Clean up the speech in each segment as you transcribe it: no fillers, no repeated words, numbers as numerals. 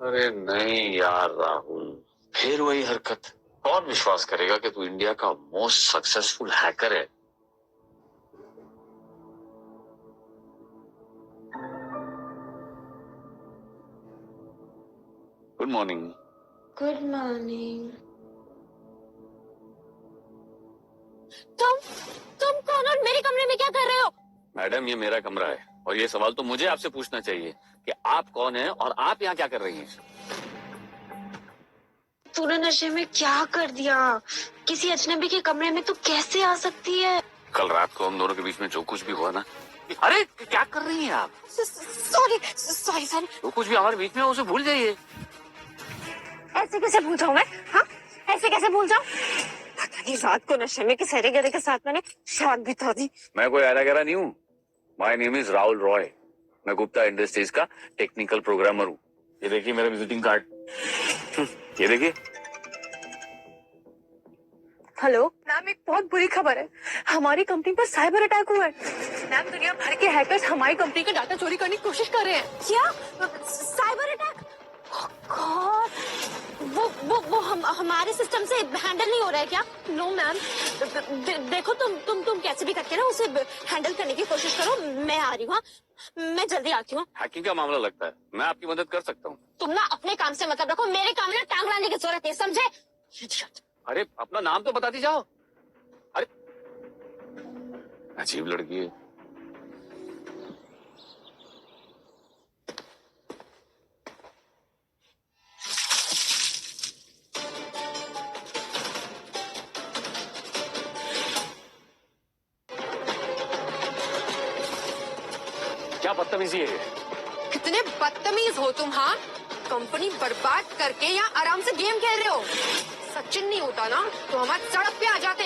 अरे नहीं यार राहुल, फिर वही हरकत। कौन विश्वास करेगा कि तू इंडिया का मोस्ट सक्सेसफुल हैकर है। Good morning. Good morning. तुम तुम कौन और मेरे कमरे में क्या कर रहे हो? मैडम ये मेरा कमरा है और ये सवाल तो मुझे आपसे पूछना चाहिए कि आप कौन हैं और आप यहाँ क्या कर रही हैं। तूने नशे में क्या कर दिया? किसी अजनबी के कमरे में तू कैसे आ सकती है? कल रात को हम दोनों के बीच में जो कुछ भी हुआ ना। अरे क्या कर रही हैं आप? Sorry sorry sorry. जो कुछ भी हमारे बीच में है उसे भूल जाइए। ऐसे कैसे भूल जाऊं मैं? हाँ, ऐसे कैसे भूल जाऊं? पता नहीं रात को नशे में किस गहरे के साथ मैंने शाद बिता दी। मैं कोई ऐरा गहरा नहीं हूँ। My name is Rahul Roy. मैं गुप्ता इंडस्ट्रीज का टेक्निकल प्रोग्रामर हूँ। ये देखिए मेरा विजिटिंग कार्ड। ये देखिए। हेलो मैम, एक बहुत बुरी खबर है। हमारी कंपनी पर साइबर अटैक हुआ है मैम। दुनिया भर के हैकर्स हमारी कंपनी का डाटा चोरी करने की कोशिश कर रहे हैं। क्या साइबर अटैक? गॉड, वो हमारे सिस्टम से हैंडल नहीं हो रहा है क्या? नो मैम, देखो तुम कैसे भी करके ना उसे हैंडल करने की कोशिश करो। मैं आ रही हूँ, मैं जल्दी आती हूँ। हैकिंग का मामला लगता है, मैं आपकी मदद कर सकता हूँ। तुम ना अपने काम से मतलब रखो, मेरे काम में टांग लाने की जरूरत है, समझे? अरे अपना नाम तो बताती जाओ। अरे अजीब लड़की है। क्या बदतमीजी है? कितने बदतमीज हो तुम। हाँ, कंपनी बर्बाद करके यहाँ आराम से गेम खेल रहे हो। सचिन नहीं होता ना तो हमारे सड़क पे आ जाते।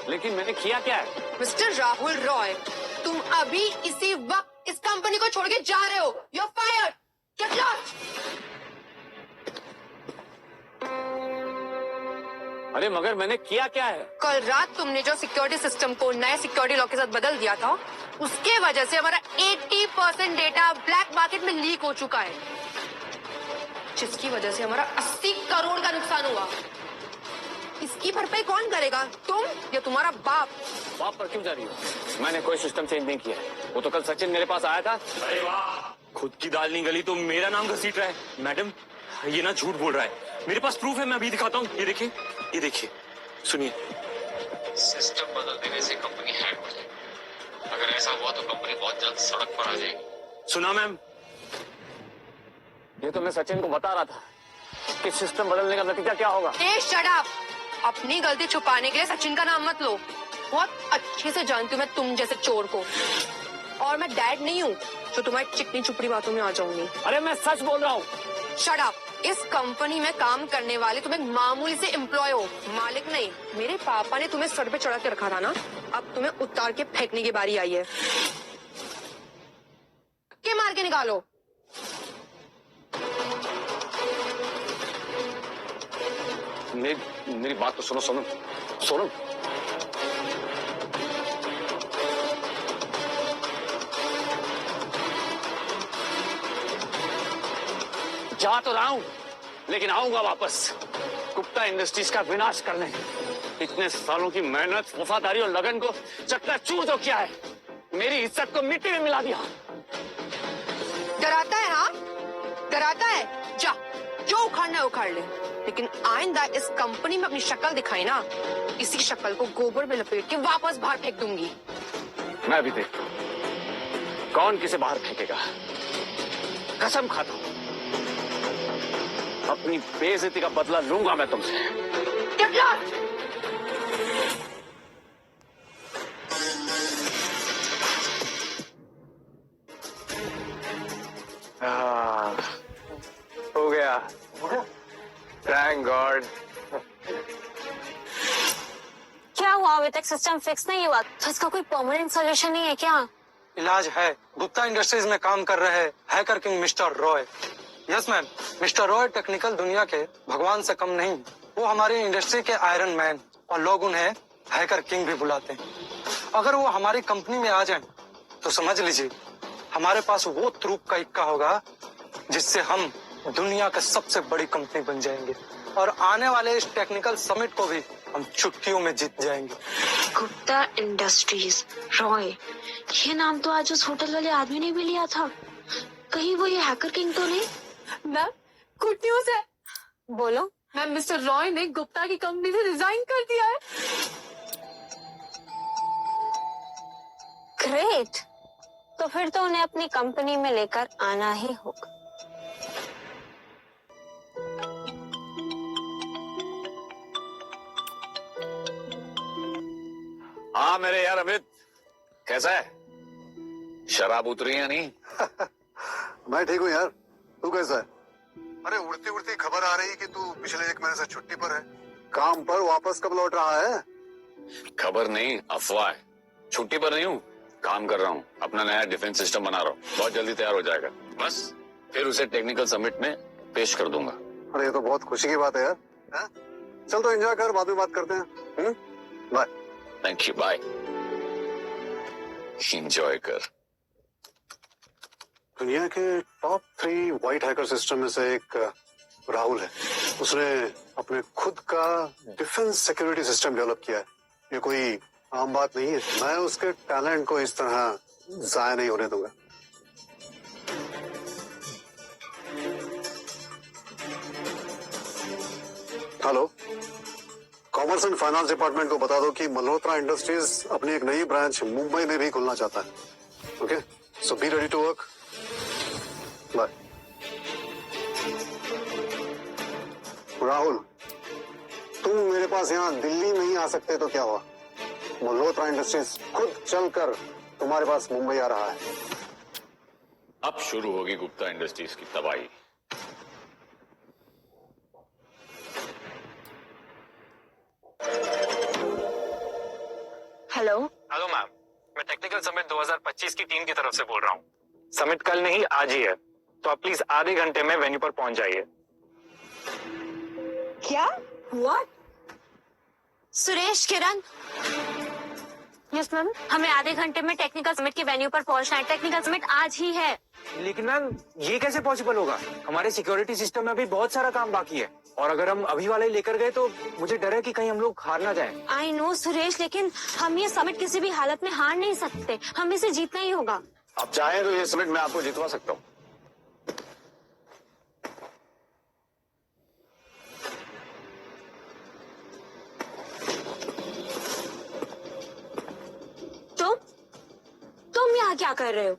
लेकिन मैंने किया क्या है? मिस्टर राहुल रॉय, तुम अभी इसी वक्त इस कंपनी को छोड़ के जा रहे हो। You are fired. Get lost. अरे मगर मैंने किया क्या है? कल रात तुमने जो सिक्योरिटी सिस्टम को नए सिक्योरिटी लॉक के साथ बदल दिया था, उसके वजह से हमारा 80% डेटा ब्लैक मार्केट में लीक हो चुका है, जिसकी वजह से हमारा 80 करोड़ का नुकसान हुआ। इसकी भरपाई कौन करेगा, तुम या तुम्हारा बाप? बाप पर क्यों जा रही हो? मैंने कोई सिस्टम चेंज नहीं किया। वो तो कल सचिन मेरे पास आया था। अरे वाह, खुद की दाल नहीं गली तो मेरा नाम घसीट रहा है। मैडम ये ना झूठ बोल रहा है, मेरे पास प्रूफ है, मैं अभी दिखाता हूँ। ये देखिए, ये देखिए, सुनिए। सिस्टम बदल देने से कंपनी हैक हो जाएगी। अगर ऐसा हुआ तो कंपनी बहुत जल्द सड़क पर आ जाएगी। सुना मैम? ये तो मैं सचिन को बता रहा था कि सिस्टम बदलने का नतीजा क्या होगा। Shut up. अपनी गलती छुपाने के लिए सचिन का नाम मत लो। बहुत अच्छे से जानती हूँ मैं तुम जैसे चोर को। और मैं डैड नहीं हूँ जो तुम्हारी चिकनी चुपड़ी बातों में आ जाऊंगी। अरे मैं सच बोल रहा हूँ। Shut up. इस कंपनी में काम करने वाले तुम एक मामूली से एम्प्लॉय हो, मालिक नहीं। मेरे पापा ने तुम्हें सर पे चढ़ा के रखा था ना, अब तुम्हें उतार के फेंकने की बारी आई है। के मार के निकालो। मेरी बात तो सुनो सोनम। सोनम, जा तो रहा हूं लेकिन आऊंगा वापस गुप्ता इंडस्ट्रीज का विनाश करने। इतने सालों की मेहनत, वफादारी और लगन को चकनाचूर तो किया है, मेरी इज्जत को मिट्टी में मिला दिया। डराता है? हाँ डराता है। जा, जो उखाड़ना है उखाड़ ले, लेकिन आइंदा इस कंपनी में अपनी शक्ल दिखाई ना, इसी शक्ल को गोबर में लपेट के वापस बाहर फेंक दूंगी। मैं भी देखता हूं कौन किसे बाहर फेंकेगा। कसम खाता हूं अपनी बेइज्जती का बदला लूंगा मैं तुमसे। Get lost! हो गया, थैंक गॉड। क्या हुआ? अभी तक सिस्टम फिक्स नहीं हुआ तो इसका कोई परमानेंट सोल्यूशन नहीं है क्या? इलाज है। गुप्ता इंडस्ट्रीज में काम कर रहे hacker king mister Roy. Yes ma'am, mister Roy technical दुनिया के भगवान से कम नहीं। वो हमारी इंडस्ट्री के आयरन मैन और लोग उन्हें हैकर किंग भी बुलाते हैं। अगर वो हमारी कंपनी में आ जाएं तो समझ लीजिए हमारे पास वो तुरुप का इक्का होगा जिससे हम दुनिया का सबसे बड़ी कंपनी बन जाएंगे और आने वाले इस टेक्निकल समिट को भी हम चुटकियों में जीत जाएंगे। गुप्ता इंडस्ट्रीज, रॉय, ये नाम तो आज उस होटल वाले आदमी ने भी लिया था। कहीं वो ये हैकर किंग तो नहीं? मैम गुड न्यूज है। बोलो मैम, मिस्टर रॉय ने गुप्ता की कंपनी से रिजाइन कर दिया है। ग्रेट, तो फिर तो उन्हें अपनी कंपनी में लेकर आना ही होगा। हाँ मेरे यार अमित, कैसा है? शराब उतरी है नहीं? मैं ठीक हूँ यार, तू कैसा है? अरे उड़ती उड़ती खबर आ रही है कि तू पिछले 1 महीने से छुट्टी पर है। काम पर वापस कब लौट रहा है? खबर नहीं, अफवाह है। छुट्टी पर नहीं हूँ, काम कर रहा हूँ। अपना नया डिफेंस सिस्टम बना रहा हूँ, बहुत जल्दी तैयार हो जाएगा। बस फिर उसे टेक्निकल समिट में पेश कर दूंगा। अरे ये तो बहुत खुशी की बात है यार। है? चल तो एंजॉय कर, बाद में बात करते हैं। Bye. Thank you, bye. Enjoy कर। दुनिया के टॉप 3 व्हाइट हैकर सिस्टम में से एक राहुल है। उसने अपने खुद का डिफेंस सिक्योरिटी सिस्टम डेवलप किया है। ये कोई आम बात नहीं है। मैं उसके टैलेंट को इस तरह जाया नहीं होने दूंगा। Hello, commerce and finance department को बता दो कि मल्होत्रा इंडस्ट्रीज अपनी एक नई ब्रांच मुंबई में भी खुलना चाहता है। Okay, so be ready to work. Bye. Rahul, तुम मेरे पास यहाँ दिल्ली नहीं आ सकते तो क्या हुआ? मल्होत्रा इंडस्ट्रीज खुद चलकर तुम्हारे पास मुंबई आ रहा है। अब शुरू होगी गुप्ता इंडस्ट्रीज की तबाही। हेलो हेलो मैम, मैं टेक्निकल समिट 2025 की टीम की तरफ से बोल रहा हूँ। समिट कल नहीं आज ही है, तो आप प्लीज आधे घंटे में वेन्यू पर पहुंच जाइए। क्या? What? Suresh, Kiran. Yes ma'am. हमें आधे घंटे में टेक्निकल समिट के वेन्यू पर पहुंचना है। टेक्निकल समिट आज ही है। लेकिन मैम ये कैसे पॉसिबल होगा? हमारे सिक्योरिटी सिस्टम में अभी बहुत सारा काम बाकी है, और अगर हम अभी वाले लेकर गए तो मुझे डर है कि कहीं हम लोग हार ना जाएं। आई नो सुरेश, लेकिन हम ये समिट किसी भी हालत में हार नहीं सकते। हमें इसे जीतना ही होगा। आप चाहें तो ये समिट मैं आपको जितवा सकता हूँ। तुम यहाँ क्या कर रहे हो?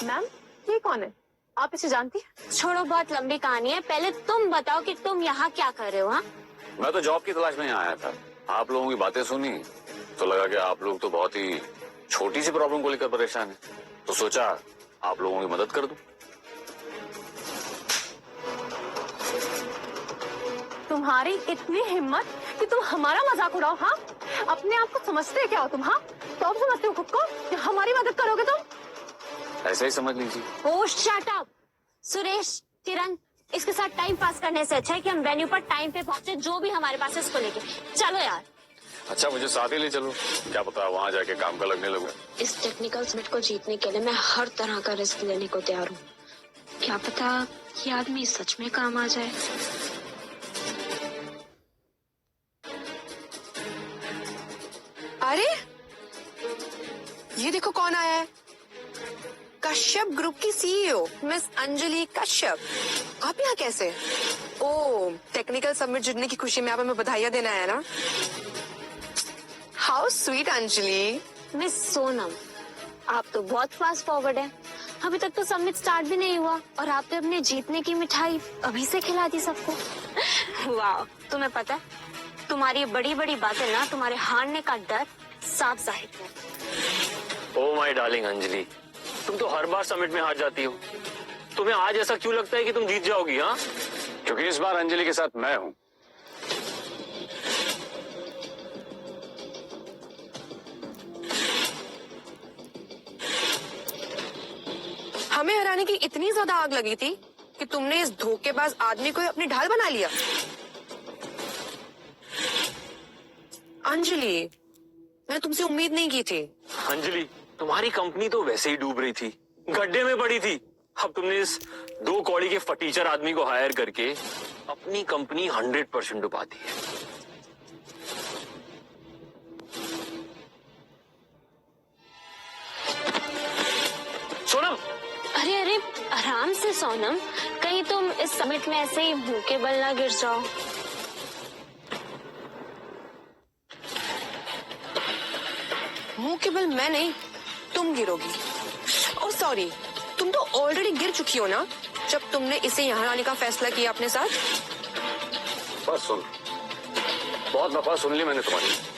मैम ये कौन है? आप इसे जानती हैं? छोड़ो, बहुत लंबी कहानी है। पहले तुम बताओ कि तुम यहाँ क्या कर रहे हो? हाँ, मैं तो जॉब की तलाश में यहाँ आया था। आप लोगों की बातें सुनी तो लगा कि आप लोग तो बहुत ही छोटी सी प्रॉब्लम को लेकर परेशान हैं, तो सोचा आप लोगों की मदद कर दूं। तुम्हारी इतनी हिम्मत कि तुम हमारा मजाक उड़ाओ? हाँ, अपने आप को समझते क्या हो तुम? हाँ, तो अब समझते हो खुद को कि हमारी मदद करोगे तुम? ऐसे ही समझ लीजिए। ओह शट अप। सुरेश, किरण, इसके साथ टाइम पास करने से अच्छा है कि हम वेन्यू पर टाइम पे पहुंचे। जो भी हमारे पास है उसको लेके चलो यार। अच्छा, मुझे साथ ही ले चलो, क्या पता वहाँ जाके काम का लगने लगूं। इस टेक्निकल समिट को जीतने के लिए मैं हर तरह का रिस्क लेने को तैयार हूँ। क्या पता ये आदमी सच में काम आ जाए। अरे ये देखो कौन आया है। कश्यप ग्रुप की सीईओ मिस अंजलि कश्यप। आप यहाँ कैसे? ओ, टेक्निकल समिट जुड़ने की खुशी में आप हमें बधाइयाँ देना है ना? How sweet Anjali. Miss Sonam, आप तो बहुत फास्ट फॉरवर्ड है। अभी तक तो समिट स्टार्ट भी नहीं हुआ और आपने अपने जीतने की मिठाई अभी से खिला दी सबको। वाह, तुम्हें पता है तुम्हारी बड़ी बड़ी बातें ना तुम्हारे हारने का डर साफ जाहिर है। ओ माय डार्लिंग अंजलि, तुम तो हर बार समिट में हार जाती हो। तुम्हें आज ऐसा क्यों लगता है कि तुम जीत जाओगी? हाँ, क्योंकि इस बार अंजलि के साथ मैं हूँ। हमें हराने की इतनी ज्यादा आग लगी थी कि तुमने इस धोखेबाज आदमी को अपनी ढाल बना लिया। अंजलि, मैं तुमसे उम्मीद नहीं की थी। अंजलि, तुम्हारी कंपनी तो वैसे ही डूब रही थी, गड्ढे में पड़ी थी। अब तुमने इस 2 कौड़ी के फटीचर आदमी को हायर करके अपनी कंपनी 100% डुबा दी है। सोनम, अरे अरे आराम से सोनम, कहीं तुम इस समिट में ऐसे ही मुंह के बल ना गिर जाओ। मुंह के बल मैं नहीं, तुम गिरोगी। और सॉरी, तुम तो ऑलरेडी गिर चुकी हो ना, जब तुमने इसे यहाँ लाने का फैसला किया अपने साथ। बस सुन, बहुत बकवास सुन ली मैंने तुम्हारी।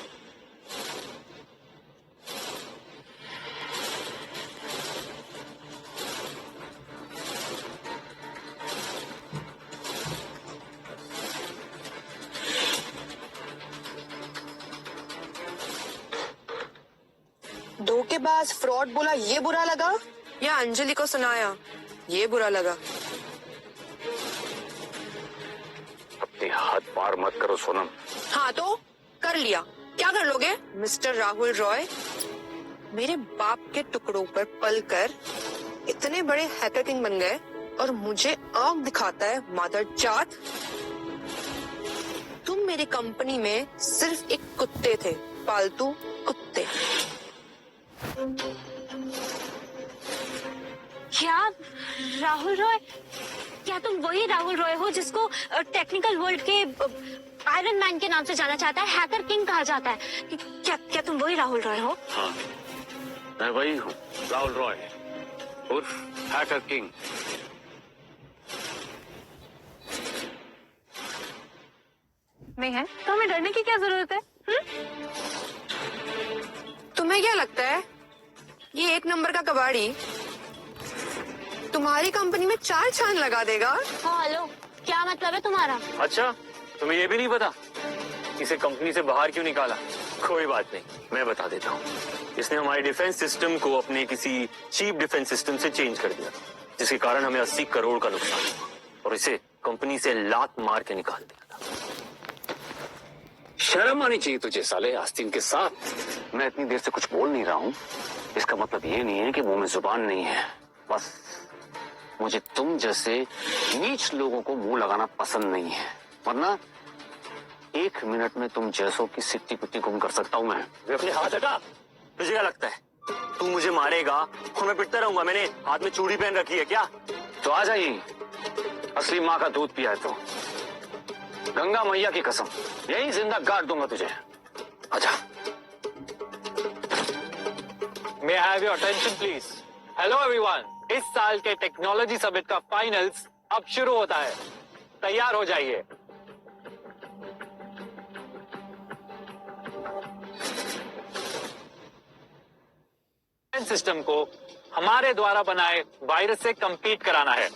धोखेबाज, फ्रॉड बोला ये बुरा लगा, या अंजलि को सुनाया ये बुरा लगा? अपनी हद पार मत करो सोनम। हाँ तो कर लिया, क्या कर लोगे मिस्टर राहुल रॉय? मेरे बाप के टुकड़ों पर पलकर इतने बड़े हैकर किंग बन गए और मुझे आंख दिखाता है मादर जात। तुम मेरी कंपनी में सिर्फ एक कुत्ते थे, पालतू कुत्ते। क्या राहुल रॉय? क्या तुम वही राहुल रॉय हो जिसको टेक्निकल वर्ल्ड के आयरन मैन के नाम से जाना चाहता है, हैकर किंग कहा जाता है? क्या तुम वही राहुल रॉय हो? हाँ, मैं वही हूँ, राहुल रॉय उर्फ हैकर किंग। नहीं है तो हमें डरने की क्या जरूरत है? तुम्हें क्या लगता है ये 1 नंबर का कबाड़ी तुम्हारी कंपनी में 4 चांद लगा देगा? हाँ हेलो, क्या मतलब है तुम्हारा? अच्छा, तुम्हें ये भी नहीं पता इसे कंपनी से बाहर क्यों निकाला? कोई बात नहीं, मैं बता देता हूँ। इसने हमारे डिफेंस सिस्टम को अपने किसी चीप डिफेंस सिस्टम से चेंज कर दिया, जिसके कारण हमें 80 करोड़ का नुकसान हुआ और इसे कंपनी से लात मार के निकाल दिया था। शर्म आनी चाहिए तुझे साले आस्तीन के साथ। मैं इतनी देर से कुछ बोल नहीं रहा हूँ, इसका मतलब ये नहीं है कि मुंह में जुबान नहीं है। बस मुझे तुम जैसे नीच लोगों को मुंह लगाना पसंद नहीं है, वरना 1 मिनट में तुम जैसों की सिट्टी पिट्टी गुम कर सकता हूँ मैं। अपने हाथ हटा। तुझे क्या लगता है तू मुझे मारेगा और मैं पिटता रहूंगा? मैंने हाथ में चूड़ी पहन रखी है क्या? तो आ जाइए, असली माँ का दूध पिया है तो गंगा मैया की कसम यही जिंदा गाड़ दूंगा तुझे। आजा। May I have your attention please? Hello everyone. इस साल के टेक्नोलॉजी समिट का फाइनल्स अब शुरू होता है, तैयार हो जाइए। सिस्टम को हमारे द्वारा बनाए वायरस से compete कराना है।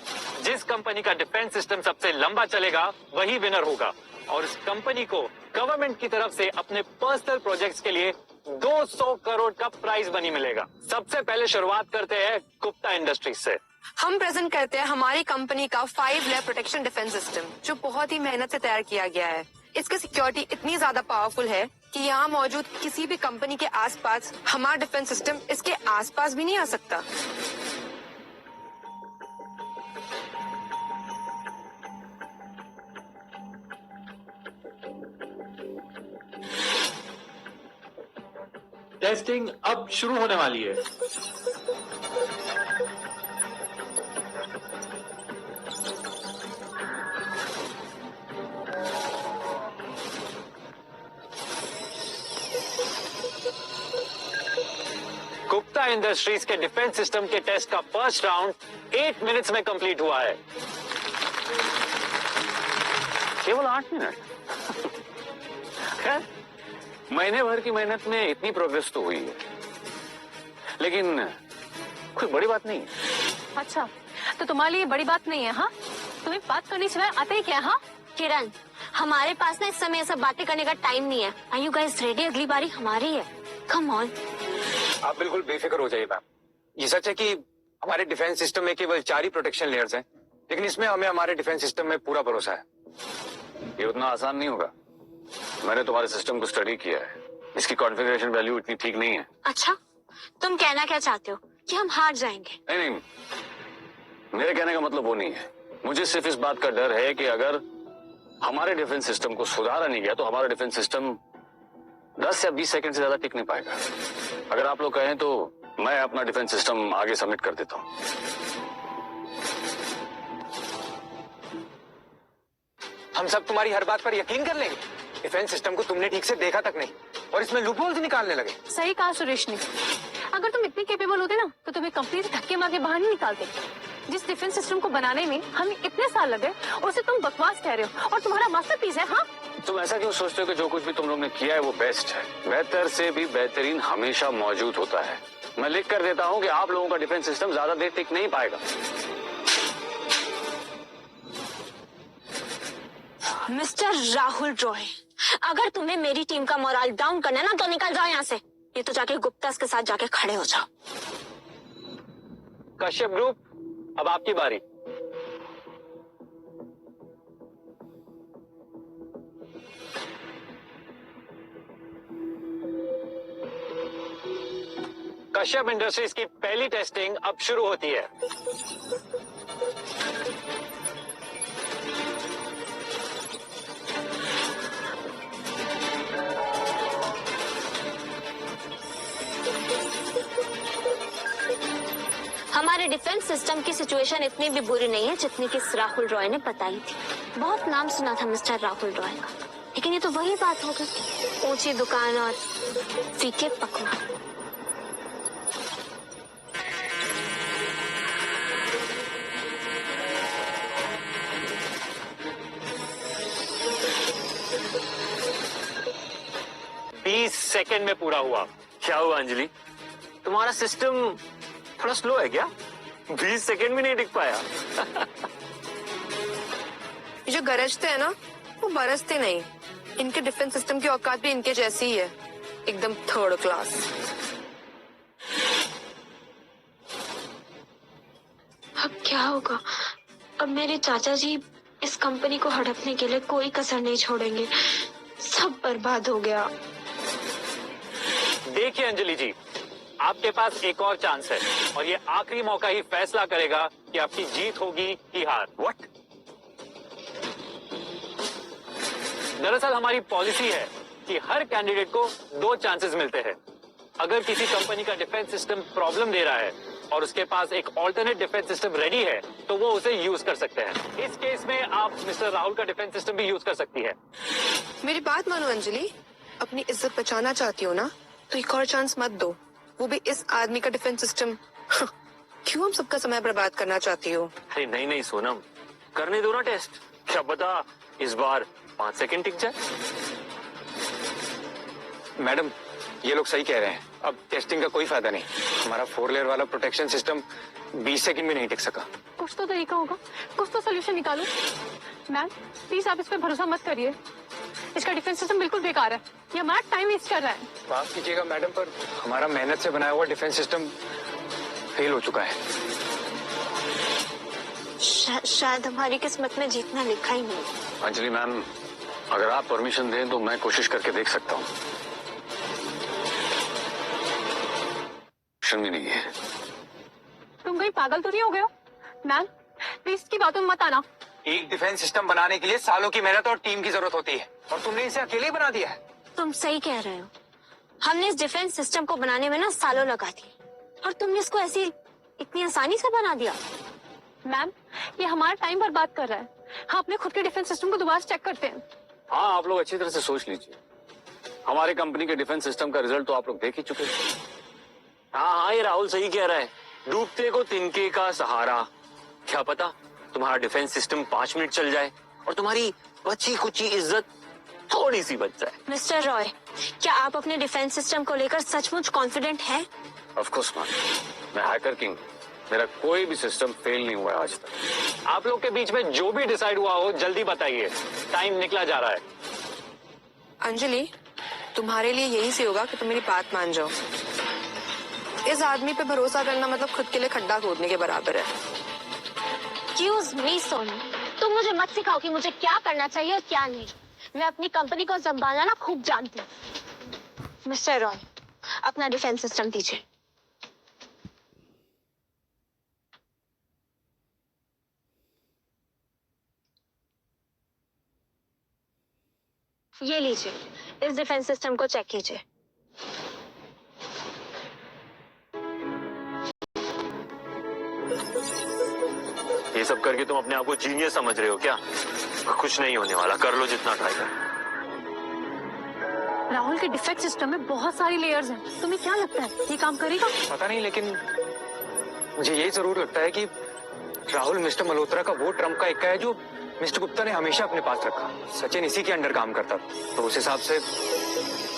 जिस कंपनी का डिफेंस सिस्टम सबसे लंबा चलेगा वही विनर होगा और इस कंपनी को गवर्नमेंट की तरफ से अपने पर्सनल प्रोजेक्ट्स के लिए 200 करोड़ का प्राइज मनी मिलेगा। सबसे पहले शुरुआत करते हैं गुप्ता इंडस्ट्रीज से। हम प्रेजेंट करते हैं हमारी कंपनी का 5 लेयर प्रोटेक्शन डिफेंस सिस्टम, जो बहुत ही मेहनत से तैयार किया गया है। इसकी सिक्योरिटी इतनी ज्यादा पावरफुल है कि यहाँ मौजूद किसी भी कंपनी के आसपास हमारा डिफेंस सिस्टम इसके आसपास भी नहीं आ सकता। टेस्टिंग अब शुरू होने वाली है। गुप्ता इंडस्ट्रीज के डिफेंस सिस्टम के टेस्ट का फर्स्ट राउंड 8 मिनट्स में कंप्लीट हुआ है। केवल 8 मिनट? खैर, महीने भर की मेहनत में इतनी प्रोग्रेस तो हुई है, लेकिन कोई बड़ी बात नहीं है। अच्छा, तो तुम्हारे लिए बड़ी बात नहीं है? हाँ, तुम्हें बात करनी सिवाय आता ही क्या? हाँ किरण, हमारे पास ना इस समय ये सब बातें करने का टाइम नहीं है। Are you guys ready? अगली बारी हमारी है। Come on. आप बिल्कुल बेफिक्र हो जाइए मैम। ये सच है कि हमारे डिफेंस सिस्टम में केवल 4 ही प्रोटेक्शन लेयर्स हैं, लेकिन इसमें हमें हमारे डिफेंस सिस्टम में पूरा भरोसा है। ये उतना आसान नहीं होगा। मैंने तुम्हारे सिस्टम को स्टडी किया है, इसकी कॉन्फ़िगरेशन वैल्यू इतनी ठीक नहीं है। अच्छा, तुम कहना क्या चाहते हो कि हम हार जाएंगे? नहीं, मेरे कहने का मतलब वो नहीं है। मुझे सिर्फ इस बात का डर है कि अगर हमारे डिफेंस सिस्टम को सुधारा नहीं गया तो हमारा डिफेंस सिस्टम 10 या 20 सेकंड से ज्यादा टिक नहीं पाएगा। अगर आप लोग कहें तो मैं अपना डिफेंस सिस्टम आगे सबमिट कर देता हूं। हम सब तुम्हारी हर बात पर यकीन कर लेंगे। डिफेंस सिस्टम को तुमने ठीक से देखा तक नहीं और इसमें लूपहोल्स निकालने लगे। सही कहा सुरेश ने। अगर तुम इतने केपेबल होते ना तो तुम्हें कंपनी से धक्के मार के बाहर नहीं निकालते। जिस डिफेंस सिस्टम को बनाने में हमें इतने साल लगे उसे तुम बकवास कह रहे हो और तुम्हारा मास्टरपीस है। हाँ, तुम ऐसा क्यों सोचते हो कि जो कुछ भी तुम लोग ने किया है वो बेस्ट है? बेहतर से भी बेहतरीन हमेशा मौजूद होता है। मैं लिख कर देता हूं कि आप लोगों का डिफेंस सिस्टम ज्यादा देर टिक नहीं पाएगा। मिस्टर राहुल रॉय, अगर तुम्हें मेरी टीम का मोरल डाउन करना है ना तो निकल जाओ यहाँ से। ये तो जाके गुप्ता के साथ जाके खड़े हो जाओ। कश्यप ग्रुप, अब आपकी बारी। कश्यप इंडस्ट्रीज की पहली टेस्टिंग अब शुरू होती है। हमारे डिफेंस सिस्टम की सिचुएशन इतनी भी बुरी नहीं है जितनी कि इस राहुल रॉय ने बताई थी। बहुत नाम सुना था मिस्टर राहुल रॉय का, लेकिन ये तो वही बात हो गई, ऊंची दुकान और फीके पकवान। सेकंड में पूरा हुआ। क्या हुआ अंजलि, तुम्हारा सिस्टम थोड़ा स्लो है क्या? 20 सेकंड भी नहीं टिक पाया। ये जो गरजते हैं ना वो बरसते नहीं। इनके डिफेंस सिस्टम की औकात भी इनके जैसी ही है, एकदम थर्ड क्लास। अब क्या होगा? अब मेरे चाचा जी इस कंपनी को हड़पने के लिए कोई कसर नहीं छोड़ेंगे। सब बर्बाद हो गया। देखिए अंजलि जी, आपके पास एक और चांस है और ये आखिरी मौका ही फैसला करेगा कि आपकी जीत होगी कि हार। व्हाट? दरअसल हमारी पॉलिसी है कि हर कैंडिडेट को 2 चांसेस मिलते हैं। अगर किसी कंपनी का डिफेंस सिस्टम प्रॉब्लम दे रहा है और उसके पास एक ऑल्टरनेट डिफेंस सिस्टम रेडी है तो वो उसे यूज कर सकते हैं। इस केस में आप मिस्टर राहुल का डिफेंस सिस्टम भी यूज कर सकती है। मेरी बात मानो अंजलि, अपनी इज्जत बचाना चाहती हो ना तो एक और चांस मत दो, वो भी इस आदमी का डिफेंस सिस्टम। क्यों हम सबका समय बर्बाद करना चाहती हो? अरे नहीं नहीं सोनम, करने दो ना टेस्ट। क्या पता इस बार 5 सेकंड टिक जाए। मैडम, ये लोग सही कह रहे हैं। अब टेस्टिंग का कोई फायदा नहीं। हमारा 4 लेयर वाला प्रोटेक्शन सिस्टम 20 सेकंड भी नहीं टिक सका। कुछ तो तरीका होगा, कुछ तो सोल्यूशन निकालो। मैम प्लीज आप इस पे भरोसा मत करिए, इसका डिफेंस सिस्टम बिल्कुल बेकार है। ये हमारा टाइम वेस्ट कर रहा है। माफ कीजिएगा मैडम, पर हमारा मेहनत से बनाया हुआ डिफेंस सिस्टम फेल हो चुका है। शायद हमारी किस्मत में जीतना लिखा ही नहीं। अंजलि मैम, अगर आप परमिशन दें तो मैं कोशिश करके देख सकता हूँ। ऑप्शन भी नहीं है। तुम कहीं पागल तो नहीं हो गए हो? मैम प्लीज की बातों में मत आना। एक डिफेंस सिस्टम बनाने के लिए सालों की मेहनत और टीम की जरूरत होती है, और तुमने इसे अकेले ही बना दिया है। तुम सही कह रहे हो। हमने इस डिफेंस सिस्टम को बनाने में ना सालों लगा दिए और तुमने इसको ऐसी इतनी आसानी से बना दिया। मैम ये हमारा टाइम बर्बाद कर रहा है। हाँ, अपने खुद के डिफेंस सिस्टम को दोबारा चेक करते हैं। हाँ, आप लोग अच्छी तरह से सोच लीजिए। हमारी कंपनी के डिफेंस सिस्टम का रिजल्ट तो आप लोग देख ही चुके हैं। हाँ हाँ, ये राहुल सही कह रहा है। डूबते को तिनके का सहारा। क्या पता तुम्हारा डिफेंस सिस्टम 5 मिनट चल जाए और तुम्हारी बची खुची इज्जत थोड़ी सी बच जाए। मिस्टर रॉय, क्या आप अपने डिफेंस सिस्टम को लेकर सचमुच कॉन्फिडेंट हैं? ऑफ कोर्स मैम, मैं हैकर किंग, मेरा कोई भी सिस्टम फेल नहीं हुआ है आज तक। आप लोग के बीच में जो भी डिसाइड हुआ हो जल्दी बताइए, टाइम निकला जा रहा है। अंजलि, तुम्हारे लिए यही से होगा कि तुम मेरी बात मान जाओ। इस आदमी पे भरोसा करना मतलब खुद के लिए खड्डा खोदने के बराबर है। एक्सक्यूज मी सोनू, तुम मुझे मत सिखाओ कि मुझे क्या करना चाहिए और क्या नहीं। मैं अपनी कंपनी को संभालना ना खूब जानती हूँ। मिस्टर रॉय, अपना डिफेंस सिस्टम दीजिए। ये लीजिए, इस डिफेंस सिस्टम को चेक कीजिए। ये सब करके तुम अपने आप को जीनियस समझ रहे हो क्या? कुछ नहीं होने वाला, कर लो जितना ट्राई कर। राहुल के डिफेक्ट सिस्टम में बहुत सारी लेयर्स हैं। तुम्हें क्या लगता है ये काम करेगा? पता नहीं, लेकिन मुझे ये जरूर लगता है कि राहुल मिस्टर मल्होत्रा का वो ट्रम्प का इक्का है जो मिस्टर गुप्ता ने हमेशा अपने पास रखा। सचिन इसी के अंडर काम करता था, तो उस हिसाब से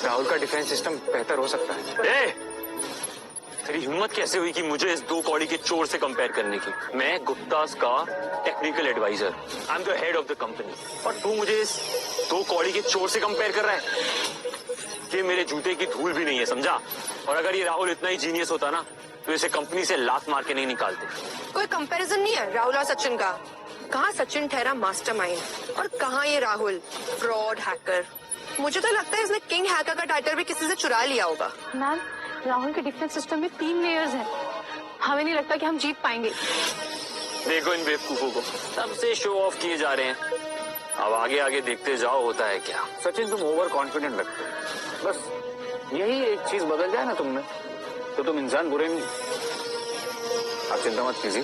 राहुल का डिफेंस सिस्टम बेहतर हो सकता है। तेरी हिम्मत कैसे हुई कि मुझे इस 2 कौड़ी के चोर से कंपेयर करने की? मैं गुप्तास का technical advisor, I am the head of the company, और तू मुझे इस 2 कौड़ी के चोर से कंपेयर कर रहा है? ये मेरे जूते की धूल भी नहीं है, समझा? और अगर ये राहुल इतना ही जीनियस होता ना, तो इसे कंपनी से लात मार के नहीं निकालते। कोई कंपैरिजन नहीं है राहुल और सचिन का। कहाँ सचिन ठहरा मास्टरमाइंड और कहाँ ये राहुल फ्रॉड हैकर। मुझे तो लगता है इसने किंग हैकर का टाइटल भी किसी से चुरा लिया होगा। मैम, राहुल के डिफेंस सिस्टम में 3 लेयर्स हैं। हमें नहीं लगता कि हम जीत पाएंगे। देखो इन बेवकूफों को, सबसे शो ऑफ किए जा रहे हैं। अब आगे आगे देखते जाओ होता है क्या। सचिन, तुम ओवर कॉन्फिडेंट लगते हो। बस यही एक चीज बदल जाए ना तुम में, तो तुम इंसान बुरे नहीं। आप चिंता मत कीजिए,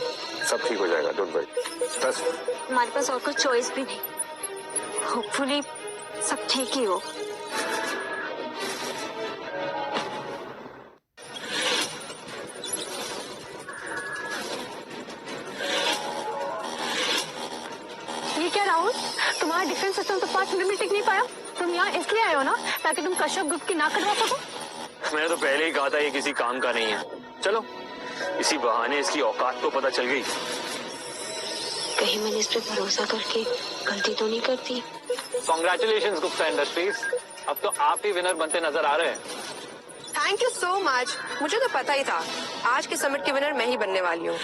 सब ठीक हो जाएगा, डोंट वरी। बस हमारे पास और कुछ चॉइस भी नहीं। होपफुली सब ठीक ही हो। ये क्या राहुल, तुम्हारा डिफेंस सिस्टम तो 5 मिनट में टिक नहीं पाया। तुम यहाँ इसलिए आए हो ना ताकि तुम कश्यप ग्रुप की नाक कटवा सको? मैंने तो पहले ही कहा था ये किसी काम का नहीं है। चलो, इसी बहाने इसकी औकात तो पता चल गई। कहीं मैंने इस पे भरोसा करके गलती तो नहीं करती। कॉन्ग्रेचुलेशन गुप्ता इंडस्ट्रीज, अब तो आप ही विनर बनते नजर आ रहे हैं। Thank you so much. मुझे तो पता ही था आज के समिट के विनर मैं ही बनने वाली हूँ।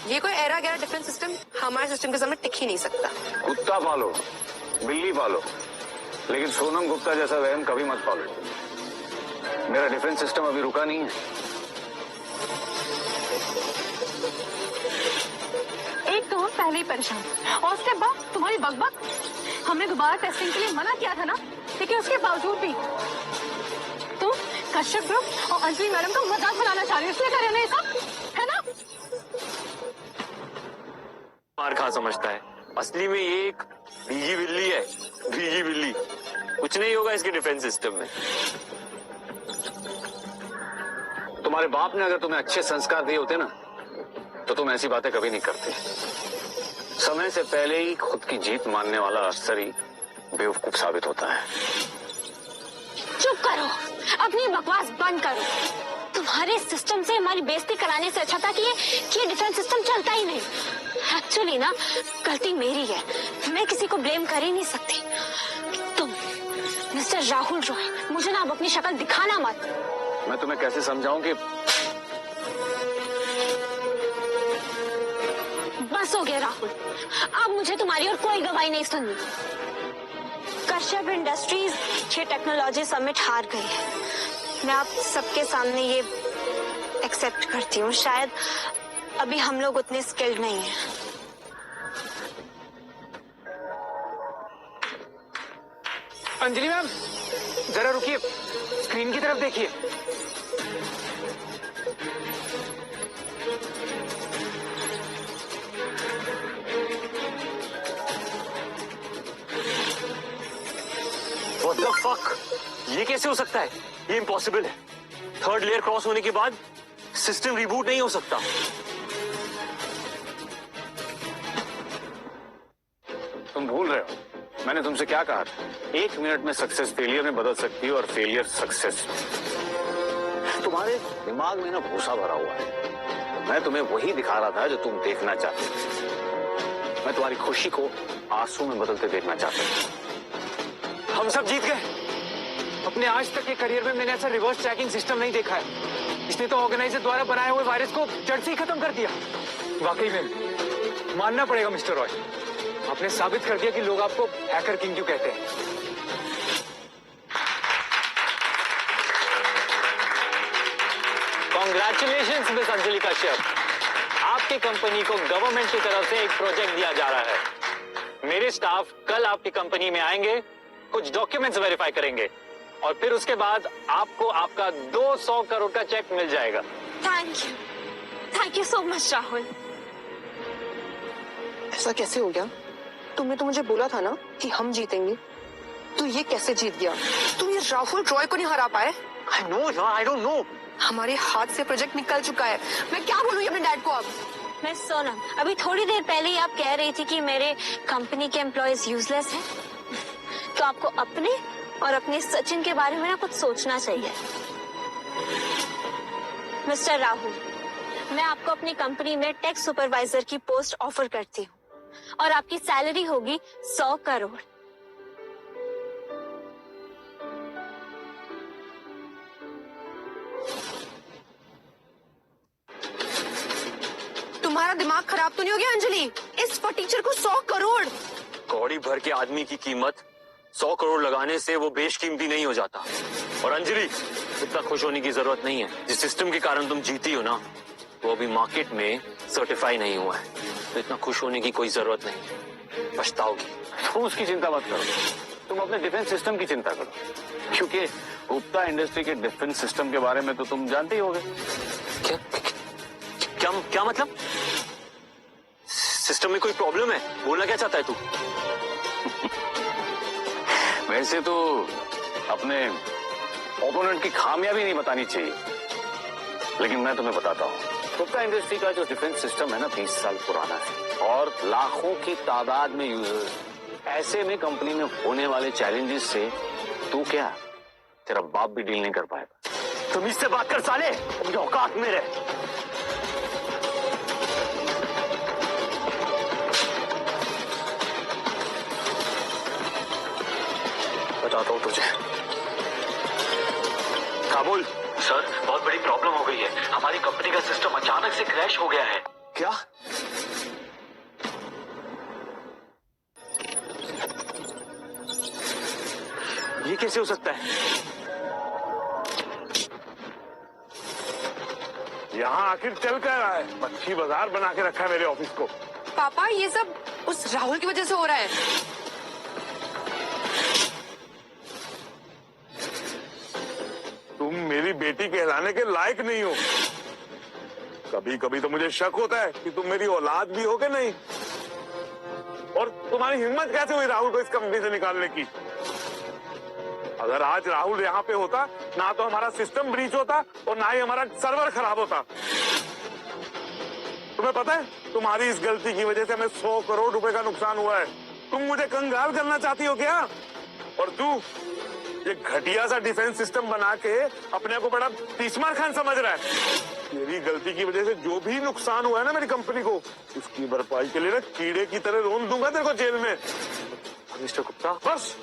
ये कोई एरा गैरा डिफेंस सिस्टम हमारे सिस्टम के सामने टिक ही नहीं सकता। कुत्ता पालो, बिल्ली पालो, लेकिन सोनम गुप्ता जैसा वहम कभी मत पालो। मेरा डिफेंस सिस्टम अभी रुका नहीं है। एक तो हम पहले ही परेशान, और उसके बाद तुम्हारी बकबक। हमने दोबारा टेस्टिंग के लिए मना किया था ना, लेकिन उसके बावजूद भी तुम कश्यप ग्रुप और अंजलि मैडम का मजाक बनाना चाह रही हो, इसलिए कर रहे हो ना ये सब, है ना? मार खा समझता है, असली में ये एक भीगी बिल्ली है। भीगी बिल्ली, कुछ नहीं होगा इसके डिफेंस सिस्टम में। तुम्हारे बाप ने अगर तुम्हें अच्छे संस्कार दिए होते ना, तो तुम ऐसी बातें कभी नहीं करते। समय से पहले ही खुद की जीत मानने वाला अक्सर ही बेवकूफ साबित होता है। चुप करो, अपनी बकवास बंद करो। तुम्हारे सिस्टम से हमारी बेइज्जती कराने से अच्छा था कि ये डिफेंस सिस्टम चलता ही नहीं। एक्चुअली ना गलती मेरी है, मैं किसी को ब्लेम कर ही नहीं सकती। तुम मिस्टर राहुल रॉय, मुझे ना अब अपनी शक्ल दिखाना मत। मैं तुम्हें कैसे समझाऊं कि बस हो गया राहुल, अब मुझे तुम्हारी और कोई गवाही नहीं सुननी। कश्यप इंडस्ट्रीज ये टेक्नोलॉजी समिट हार गई है। मैं आप सबके सामने ये एक्सेप्ट करती हूँ। शायद अभी हम लोग उतने स्किल्ड नहीं हैं। अंजलि मैम, जरा रुकिए, स्क्रीन की तरफ देखिए। What the fuck? ये कैसे हो सकता है? ये इम्पॉसिबल है। 3rd लेयर क्रॉस होने के बाद सिस्टम रिबूट नहीं हो सकता। तुम भूल रहे हो मैंने तुमसे क्या कहा था। 1 मिनट में सक्सेस फेलियर में बदल सकती है और फेलियर सक्सेस। तुम्हारे दिमाग में ना भूसा भरा हुआ है। मैं तुम्हें वही दिखा रहा था जो तुम देखना चाहते थे। मैं तुम्हारी खुशी को आंसू में बदलते देखना चाहता था। हम सब जीत गए। अपने आज तक के करियर में मैंने ऐसा रिवर्स ट्रैकिंग सिस्टम नहीं देखा है। इसने तो ऑर्गेनाइजर द्वारा बनाए हुए वायरस को जड़ से ही खत्म कर दिया। वाकई में मानना पड़ेगा मिस्टर रॉय, आपने साबित कर दिया कि लोग आपको हैकर किंग क्यों कहते हैं। कॉन्ग्रेचुलेशंस मिस अंजलि कश्यप, आपकी कंपनी को गवर्नमेंट की तरफ से एक प्रोजेक्ट दिया जा रहा है। मेरे स्टाफ कल आपकी कंपनी में आएंगे कुछ डॉक्यूमेंट्स वेरीफाई करेंगे और फिर उसके बाद आपको आपका 200 करोड़ का चेक मिल जाएगा। Thank you so much Rahul. ऐसा कैसे हो गया? तुमने तो मुझे बोला था ना कि हम जीतेंगे, तो ये कैसे जीत गया? तुम ये राहुल रॉय को नहीं हरा पाए? आई नो यार, आई डोंट नो। हमारे हाथ से प्रोजेक्ट निकल चुका है। मैं क्या बोलूँ अपने डैड को अब? मैं सोनम, अभी थोड़ी देर पहले ही आप कह रही थी कि मेरे कंपनी के एम्प्लॉयज यूजलेस हैं। तो आपको अपने और अपने सचिन के बारे में ना कुछ सोचना चाहिए। मिस्टर राहुल, मैं आपको अपनी कंपनी में टेक सुपरवाइजर की पोस्ट ऑफर करती हूँ और आपकी सैलरी होगी 100 करोड़। तुम्हारा दिमाग खराब तो नहीं हो गया अंजलि? इस फटीचर को 100 करोड़? कौड़ी भर के आदमी की कीमत 100 करोड़ लगाने से वो बेशकीमती नहीं हो जाता। और अंजलि, इतना खुश होने की जरूरत नहीं है। जिस सिस्टम के कारण तुम जीती हो ना, वो अभी मार्केट में सर्टिफाई नहीं हुआ है, तो इतना खुश होने की कोई जरूरत नहीं। पछताओगी। तुम उसकी चिंता मत करो, तुम अपने डिफेंस सिस्टम की चिंता करो, क्योंकि गुप्ता इंडस्ट्री के डिफेंस सिस्टम के बारे में तो तुम जानते ही होगे। क्या क्या क्या मतलब? सिस्टम में कोई प्रॉब्लम है? बोलना क्या चाहता है तू? वैसे तो अपने ओपोनेंट की खामियां भी नहीं बतानी चाहिए, लेकिन मैं तुम्हें बताता हूँ। गुप्ता इंडस्ट्री का जो डिफेंस सिस्टम है ना, 20 साल पुराना है और लाखों की तादाद में यूजर्स। ऐसे में कंपनी में होने वाले चैलेंजेस से तू क्या, तेरा बाप भी डील नहीं कर पाएगा। तुम इससे बात कर साले, अपनी औकात में रह। बताता हूँ तुझे। काबुल सर, बहुत बड़ी प्रॉब्लम हो गई है। हमारी कंपनी का सिस्टम अचानक से क्रैश हो गया है। क्या? ये कैसे हो सकता है? यहाँ आखिर चल क्या रहा है? मच्छी बाजार बना के रखा है मेरे ऑफिस को। पापा, ये सब उस राहुल की वजह से हो रहा है। तुम मेरी बेटी कहलाने के लायक नहीं हो। कभी कभी तो मुझे शक होता है कि तुम मेरी औलाद भी हो कि नहीं। और तुम्हारी हिम्मत कैसे हुई राहुल को इस कंपनी से निकालने की? अगर आज राहुल यहाँ पे होता, ना तो हमारा सिस्टम ब्रीच होता और ना ही हमारा सर्वर खराब होता। तुम्हें पता है, तुम्हारी इस गलती की वजह से हमें 100 करोड़ रुपए का नुकसान हुआ है। तुम मुझे कंगाल करना चाहती हो क्या? और तू ये घटिया सा डिफेंस सिस्टम बना के अपने को बड़ा तीसमार खान समझ रहा है। मेरी गलती की वजह से जो भी नुकसान हुआ है ना मेरी कंपनी को, उसकी भरपाई के लिए ना कीड़े की तरह रोन दूंगा तेरे को जेल में। मिस्टर गुप्ता, बस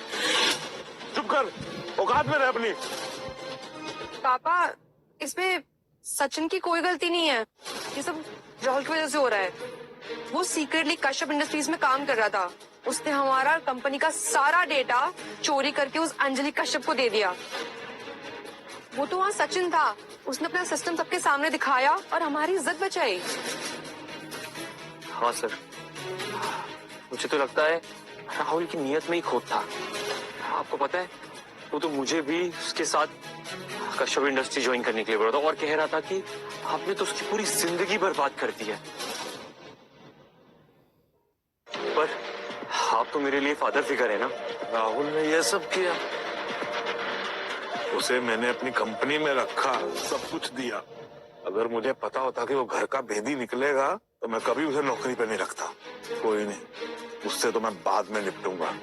चुप कर, औकात में रह अपनी। पापा, इसमें सचिन की कोई गलती नहीं है। ये सब राहुल की वजह से हो रहा है। वो सीक्रेटली कश्यप इंडस्ट्रीज में काम कर रहा था। उसने हमारा कंपनी का सारा डेटा चोरी करके उस अंजलि कश्यप को दे दिया। वो तो वहाँ सचिन था, उसने अपना सिस्टम सबके सामने दिखाया और हमारी इज्जत बचाई। हाँ सर, मुझे तो लगता है राहुल की नीयत में ही खोट था। आपको पता है, वो तो मुझे भी उसके साथ कश्यप इंडस्ट्री ज्वाइन करने के लिए बोला था और कह रहा था कि आपने तो उसकी पूरी जिंदगी बर्बाद कर दी है। पर आप तो मेरे लिए फादर फिगर है ना। राहुल ने ये सब किया, उसे मैंने अपनी कंपनी में रखा, सब कुछ दिया। अगर मुझे पता होता कि वो घर का भेदी निकलेगा तो मैं कभी उसे नौकरी पे नहीं रखता। कोई नहीं, उससे तो मैं बाद में निपटूंगा।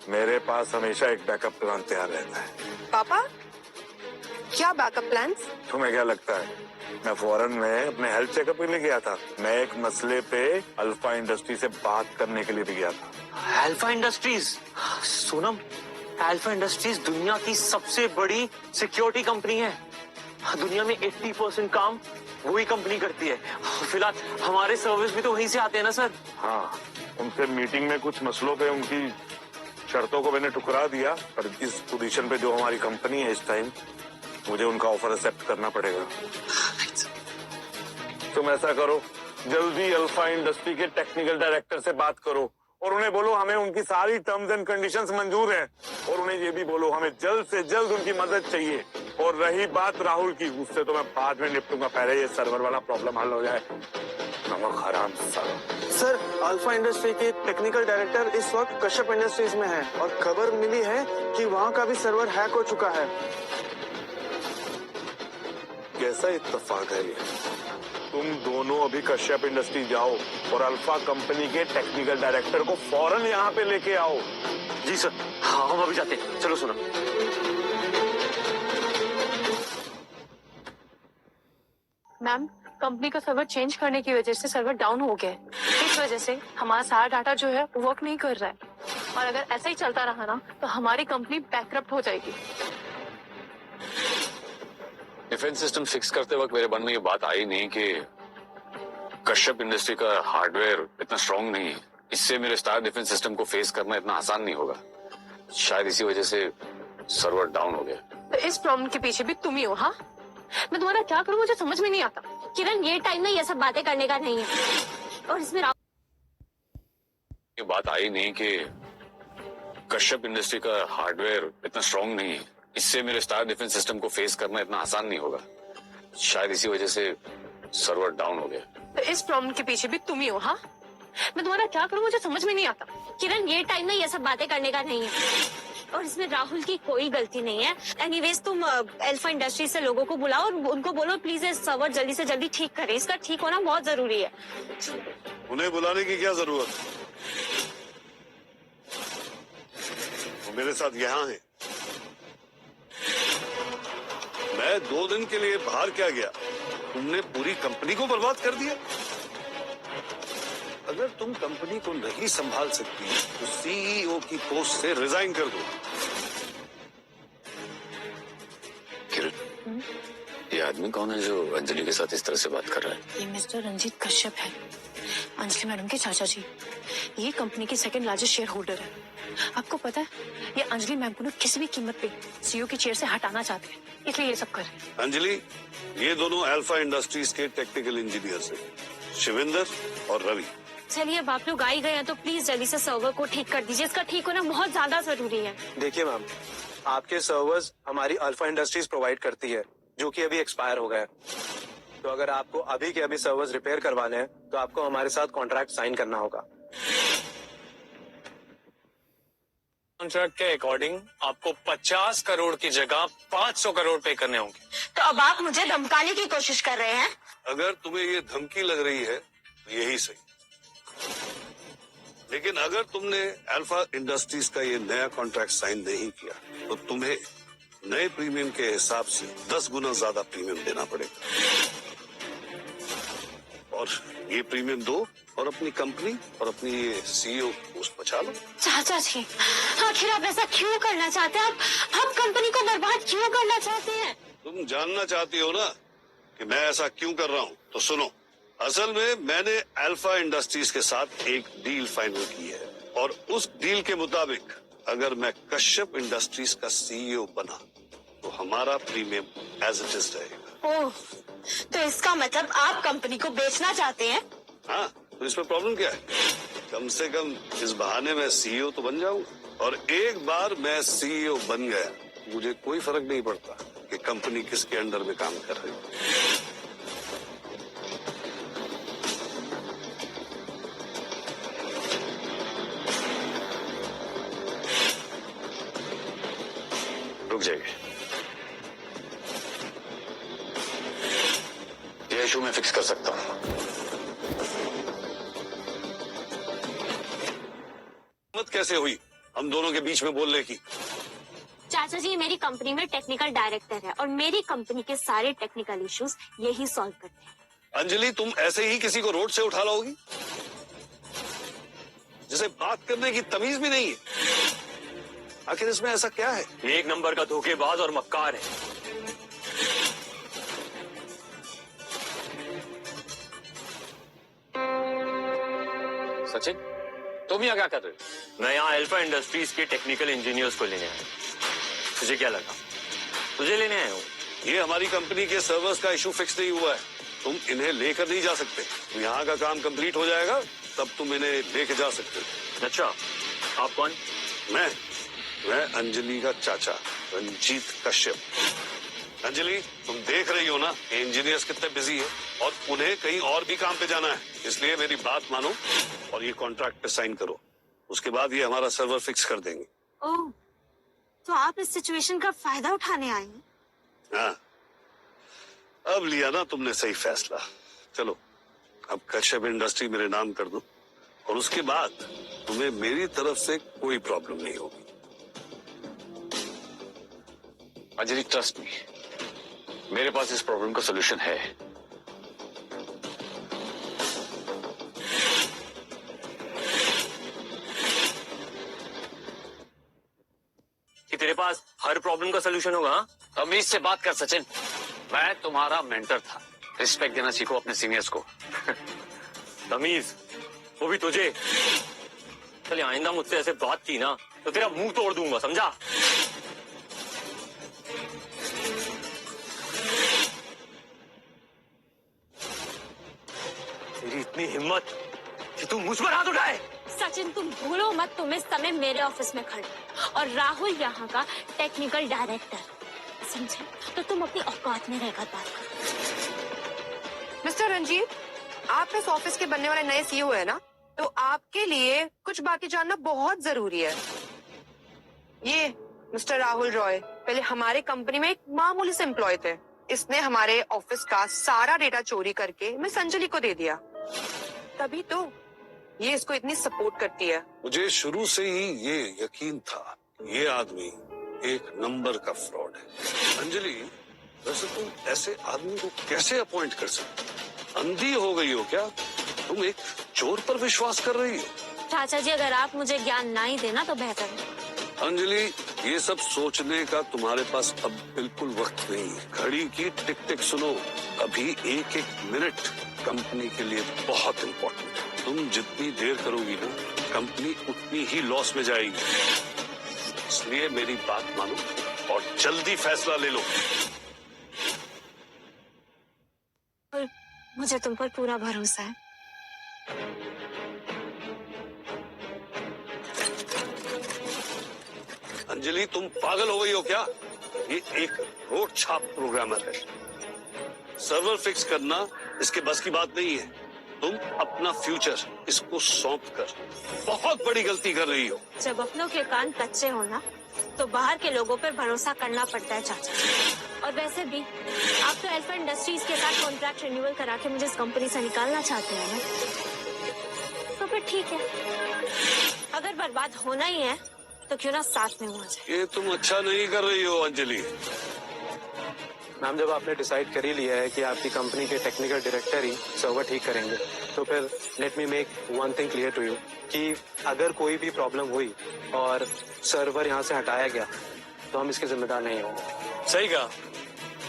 मेरे पास हमेशा एक बैकअप प्लान तैयार रहता है। पापा, क्या बैकअप प्लान्स? तुम्हें क्या लगता है मैं फॉरेन में अपने हेल्थ चेकअप के लिए गया था? मैं एक मसले पे अल्फा इंडस्ट्री से बात करने के लिए भी गया था। Alpha industries, Sonam, alpha industries दुनिया की सबसे बड़ी सिक्योरिटी कंपनी है। दुनिया में 80% काम वही कंपनी करती है। फिलहाल हमारे सर्विस भी तो वहीं से आते हैं ना सर। हाँ, उनसे मीटिंग में कुछ मसलों पे उनकी शर्तों को मैंने ठुकरा दिया, पर इस पोजीशन पे जो हमारी कंपनी है इस टाइम, मुझे उनका ऑफर एक्सेप्ट करना पड़ेगा। तुम ऐसा करो, जल्दी अल्फा इंडस्ट्री के टेक्निकल डायरेक्टर से बात करो, और उन्हें बोलो हमें उनकी सारी टर्म्स एंड कंडीशंस मंजूर हैं, और उन्हें ये भी बोलो हमें जल्द से जल्द उनकी मदद चाहिए। और रही बात राहुल की, उससे तो मैं बाद में निपटूंगा, पहले ये सर्वर वाला प्रॉब्लम हल हो जाए। नमक हराम साला। सर, अल्फा इंडस्ट्री के टेक्निकल डायरेक्टर इस वक्त कश्यप इंडस्ट्रीज में हैं और खबर मिली है कि वहाँ का भी सर्वर हैक हो चुका है। कैसा इत्तेफाक है ये? तुम दोनों अभी कश्यप इंडस्ट्री जाओ और अल्फा कंपनी के टेक्निकल डायरेक्टर को फौरन यहाँ पे लेके आओ। जी सर। हाँ हम अभी जाते हैं, चलो सुनो। मैम, कंपनी का सर्वर चेंज करने की वजह से सर्वर डाउन हो गया है। इस वजह से हमारा सारा डाटा जो है वर्क नहीं कर रहा है, और अगर ऐसा ही चलता रहा ना तो हमारी कंपनी बैकरप्ट हो जाएगी। डिफेंस सिस्टम फिक्स करते वक्त मेरे मन में ये बात आई नहीं कि कश्यप इंडस्ट्री का हार्डवेयर इतना स्ट्रांग नहीं है, इससे मेरे स्टार डिफेंस सिस्टम को फेस करना इतना आसान नहीं होगा। शायद इसी वजह से सर्वर डाउन हो गया। तो इस प्रॉब्लम के पीछे भी तुम ही हो? हाँ, मैं तुम्हारा क्या करूं मुझे समझ में नहीं आता। किरण, ये टाइम ना ये सब बातें करने का नहीं है, और इसमें ये बात आई नहीं कि कश्यप इंडस्ट्री का हार्डवेयर इतना स्ट्रांग नहीं है, इससे मेरे स्टार डिफेंस सिस्टम को फेस करना इतना आसान नहीं होगा। शायद इसी वजह से सर्वर डाउन हो गया। तो इस प्रॉब्लम के पीछे भी तुम ही हो? हाँ, मैं तुम्हारा क्या करूं मुझे समझ में नहीं आता। किरण, ये टाइम ना ये सब बातें करने का नहीं है, और इसमें राहुल की कोई गलती नहीं है। एनीवेज, तुम अल्फा इंडस्ट्री से लोगों को बुलाओ और उनको बोलो प्लीज ये सर्वर जल्दी से जल्दी ठीक करें, इसका ठीक होना बहुत जरूरी है। उन्हें बुलाने की क्या जरूरत? वो मेरे साथ यहाँ है। मैं 2 दिन के लिए बाहर क्या गया, तुमने पूरी कंपनी को बर्बाद कर दिया। अगर तुम कंपनी को नहीं संभाल सकती तो सीईओ की पोस्ट से रिजाइन कर दो। किरण, ये आदमी कौन है जो अंजलि के साथ इस तरह से बात कर रहा है? ये मिस्टर रंजीत कश्यप है, अंजलि मैडम के चाचा जी। ये कंपनी के सेकंड लार्जेस्ट शेयर होल्डर है। आपको पता है, ये अंजलि मैम को किसी भी कीमत पे सीईओ की चेयर से हटाना चाहते हैं, इसलिए ये सब कर रहे हैं। अंजलि, ये दोनों अल्फा इंडस्ट्रीज के टेक्निकल इंजीनियर्स हैं, शिविंदर और रवि। चलिए, अब आप लोग आ ही गए हैं तो प्लीज जल्दी से सर्वर को ठीक कर दीजिए, इसका ठीक होना बहुत ज्यादा जरूरी है। देखिए मैम, आपके सर्वर्स हमारी अल्फा इंडस्ट्रीज प्रोवाइड करती है, जो कि अभी एक्सपायर हो गए। तो अगर आपको अभी के अभी सर्वर्स रिपेयर करवाने हैं तो आपको हमारे साथ कॉन्ट्रैक्ट साइन करना होगा। कॉन्ट्रैक्ट के अकॉर्डिंग आपको 50 करोड़ की जगह 500 करोड़ पे करने होंगे। तो अब आप मुझे धमकाने की कोशिश कर रहे हैं? अगर तुम्हें ये धमकी लग रही है तो यही सही, लेकिन अगर तुमने अल्फा इंडस्ट्रीज का ये नया कॉन्ट्रैक्ट साइन नहीं किया तो तुम्हें नए प्रीमियम के हिसाब से 10 गुना ज्यादा प्रीमियम देना पड़ेगा। और ये प्रीमियम दो और अपनी कंपनी और अपनी ये सीईओ पोस्ट बचा लो। चाचा जी, आखिर आप ऐसा क्यों करना चाहते हैं? आप कंपनी को बर्बाद क्यों करना चाहते हैं? तुम जानना चाहती हो ना कि मैं ऐसा क्यों कर रहा हूँ, तो सुनो। असल में मैंने अल्फा इंडस्ट्रीज के साथ एक डील फाइनल की है, और उस डील के मुताबिक अगर मैं कश्यप इंडस्ट्रीज का सीईओ बना तो हमारा प्रीमियम एज इट इज रहेगा। ओह, तो इसका मतलब आप कंपनी को बेचना चाहते हैं? हाँ, तो इसमें प्रॉब्लम क्या है? कम से कम इस बहाने मैं सीईओ तो बन जाऊंगा, और एक बार मैं सीईओ बन गया मुझे कोई फर्क नहीं पड़ता कि कंपनी किसके अंडर में काम कर रही है। रुक जाइए, ये इशू मैं फिक्स कर सकता हूँ। मत कैसे हुई हम दोनों के बीच में बोलने की? चाचा जी, मेरी कंपनी में टेक्निकल डायरेक्टर है और मेरी कंपनी के सारे टेक्निकल इश्यूज यही सॉल्व करते हैं। अंजलि, तुम ऐसे ही किसी को रोड से उठा लाओगी जिसे बात करने की तमीज भी नहीं है? आखिर इसमें ऐसा क्या है? ये एक नंबर का धोखेबाज और मक्कार है। सचिन, तुम यहाँ क्या कर रहे हो? मैं यहाँ अल्फा इंडस्ट्रीज के टेक्निकल इंजीनियर्स को लेने आया। तुझे क्या लगा? तुझे लेने आया हूँ। ये हमारी कंपनी के सर्वर्स का इशू फिक्स नहीं हुआ है, तुम इन्हें लेकर नहीं जा सकते। तो यहाँ का काम कंप्लीट हो जाएगा तब तुम इन्हें लेके जा सकते हो। अच्छा, आप कौन? मैं अंजलि का चाचा रंजीत कश्यप। अंजलि, तुम देख रही हो ना इंजीनियर्स कितने बिजी है और उन्हें कहीं और भी काम पे जाना है, इसलिए मेरी बात मानो और ये कॉन्ट्रैक्ट पे साइन करो। उसके बाद ये हमारा सर्वर फिक्स कर देंगे। ओह, तो आप इस सिचुएशन का फायदा उठाने आए हैं? हाँ, अब लिया ना तुमने सही फैसला। चलो अब कश्यप इंडस्ट्री मेरे नाम कर दो और उसके बाद तुम्हें मेरी तरफ से कोई प्रॉब्लम नहीं होगी। अंजलि, ट्रस्ट मी, मेरे पास इस प्रॉब्लम का सोल्यूशन है। कि तेरे पास हर प्रॉब्लम का सोल्यूशन होगा? हाँ? तमीज से बात कर सचिन, मैं तुम्हारा मेंटर था। रिस्पेक्ट देना सीखो अपने सीनियर्स को। तमीज, वो भी तुझे। चलिए, आइंदा मुझसे ऐसे बात की ना तो तेरा मुंह तोड़ दूंगा, समझा? तेरी इतनी हिम्मत कि तू मुझ पर हाथ उठाए? सचिन, तुम भूलो मत तुम इस समय मेरे ऑफिस में खड़े और राहुल यहाँ का टेक्निकल डायरेक्टर, समझे? तो तुम अपनी औकात में रहकर बात करो। मिस्टर रंजीत, आप इस ऑफिस के बनने वाले नए सीईओ है ना, तो आपके लिए कुछ बातें जानना बहुत जरूरी है। ये मिस्टर राहुल रॉय पहले हमारे कंपनी में एक मामूली से एम्प्लॉय थे। इसने हमारे ऑफिस का सारा डेटा चोरी करके मिस अंजलि को दे दिया, तभी तो ये इसको इतनी सपोर्ट करती है। मुझे शुरू से ही ये यकीन था ये आदमी एक नंबर का फ्रॉड है। अंजलि, वैसे तुम ऐसे आदमी को कैसे अपॉइंट कर सकते? अंधी हो गई हो क्या? तुम एक चोर पर विश्वास कर रही हो? चाचा जी, अगर आप मुझे ज्ञान ना ही देना तो बेहतर है। अंजलि, ये सब सोचने का तुम्हारे पास अब बिल्कुल वक्त नहीं है। घड़ी की टिक टिक सुनो, अभी एक एक मिनट कंपनी के लिए बहुत इम्पोर्टेंट है। तुम जितनी देर करोगी ना, कंपनी उतनी ही लॉस में जाएगी। इसलिए मेरी बात मानो और जल्दी फैसला ले लो। और मुझे तुम पर पूरा भरोसा है। अंजलि, तुम पागल हो गई हो क्या? ये एक रोड छाप प्रोग्रामर है। सर्वर फिक्स करना इसके बस की बात नहीं है। तुम अपना फ्यूचर इसको सौंप कर बहुत बड़ी गलती कर रही हो। जब अपनों के कान कच्चे हो ना, तो बाहर के लोगों पर भरोसा करना पड़ता है चाचा। और वैसे भी आप तो अल्फा इंडस्ट्रीज के साथ कॉन्ट्रैक्ट रिन्यूअल करा के मुझे इस कंपनी से निकालना चाहते हैं ना, तो फिर ठीक है। अगर बर्बाद होना ही है तो क्यों ना साथ में हुआ जाए। ये तुम अच्छा नहीं कर रही हो अंजलि। मैम, जब आपने डिसाइड कर ही लिया है कि आपकी कंपनी के टेक्निकल डायरेक्टर ही सर्वर ठीक करेंगे, तो फिर let me make one thing clear to you कि अगर कोई भी प्रॉब्लम हुई और सर्वर यहाँ से हटाया गया तो हम इसके जिम्मेदार नहीं होंगे। सही कहा।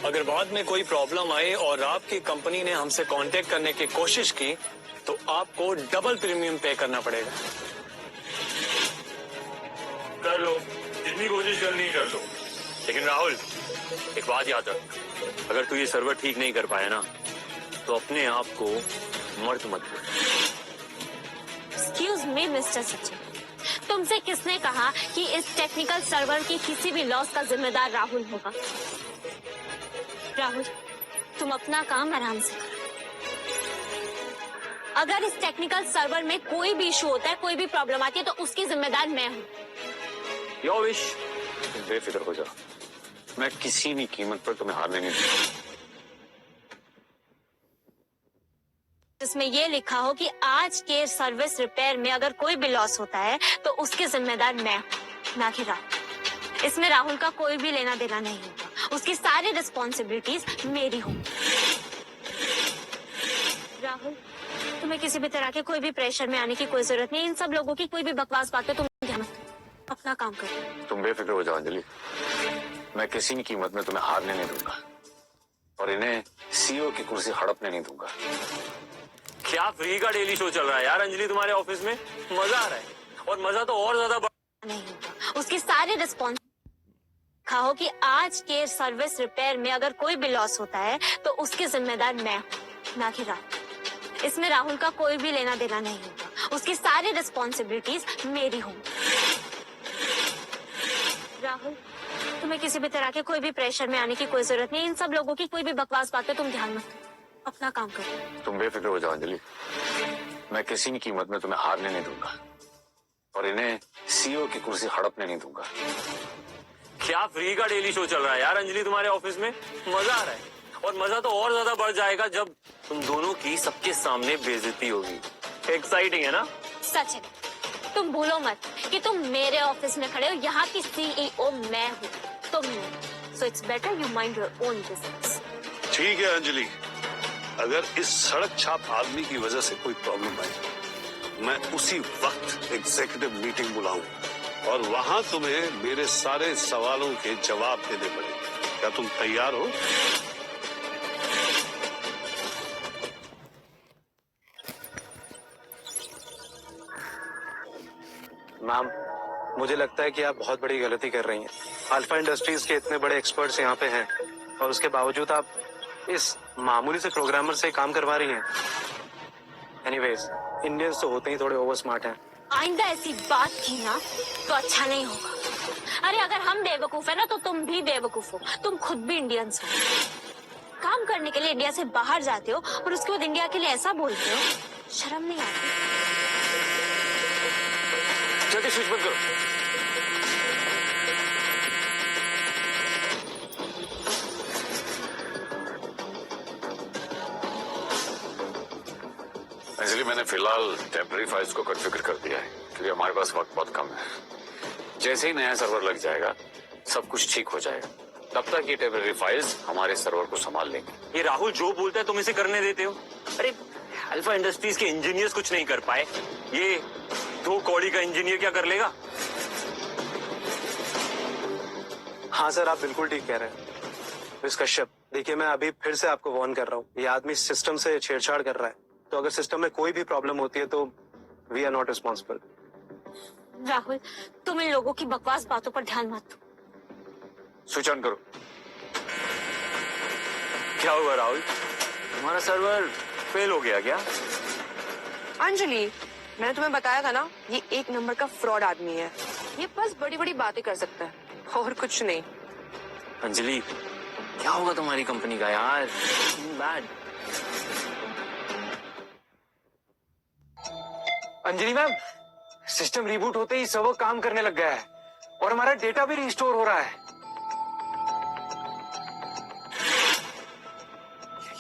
अगर बाद में कोई प्रॉब्लम आए और आपकी कंपनी ने हमसे कांटेक्ट करने की कोशिश की तो आपको डबल प्रीमियम पे करना पड़ेगा। कर लो, जितनी कोशिश करनी कर लो। लेकिन राहुल, एक बात याद रख, अगर तू ये सर्वर ठीक नहीं कर पाया ना तो अपने आप को मर्द मत बोल। एक्सक्यूज मी मिस्टर सचिन, तुमसे किसने कहा कि इस टेक्निकल सर्वर की किसी भी लॉस का जिम्मेदार राहुल होगा? राहुल, तुम अपना काम आराम से करो। अगर इस टेक्निकल सर्वर में कोई भी इशू होता है, कोई भी प्रॉब्लम आती है, तो उसकी जिम्मेदार मैं हूँ। Your wish. बेफिक्र हो जा, मैं किसी भी कीमत पर तुम्हें हारने नहीं दूंगा। जिसमें ये लिखा हो कि आज के सर्विस रिपेयर में अगर कोई भी लॉस होता है तो उसकी जिम्मेदार मैं हूँ, ना कि राहुल। इसमें राहुल का कोई भी लेना देना नहीं होगा, उसकी सारी रिस्पॉन्सिबिलिटीज मेरी होंगी। राहुल, तुम्हें किसी भी तरह के कोई भी प्रेशर में आने की कोई जरूरत नहीं। इन सब लोगों की कोई भी बकवास बातें तुम ध्यान मत करो, अपना काम करो। तुम बेफिक्र हो जाओ अंजलि, मैं किसी भी कीमत में तुम्हें हारने नहीं दूंगा और इन्हें सीईओ की कुर्सी हड़पने नहीं दूंगा। क्या फ्री का डेली शो चल रहा है यार अंजलि तुम्हारे ऑफिस में? मजा आ रहा है, और मजा तो और ज्यादा नहीं होगा, उसकी सारी रिस्पॉन्स लिखा हो कि आज के सर्विस रिपेयर में अगर कोई भी लॉस होता है तो उसकी जिम्मेदार मैं हूँ, ना कि राहुल। इसमें राहुल का कोई भी लेना देना नहीं होगा, उसकी सारी रिस्पॉन्सिबिलिटीज मेरी होंगी। राहुल, तुम्हें किसी भी तरह के कोई भी प्रेशर में आने की कोई जरूरत नहीं। इन सब लोगों की कोई भी बकवास बातें तुम ध्यान मत दो, अपना काम करो। तुम बेफिक्र हो जाओ अंजलि, मैं किसी की कीमत में तुम्हें हारने नहीं दूंगा और इन्हें सीईओ की कुर्सी हड़पने नहीं दूंगा। क्या फ्री का डेली शो चल रहा है यार अंजलि तुम्हारे ऑफिस में? मजा आ रहा है, और मजा तो और ज्यादा बढ़ जाएगा जब तुम दोनों की सबके सामने बेइज्जती होगी। एक्साइटिंग है ना? सचिन, तुम भूलो मत कि तुम मेरे ऑफिस में खड़े हो, यहाँ की सीईओ मैं हूँ, तुम नहीं। So it's better you mind your own business. ठीक है अंजलि, अगर इस सड़क छाप आदमी की वजह से कोई प्रॉब्लम आई, मैं उसी वक्त एग्जीक्यूटिव मीटिंग बुलाऊं और वहां तुम्हें मेरे सारे सवालों के जवाब देने पड़ेंगे। क्या तुम तैयार हो? मैम, मुझे लगता है कि आप बहुत बड़ी गलती कर रही हैं। अल्फा इंडस्ट्रीज के इतने बड़े एक्सपर्ट्स यहाँ पे हैं और उसके बावजूद आप इस मामूली से प्रोग्रामर से काम करवा रही हैं। एनीवेज, इंडियंस तो होते ही थोड़े ओवर स्मार्ट हैं। आइंदा ऐसी बात की ना तो अच्छा नहीं होगा। अरे अगर हम बेवकूफ है ना तो तुम भी बेवकूफ हो, तुम खुद भी इंडियंस हो। काम करने के लिए इंडिया से बाहर जाते हो और उसके बाद इंडिया के लिए ऐसा बोलते हो, शर्म नहीं आती? जल्दी स्विच बंद करो। अंजलि, मैंने फिलहाल टेम्पररी फाइल्स को कॉन्फ़िगर कर दिया है क्योंकि हमारे पास वक्त बहुत कम है। जैसे ही नया सर्वर लग जाएगा सब कुछ ठीक हो जाएगा। तब तक ये टेम्पररी फाइल्स हमारे सर्वर को संभाल लेंगे। ये राहुल जो बोलता है तुम इसे करने देते हो? अरे अल्फा इंडस्ट्रीज के इंजीनियर्स कुछ नहीं कर पाए, ये 2 कौड़ी का इंजीनियर क्या कर लेगा? हाँ सर, आप बिल्कुल ठीक कह रहे हैं। मिस कश्यप, देखिए मैं अभी फिर से आपको वार्न कर रहा हूँ, ये आदमी सिस्टम से छेड़छाड़ कर रहा है, तो अगर सिस्टम में कोई भी प्रॉब्लम होती है तो we are not responsible. Rahul, तुम इन लोगों की बकवास बातों पर ध्यान मत दो। स्विच ऑन करो। क्या हुआ राहुल, तुम्हारा सर्वर फेल हो गया क्या? अंजलि, मैंने तुम्हें बताया था ना, ये 1 नंबर का फ्रॉड आदमी है। ये बस बड़ी बड़ी बातें कर सकता है और कुछ नहीं। अंजलि, क्या होगा तुम्हारी कंपनी का यार? Bad. Anjali ma'am, system reboot होते ही सर्वर काम करने लग गया है और हमारा डेटा भी रिस्टोर हो रहा है।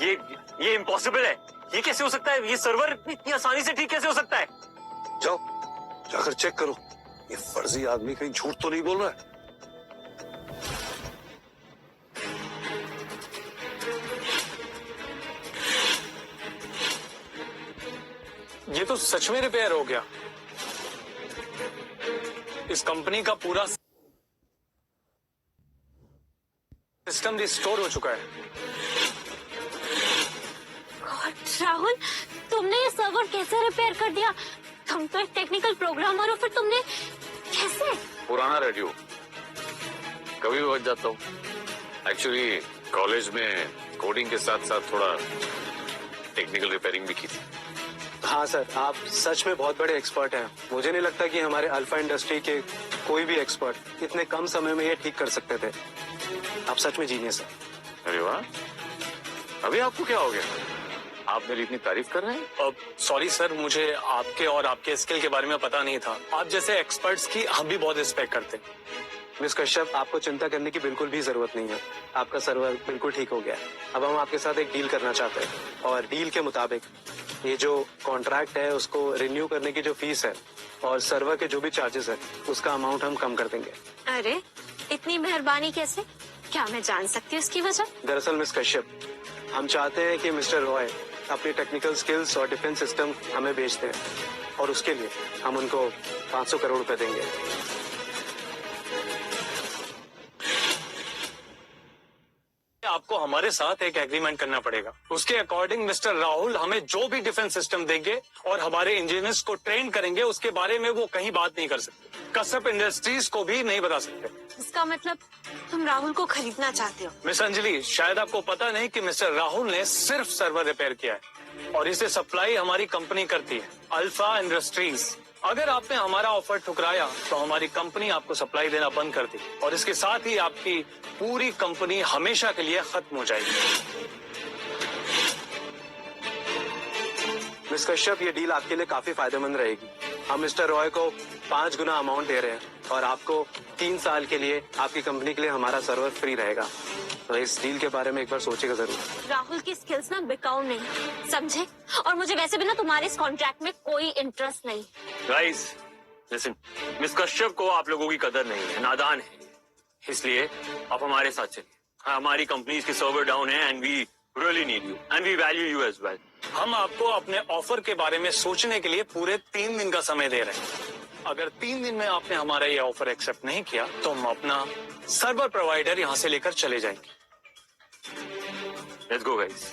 ये इम्पॉसिबल है। ये कैसे हो सकता है? ये सर्वर इतनी आसानी से ठीक कैसे हो सकता है? जाओ जाकर चेक करो, ये फर्जी आदमी कहीं झूठ तो नहीं बोल रहा है। ये तो सच में रिपेयर हो गया। इस कंपनी का पूरा सिस्टम रिस्टोर हो चुका है। गॉड, राहुल, तुमने ये सर्वर कैसे रिपेयर कर दिया? तुम तो एक टेक्निकल प्रोग्रामर हो, फिर तुमने कैसे? पुराना रेडियो कभी भी बच जाता हूँ। एक्चुअली कॉलेज में कोडिंग के साथ साथ थोड़ा टेक्निकल रिपेयरिंग भी की थी। हाँ सर, आप सच में बहुत बड़े एक्सपर्ट हैं। मुझे नहीं लगता कि हमारे अल्फा इंडस्ट्री के कोई भी एक्सपर्ट इतने कम समय में ये ठीक कर सकते थे। आप सच में जीनियस हैं। अरे वाह, अभी आपको क्या हो गया? आप मेरी इतनी तारीफ कर रहे हैं? अब सॉरी सर, मुझे आपके और आपके स्किल के बारे में पता नहीं था। आप जैसे एक्सपर्ट्स की हम भी बहुत रिस्पेक्ट करते हैं। मिस कश्यप, आपको चिंता करने की बिल्कुल भी जरूरत नहीं है। आपका सर्वर बिल्कुल ठीक हो गया है। अब हम आपके साथ एक डील करना चाहते हैं और डील के मुताबिक ये जो कॉन्ट्रैक्ट है उसको रिन्यू करने की जो फीस है और सर्वर के जो भी चार्जेस है उसका अमाउंट हम कम कर देंगे। अरे इतनी मेहरबानी कैसे? क्या मैं जान सकती हूँ इसकी वजह? दरअसल मिस कश्यप, हम चाहते हैं कि मिस्टर रॉय अपनी टेक्निकल स्किल्स और डिफेंस सिस्टम हमें बेच दें और उसके लिए हम उनको 500 करोड़ रुपए देंगे। आपको हमारे साथ एक एग्रीमेंट करना पड़ेगा। उसके अकॉर्डिंग मिस्टर राहुल हमें जो भी डिफेंस सिस्टम देंगे और हमारे इंजीनियर्स को ट्रेन करेंगे, उसके बारे में वो कहीं बात नहीं कर सकते। कश्यप इंडस्ट्रीज को भी नहीं बता सकते। इसका मतलब तुम राहुल को खरीदना चाहते हो? मिस अंजलि, शायद आपको पता नहीं कि मिस्टर राहुल ने सिर्फ सर्वर रिपेयर किया है। और इसे सप्लाई हमारी कंपनी करती है, अल्फा इंडस्ट्रीज। अगर आपने हमारा ऑफर ठुकराया तो हमारी कंपनी आपको सप्लाई देना बंद कर दी और इसके साथ ही आपकी पूरी कंपनी हमेशा के लिए खत्म हो जाएगी। मिस कश्यप, ये डील आपके लिए काफी फायदेमंद रहेगी। हम मिस्टर रॉय को 5 गुना अमाउंट दे रहे हैं और आपको 3 साल के लिए आपकी कंपनी के लिए हमारा सर्वर फ्री रहेगा। तो इस डील के बारे में एक बार सोचेगा जरूर। राहुल की स्किल्स ना बिकाऊ नहीं, समझे? और मुझे वैसे भी ना तुम्हारे इस कॉन्ट्रैक्ट में कोई इंटरेस्ट नहीं। गाइस लिसन, मिस कश्यप को आप लोगों की कदर नहीं है, नादान है, इसलिए आप हमारे साथ चलिए। हमारी कंपनी की सर्वर डाउन है and we really need you and we value you as well. हम आपको अपने ऑफर के बारे में सोचने के लिए पूरे 3 दिन का समय दे रहे हैं। अगर 3 दिन में आपने हमारा ये ऑफर एक्सेप्ट नहीं किया तो हम अपना सर्वर प्रोवाइडर यहाँ से लेकर चले जाएंगे। Let's go guys.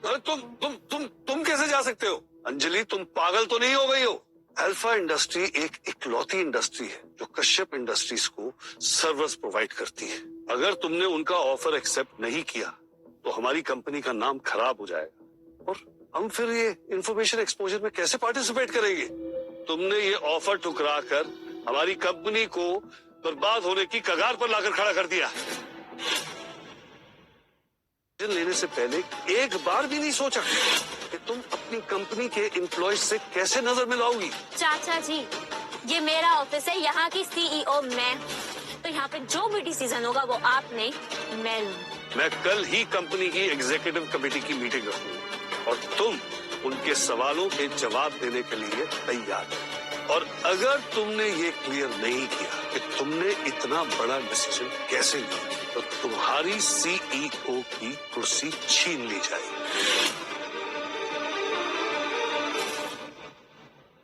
अरे तुम कैसे जा सकते हो? अंजलि, तुम पागल तो नहीं हो गई हो? अल्फा इंडस्ट्री एक इकलौती इंडस्ट्री है जो कश्यप इंडस्ट्रीज को सर्वर्स प्रोवाइड करती है। अगर तुमने उनका ऑफर एक्सेप्ट नहीं किया तो हमारी कंपनी का नाम खराब हो जाएगा और हम फिर ये इंफॉर्मेशन एक्सपोजर में कैसे पार्टिसिपेट करेंगे? तुमने ये ऑफर ठुकरा कर हमारी कंपनी को बर्बाद होने की कगार पर लाकर खड़ा कर दिया। लेने से पहले एक बार भी नहीं सोचा कि तुम अपनी कंपनी के एम्प्लॉयज से कैसे नजर मिलाओगी? चाचा जी, ये मेरा ऑफिस है, यहाँ की सीईओ मैं, तो यहाँ पे जो भी डिसीजन होगा वो आप नहीं मैं लूंगी। मैं कल ही कंपनी की एग्जीक्यूटिव कमेटी की मीटिंग रखूंगा और तुम उनके सवालों के जवाब देने के लिए तैयार हो। और अगर तुमने ये क्लियर नहीं किया कि तुमने इतना बड़ा डिसीजन कैसे लिया तो तुम्हारी सीईओ की कुर्सी छीन ली जाएगी।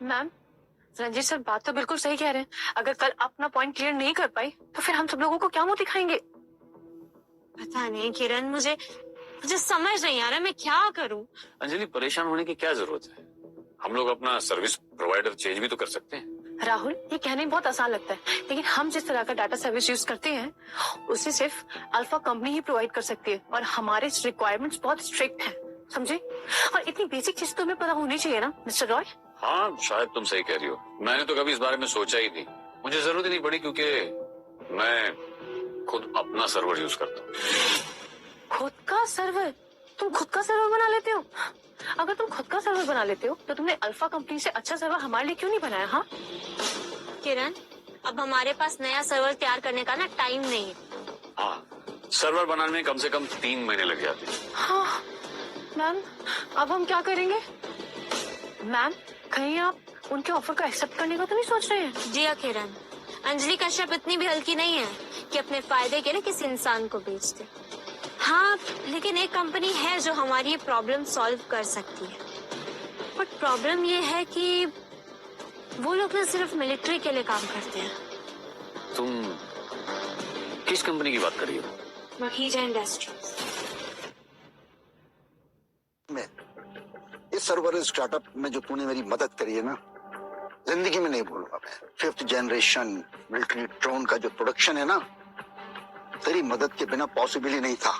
मैम, रंजीत सर बात तो बिल्कुल सही कह रहे हैं। अगर कल अपना पॉइंट क्लियर नहीं कर पाई तो फिर हम सब लोगों को क्या मुंह दिखाएंगे? पता नहीं किरण, मुझे समझ नहीं आ रहा मैं क्या करूं। अंजलि, परेशान होने की क्या जरूरत है? हम लोग अपना सर्विस प्रोवाइडर चेंज भी तो कर सकते हैं। राहुल, ये कहने में बहुत आसान लगता है, लेकिन हम जिस तरह का डाटा सर्विस यूज करते हैं उसे सिर्फ अल्फा कंपनी ही प्रोवाइड कर सकती है और हमारे रिक्वायरमेंट्स बहुत स्ट्रिक्ट हैं, समझे? और इतनी बेसिक चीज तो हमें पता होनी चाहिए ना मिस्टर रॉय। हाँ, शायद तुम सही कह रही हो। मैंने तो कभी इस बारे में सोचा ही नहीं। मुझे जरूरत ही नहीं पड़ी क्योंकि मैं खुद अपना सर्वर यूज करता हूँ। खुद का सर्वर? तुम खुद का सर्वर बना लेते हो? अगर तुम खुद का सर्वर बना लेते हो तो तुमने अल्फा कंपनी से अच्छा सर्वर हमारे लिए क्यों नहीं बनाया? हाँ किरण, अब हमारे पास नया सर्वर तैयार करने का ना टाइम नहीं है। हाँ, सर्वर बनाने में कम से कम 3 महीने लग जाते हैं। हाँ मैम, अब हम क्या करेंगे? मैम, कहीं आप उनके ऑफर को एक्सेप्ट करने का तो नहीं सोच रहे हैं? जी हाँ किरण, अंजलि कश्यप इतनी भी हल्की नहीं है कि अपने फायदे के लिए किसी इंसान को बेच दे। हाँ, लेकिन एक कंपनी है जो हमारी ये प्रॉब्लम सॉल्व कर सकती है। बट प्रॉब्लम ये है कि वो लोग ना सिर्फ मिलिट्री के लिए काम करते हैं। तुम किस कंपनी की बात कर रही हो? मखीजा इंडस्ट्रीज। में इस सर्वर स्टार्टअप में जो तूने मेरी मदद करी है ना, जिंदगी में नहीं भूलूंगा मैं। 5th जनरेशन मिलिट्री ड्रोन का जो प्रोडक्शन है ना, तेरी मदद के बिना पॉसिबल ही नहीं था।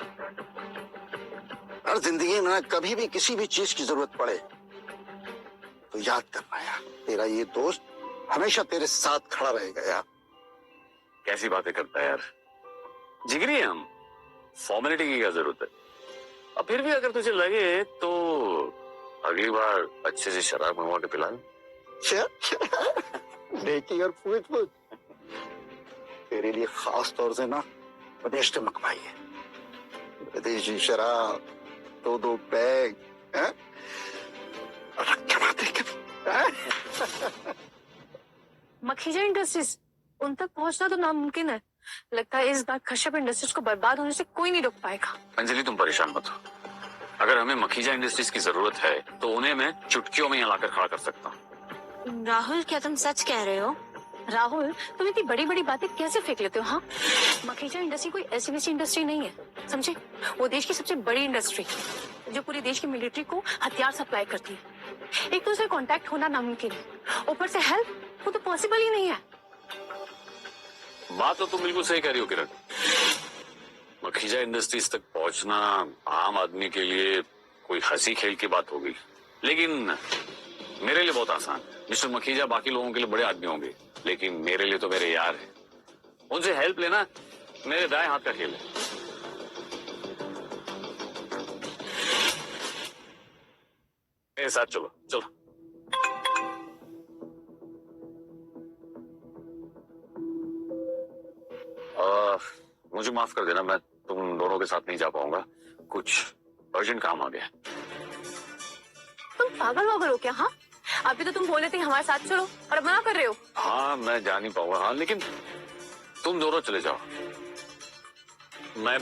और जिंदगी में ना कभी भी किसी भी चीज की जरूरत पड़े तो याद करना यार, तेरा ये दोस्त हमेशा तेरे साथ खड़ा रहेगा यार। कैसी बातें करता है यार, जिगरी है हम, फॉर्मेलिटी की क्या जरूरत है? अब फिर भी अगर तुझे लगे तो अगली बार अच्छे से शराब मंगवा के पिला। देखिए और पूछ तेरे लिए खास तौर से ना विदेश से मंगवाई है, विदेशी शराब 2 बैग मखीजा इंडस्ट्रीज, उन तक पहुंचना तो नामुमकिन है। लगता है इस बार कश्यप इंडस्ट्रीज को बर्बाद होने से कोई नहीं रोक पाएगा। अंजलि, तुम परेशान मत हो। अगर हमें मखीजा इंडस्ट्रीज की जरूरत है तो उन्हें मैं चुटकियों में यहाँ लाकर खड़ा कर सकता हूँ। राहुल, क्या तुम सच कह रहे हो? राहुल, तुम इतनी बड़ी बड़ी बातें कैसे फेंक लेते हो? हाँ, मखीजा इंडस्ट्री कोई ऐसी वैसी इंडस्ट्री नहीं है, समझे? वो देश की सबसे बड़ी इंडस्ट्री जो पूरे देश की मिलिट्री को हथियार सप्लाई करती है। एक दूसरे कांटेक्ट होना नामुमकिन है, ऊपर से हेल्प वो तो पॉसिबल ही नहीं है। बात तो तुम बिल्कुल सही कह रही हो किरण। मखीजा इंडस्ट्रीज तक पहुंचना आम आदमी के लिए कोई हंसी खेल की बात होगी, लेकिन मेरे लिए बहुत आसान। मिस्टर मखीजा बाकी लोगों के लिए बड़े आदमी होंगे, लेकिन मेरे लिए तो मेरे यार हैं। उनसे हेल्प लेना मेरे दाएं हाथ का खेल है। मेरे साथ चलो चलो। मुझे माफ कर देना, मैं तुम दोनों के साथ नहीं जा पाऊंगा, कुछ अर्जेंट काम आ गया। तुम पागल वागल हो क्या? हाँ, अभी तो तुम बोले थे हमारे साथ चलो और अब मना कर रहे हो। हाँ मैं जा नहीं पाऊंगा, हाँ, लेकिन तुम दोनों चले जाओ। मैं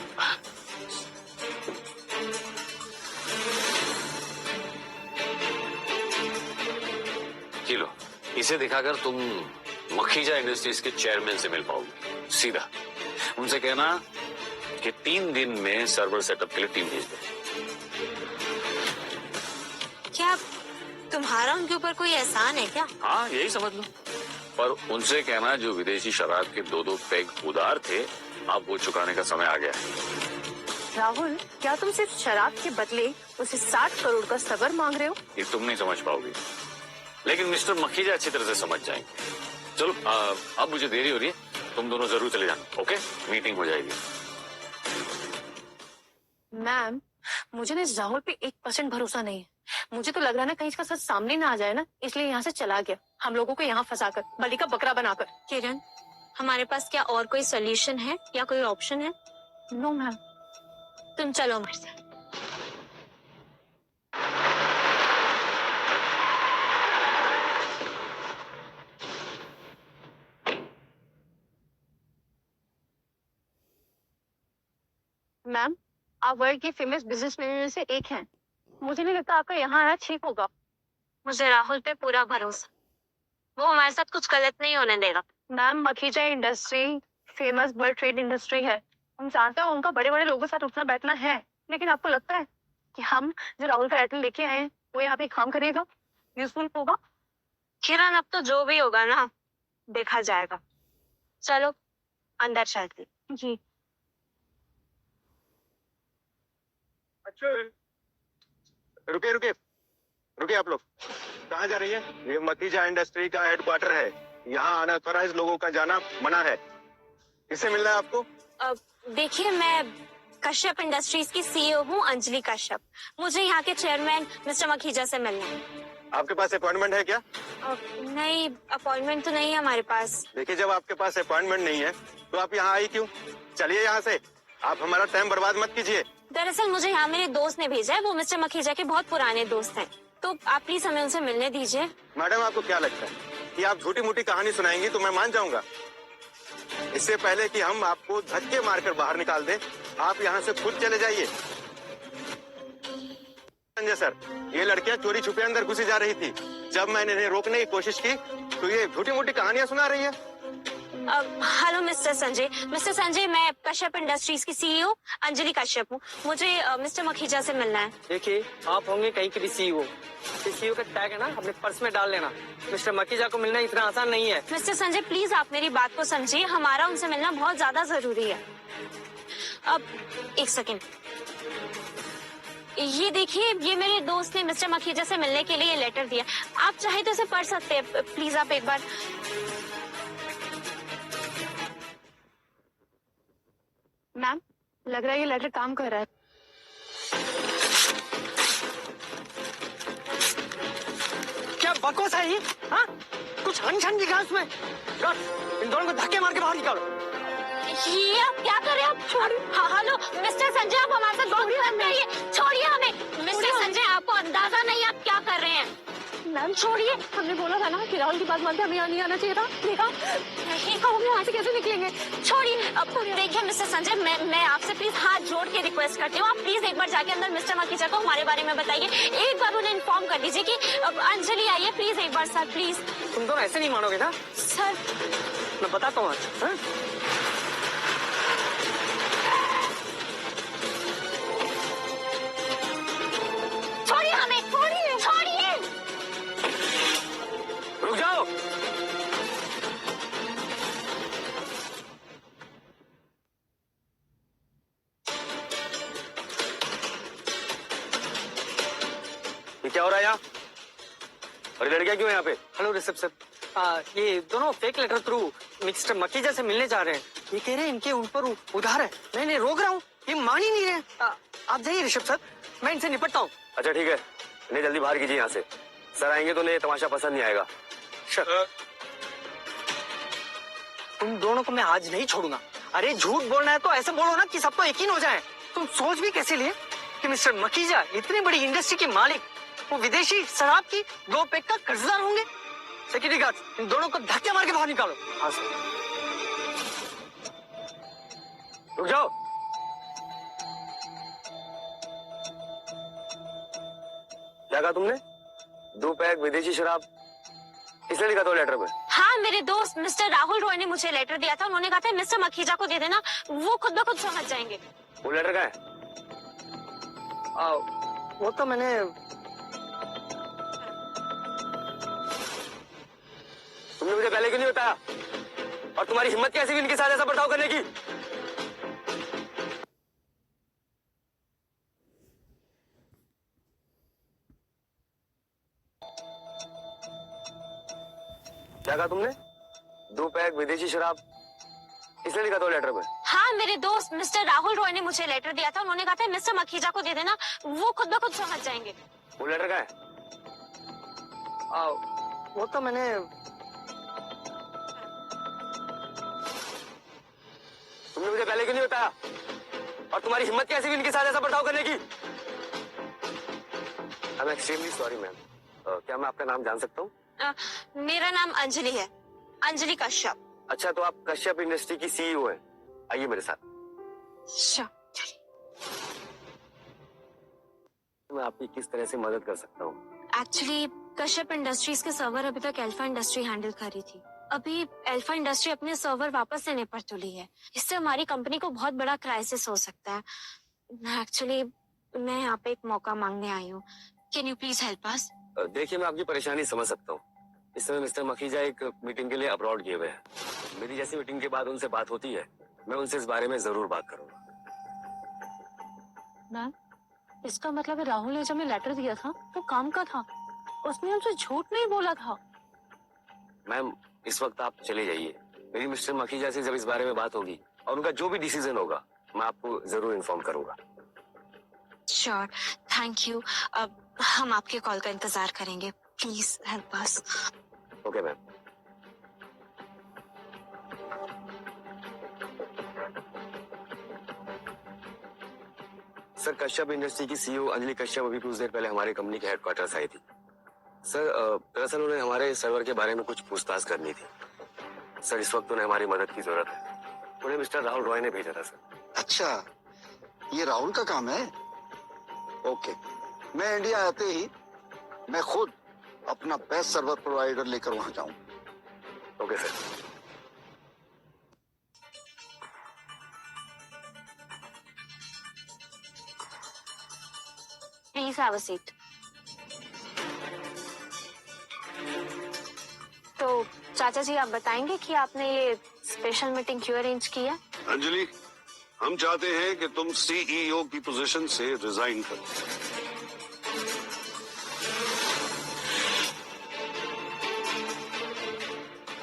लो, इसे दिखाकर तुम मखीजा इंडस्ट्रीज के चेयरमैन से मिल पाओगे। सीधा उनसे कहना कि 3 दिन में सर्वर सेटअप के लिए टीम भेज दे। क्या तुम्हारा उनके ऊपर कोई एहसान है क्या? हाँ यही समझ लो, पर उनसे कहना जो विदेशी शराब के 2-2 पैग उधार थे, अब वो चुकाने का समय आ गया है। राहुल, क्या तुम सिर्फ शराब के बदले उसे 60 करोड़ का सबर मांग रहे हो? ये तुम नहीं समझ पाओगे, लेकिन मिस्टर मखीजा अच्छी तरह से समझ जाएंगे। चलो अब मुझे देरी हो रही है, तुम दोनों जरूर चले जाना, ओके? मीटिंग हो जाएगी। मैम, मुझे ना इस राहुल पे 1% भरोसा नहीं है। मुझे तो लग रहा है ना कहीं इसका सच सामने ना आ जाए ना, इसलिए यहाँ से चला गया, हम लोगों को यहाँ फंसाकर, बलि का बकरा बनाकर। किरण, हमारे पास क्या और कोई सोल्यूशन है या कोई ऑप्शन है? No ma'am. तुम चलो हमारे साथ। मैम, आप वर्ल्ड के फेमस बिजनेसमैन में से एक हैं। मुझे नहीं लगता आपका यहाँ आना ठीक होगा। मुझे राहुल पे पूरा भरोसा, वो हमारे साथ कुछ गलत नहीं होने देगा। Ma'am, Makhija industry famous world trade industry है। हम जानते हैं उनका बड़े बड़े लोगों के साथ उठना बैठना है, लेकिन आपको लगता है कि हम जो राहुल का एयरटेल लेके आए हैं वो यहाँ पे काम करेगा, यूजफुल होगा? किरण, अब तो जो भी होगा ना देखा जाएगा। चलो अंदर चलते। जी। अच्छा, रुके रुके रुके, आप लोग कहाँ जा रही है? ये मखीजा इंडस्ट्री का हेडक्वार्टर है, यहाँ अनऑथराइज्ड लोगों का जाना मना है। किससे मिलना है आपको? देखिए, मैं कश्यप इंडस्ट्रीज की सीईओ हूँ, अंजलि कश्यप। मुझे यहाँ के चेयरमैन मिस्टर मखीजा से मिलना है। आपके पास अपॉइंटमेंट है क्या? नहीं, अपॉइंटमेंट तो नहीं है हमारे पास। देखिए, जब आपके पास अपॉइंटमेंट नहीं है तो आप यहाँ आई क्यों? चलिए यहाँ से, आप हमारा टाइम बर्बाद मत कीजिए। दरअसल मुझे यहाँ मेरे दोस्त ने भेजा है, वो मिस्टर मखीजा के बहुत पुराने दोस्त हैं, तो आप प्लीज हमें उनसे मिलने दीजिए। मैडम, आपको क्या लगता है कि आप झूठी मूठी कहानी सुनाएंगी तो मैं मान जाऊंगा? इससे पहले कि हम आपको धक्के मारकर बाहर निकाल दें, आप यहाँ से खुद चले जाइए। संजय सर, ये लड़कियां चोरी छुपे अंदर घुसी जा रही थी। जब मैंने इन्हें रोकने की कोशिश की तो ये झूठी मूठी कहानियां सुना रही है। Hello mister Sanjay. Mister Sanjay, मैं कश्यप इंडस्ट्रीज की सीईओ अंजलि कश्यप हूँ। मुझे मिस्टर मखीजा से मिलना है। देखिए, आप होंगे कहीं के भी सीईओ, सीईओ का टैग है ना, अपने पर्स में डाल लेना। मिस्टर मखीजा को मिलना इतना आसान नहीं है। मिस्टर संजय, प्लीज आप मेरी बात को समझिए, हमारा उनसे मिलना बहुत ज्यादा जरूरी है। अब एक सेकेंड, ये देखिए, ये मेरे दोस्त ने मिस्टर मखीजा से मिलने के लिए लेटर दिया। आप चाहे तो इसे पढ़ सकते हैं, प्लीज आप एक बार। मैम, लग रहा है ये लेटर काम कर रहा है। क्या बकवास है ये? हाँ, कुछ अनशन दिखा उसमें। इन दोनों को धक्के मार के बाहर निकालो। ये आप क्या कर रहे हैं? आप छोड़िए। हाँ, हेलो मिस्टर संजय, आप हमारे साथ बहुत मत रहिए, छोड़िए हमें। मिस्टर संजय, आपको अंदाजा नहीं आप क्या कर रहे हैं। मैम छोड़िए, हमने बोला था ना कि राहुल की बात मानते हमें यहाँ नहीं आना चाहिए था। देखा हम यहाँ से कैसे निकलेंगे? छोड़िए। अब देखिए मिस्टर संजय, मैं आपसे प्लीज हाथ जोड़ के रिक्वेस्ट करती हूँ, आप प्लीज एक बार जाके अंदर मिस्टर मखीजा को हमारे बारे में बताइए। एक बार उन्हें इन्फॉर्म कर दीजिए कि अंजलि आई है, प्लीज एक बार सर, प्लीज। तुम दोनों ऐसे नहीं मानोगे ना सर? मैं बताता हूँ आज। छोड़िए हमें, छोड़िए, छोड़िए। रुक जाओ। क्या हो रहा है यहाँ? और ये लड़कियां क्यों यहाँ पे? हेलो ऋषभ सर, ये दोनों fake letter through Mr Makhija से मिलने जा रहे हैं। ये कह रहे हैं इनके ऊपर उधार है। मैं इन्हें रोक रहा हूँ, ये मान ही नहीं रहे। आप जाइए ऋषभ सर, मैं इनसे निपटता हूँ। अच्छा ठीक है, इन्हें जल्दी बाहर कीजिए यहाँ से। सर आएंगे तो उन्हें तमाशा पसंद नहीं आएगा। तुम दोनों को मैं आज नहीं छोड़ूंगा। अरे झूठ बोलना है तो ऐसे बोलो ना कि सबको यकीन हो जाए। तुम सोच भी कैसे लिए कि मिस्टर मकीजा इतनी बड़ी इंडस्ट्री के मालिक वो विदेशी शराब की 2 पैक का कर्जदार होंगे? सिक्योरिटी गार्ड, इन दोनों को धक्के मार के बाहर निकालो। हाँ सर। रुक जाओ। क्या कहा तुमने? 2 पैक विदेशी शराब? किसने लिखा था लेटर में? हाँ, मेरे दोस्त मिस्टर राहुल रॉय ने मुझे लेटर दिया था। उन्होंने कहा था मिस्टर मखीजा को दे देना, वो खुद ब खुद समझ जाएंगे। वो लेटर कहाँ है? वो तो मैंने तुमने मुझे पहले क्यों नहीं बताया? और तुम्हारी हिम्मत कैसी हुई इनके साथ ऐसा बर्ताव करने की? क्या कहा तुमने? 2 पैक विदेशी शराब? किसने लिखा था लेटर में? हाँ, मेरे दोस्त मिस्टर राहुल रॉय ने मुझे लेटर दिया था। उन्होंने कहा था मिस्टर मखीजा को दे देना, वो खुद ब खुद समझ जाएंगे। वो लेटर कहाँ है? वो तो मैंने तुमने मुझे पहले क्यों नहीं बताया? और तुम्हारी हिम्मत कैसी हुई इनके साथ ऐसा बर्ताव करने की? I am extremely sorry ma'am. क्या मैं आपका नाम जान सकता हूँ? मेरा नाम अंजलि है, अंजलि कश्यप। अच्छा, तो आप कश्यप इंडस्ट्री की सीईओ हैं। आइए मेरे साथ। मैं आपकी किस तरह से मदद कर सकता हूँ? एक्चुअली कश्यप इंडस्ट्रीज के सर्वर अभी तक अल्फा इंडस्ट्री हैंडल कर रही थी। अभी अल्फा इंडस्ट्री अपने सर्वर वापस लेने पर तुली है। इससे हमारी कंपनी को बहुत बड़ा क्राइसिस हो सकता है। एक्चुअली मैं यहाँ पे एक मौका मांगने आई हूँ। Can you please help us? देखिए, मैं आपकी परेशानी समझ सकता हूँ। इस समय मिस्टर मखीजा एक मीटिंग के लिए अब्रॉड गए हुए हैं। मेरी जैसी मीटिंग के बाद उनसे बात होती है, मैं उनसे इस बारे में जरूर बात करूंगा। मैम, इसका मतलब है राहुल ने जब हमें लेटर दिया था वो काम का था, उसने हमसे झूठ नहीं बोला था। मैम, इस वक्त आप चले जाइए। मेरी मिस्टर मखीजा से जब इस बारे में बात होगी और उनका जो भी डिसीजन होगा, मैं आपको जरूर इन्फॉर्म करूंगा। Sure, thank you. अब हम आपके कॉल का इंतजार करेंगे। Please help us. Okay ma'am. Sir, Kashyap industry की सीईओ अंजलि कश्यप अभी कुछ देर पहले हमारे कंपनी के हेडक्वार्टर्स आई थी। सर, दरअसल उन्हें हमारे सर्वर के बारे में कुछ पूछताछ करनी थी। सर, इस वक्त उन्हें हमारी मदद की जरूरत है। उन्हें मिस्टर राहुल रॉय ने भेजा था सर। अच्छा, ये राहुल का काम है। ओके, मैं इंडिया आते ही मैं खुद अपना बेस्ट सर्वर प्रोवाइडर लेकर वहां जाऊं। Okay sir. Please have a seat. तो चाचा जी, आप बताएंगे कि आपने ये स्पेशल मीटिंग क्यों अरेंज की है? अंजलि, हम चाहते हैं कि तुम सीईओ की पोजीशन से रिजाइन करो।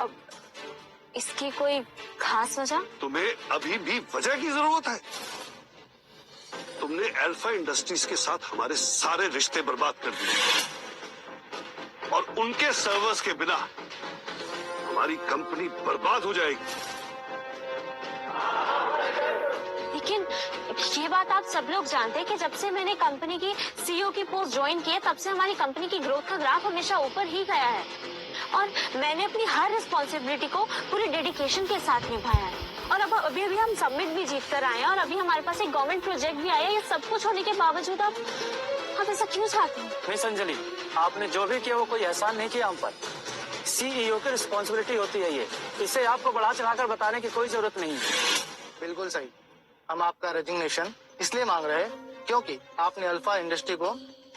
अब इसकी कोई खास वजह? तुम्हें अभी भी वजह की जरूरत है? तुमने अल्फा इंडस्ट्रीज के साथ हमारे सारे रिश्ते बर्बाद कर दिए और उनके सर्वर्स के बिना हमारी कंपनी बर्बाद हो जाएगी। लेकिन ये बात आप सब लोग जानते हैं कि जब से मैंने कंपनी की सीईओ की पोस्ट ज्वाइन की है, तब से हमारी कंपनी की ग्रोथ का ग्राफ हमेशा ऊपर ही गया है और मैंने अपनी हर रिस्पॉन्सिबिलिटी को पूरी डेडिकेशन के साथ निभाया है। और अब अभी हम सबमिट भी जीत कर आए हैं और अभी हमारे पास एक गवर्नमेंट प्रोजेक्ट भी आया है। ये सब कुछ होने के बावजूद आप ऐसा क्यों चाहते हैं? मिस अंजलि, आपने जो भी किया वो कोई एहसान नहीं किया हम पर। सीईओ की रिस्पॉन्सिबिलिटी होती है ये, इसे आपको बढ़ा चढ़ाकर बताने की कोई जरूरत नहीं है। बिल्कुल सही। हम आपका रेजिग्नेशन इसलिए मांग रहे हैं क्योंकि आपने अल्फा इंडस्ट्री को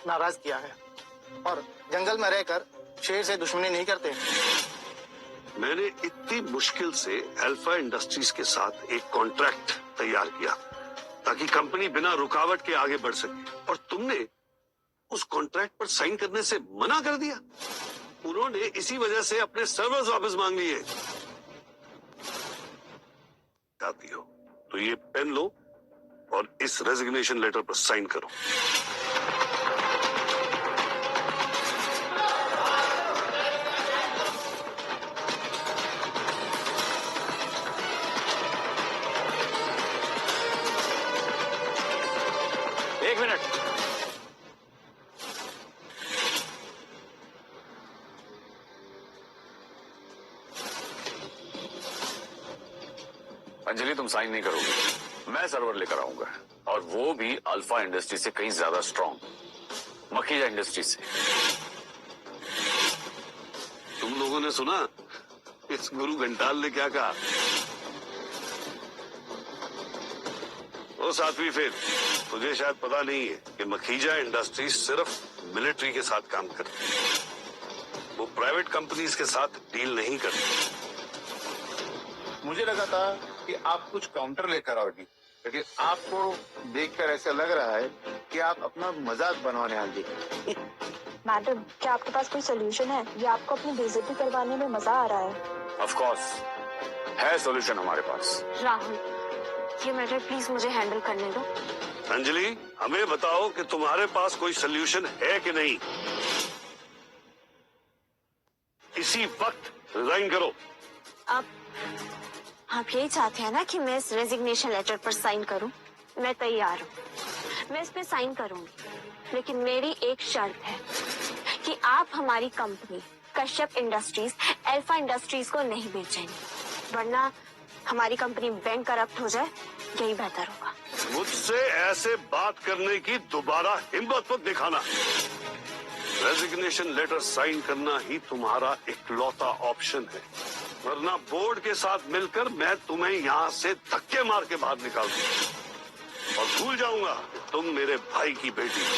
नाराज किया है और जंगल में रहकर शेर से दुश्मनी नहीं करते। मैंने इतनी मुश्किल से अल्फा इंडस्ट्रीज के साथ एक कॉन्ट्रैक्ट तैयार किया ताकि कंपनी बिना रुकावट के आगे बढ़ सके और तुमने उस कॉन्ट्रैक्ट पर साइन करने से मना कर दिया। उन्होंने इसी वजह से अपने सर्वर्स वापस मांग लिए। चाहती हो तो ये पेन लो और इस रेजिग्नेशन लेटर पर साइन करो। एक मिनट। अंजलि, तुम साइन नहीं करोगी। मैं सर्वर लेकर आऊंगा, और वो भी अल्फा इंडस्ट्री से कहीं ज्यादा स्ट्रांग, मखीजा इंडस्ट्री से। तुम लोगों ने सुना इस गुरु घंटाल ने क्या कहा? ओ सातवीं फेल, तुझे शायद पता नहीं है कि मखीजा इंडस्ट्री सिर्फ मिलिट्री के साथ काम करती है। वो प्राइवेट कंपनीज के साथ डील नहीं करती। मुझे लगा था कि आप कुछ काउंटर लेकर आओगी, लेकिन आपको देखकर ऐसा लग रहा है कि आप अपना मजाक बनवाने आ गए। मैडम, क्या आपके पास कोई सोल्यूशन है या आपको अपनी बेइज्जती करवाने में मजा आ रहा है? ऑफ कोर्स है सॉल्यूशन हमारे पास। राहुल, ये मैटर प्लीज मुझे हैंडल करने दो। अंजलि, हमें बताओ कि तुम्हारे पास कोई सोल्यूशन है कि नहीं। इसी वक्त रिजाइन करो। आप यही चाहते हैं ना कि मैं इस रेजिग्नेशन लेटर पर साइन करूं? मैं तैयार हूं, मैं इस पे साइन करूंगी, लेकिन मेरी एक शर्त है कि आप हमारी company Kashyap industries alpha industries को नहीं बेचेंगे, वरना हमारी कंपनी बैंक करप्ट हो जाए, यही बेहतर होगा। मुझसे ऐसे बात करने की दोबारा हिम्मत मत दिखाना। रेजिग्नेशन लेटर साइन करना ही तुम्हारा इकलौता ऑप्शन है, वरना बोर्ड के साथ मिलकर मैं तुम्हें यहाँ से धक्के मार के बाहर निकाल दूंगा और भूल जाऊंगा कि तुम मेरे भाई की बेटी हो।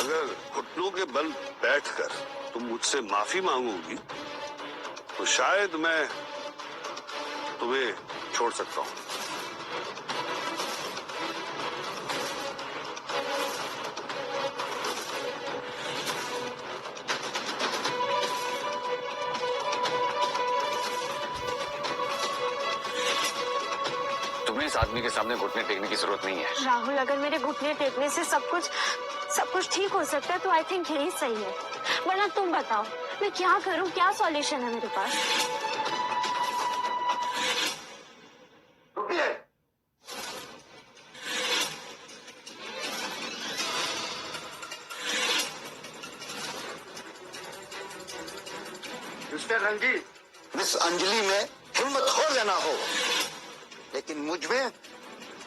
अगर घुटनों के बल बैठकर तुम मुझसे माफी मांगोगी तो शायद मैं तुम्हें छोड़ सकता हूँ। तुम्हें इस आदमी के सामने घुटने टेकने की जरूरत नहीं है। राहुल, अगर मेरे घुटने टेकने से सब कुछ ठीक हो सकता है तो आई थिंक यही सही है, वरना तुम बताओ मैं क्या करूं? क्या सॉल्यूशन है मेरे पास? मिस्टर रंजीत, मिस अंजलि में हिम्मत हो या ना हो, लेकिन मुझ में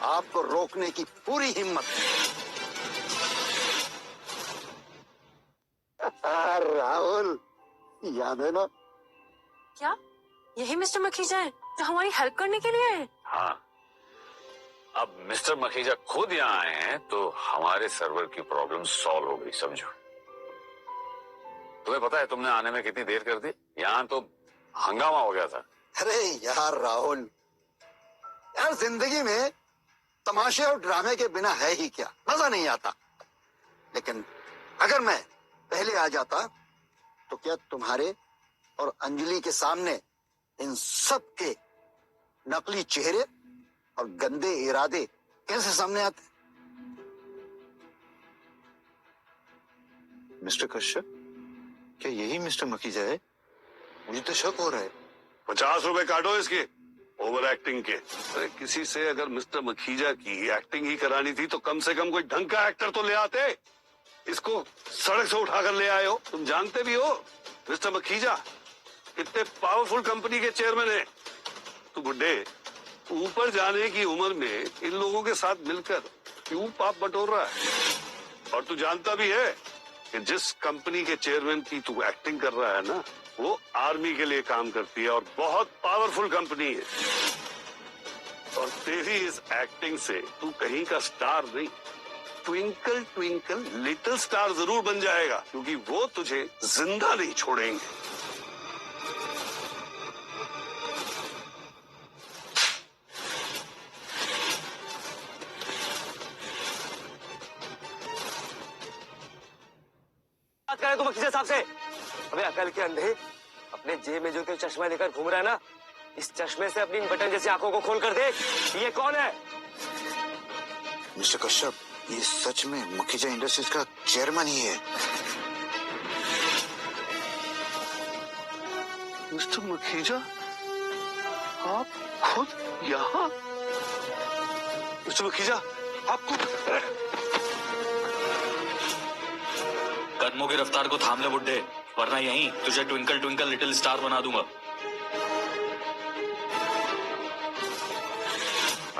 आपको रोकने की पूरी हिम्मत है। राहुल, याद है ना? क्या यही मिस्टर मखीजा है जो हमारी हेल्प करने के लिए है? हाँ, अब मिस्टर मखीजा खुद यहाँ आए हैं तो हमारे सर्वर की प्रॉब्लम सॉल्व हो गई, समझो। तुम्हें पता है तुमने आने में कितनी देर कर दी? यहाँ तो हंगामा हो गया था। अरे यार राहुल, यार जिंदगी में तमाशे और ड्रामे के बिना है ही क्या, मजा नहीं आता। लेकिन अगर मैं पहले आ जाता तो क्या तुम्हारे और अंजलि के सामने इन सब के नकली चेहरे और गंदे इरादे कैसे सामने आते? मिस्टर कश्यप, क्या यही मिस्टर मखीजा है? मुझे तो शक हो रहा है। 50 रुपए काटो इसके ओवर एक्टिंग के। अरे किसी से अगर मिस्टर मखीजा की एक्टिंग ही करानी थी तो कम से कम कोई ढंग का एक्टर तो ले आते। इसको सड़क से उठाकर ले आए हो। तुम जानते भी हो मिस्टर मखीजा कितने पावरफुल कंपनी के चेयरमैन है। तू बुड्ढे ऊपर जाने की उम्र में इन लोगों के साथ मिलकर क्यों पाप बटोर रहा है? और तू जानता भी है कि जिस कंपनी के चेयरमैन की तू एक्टिंग कर रहा है ना, वो आर्मी के लिए काम करती है और बहुत पावरफुल कंपनी है। और तेरी इस एक्टिंग से तू कहीं का स्टार नहीं, ट्विंकल ट्विंकल लिटिल स्टार जरूर बन जाएगा, क्योंकि वो तुझे जिंदा नहीं छोड़ेंगे। है तू मखीजा साहब से? अबे अकल के अंधे, अपने जेब में जो तू चश्मा लेकर घूम रहा है ना, इस चश्मे से अपनी बटन जैसी आंखों को खोल कर देख, ये कौन है? मिस्टर कश्यप, ये सच में मखीजा इंडस्ट्रीज का चेयरमैन ही है। मिस्टर मखीजा, आप खुद यहाँ? मिस्टर मखीजा, आपको कदमों की रफ्तार को थाम ले बुड्ढे, वरना यहीं तुझे ट्विंकल ट्विंकल लिटिल स्टार बना दूंगा।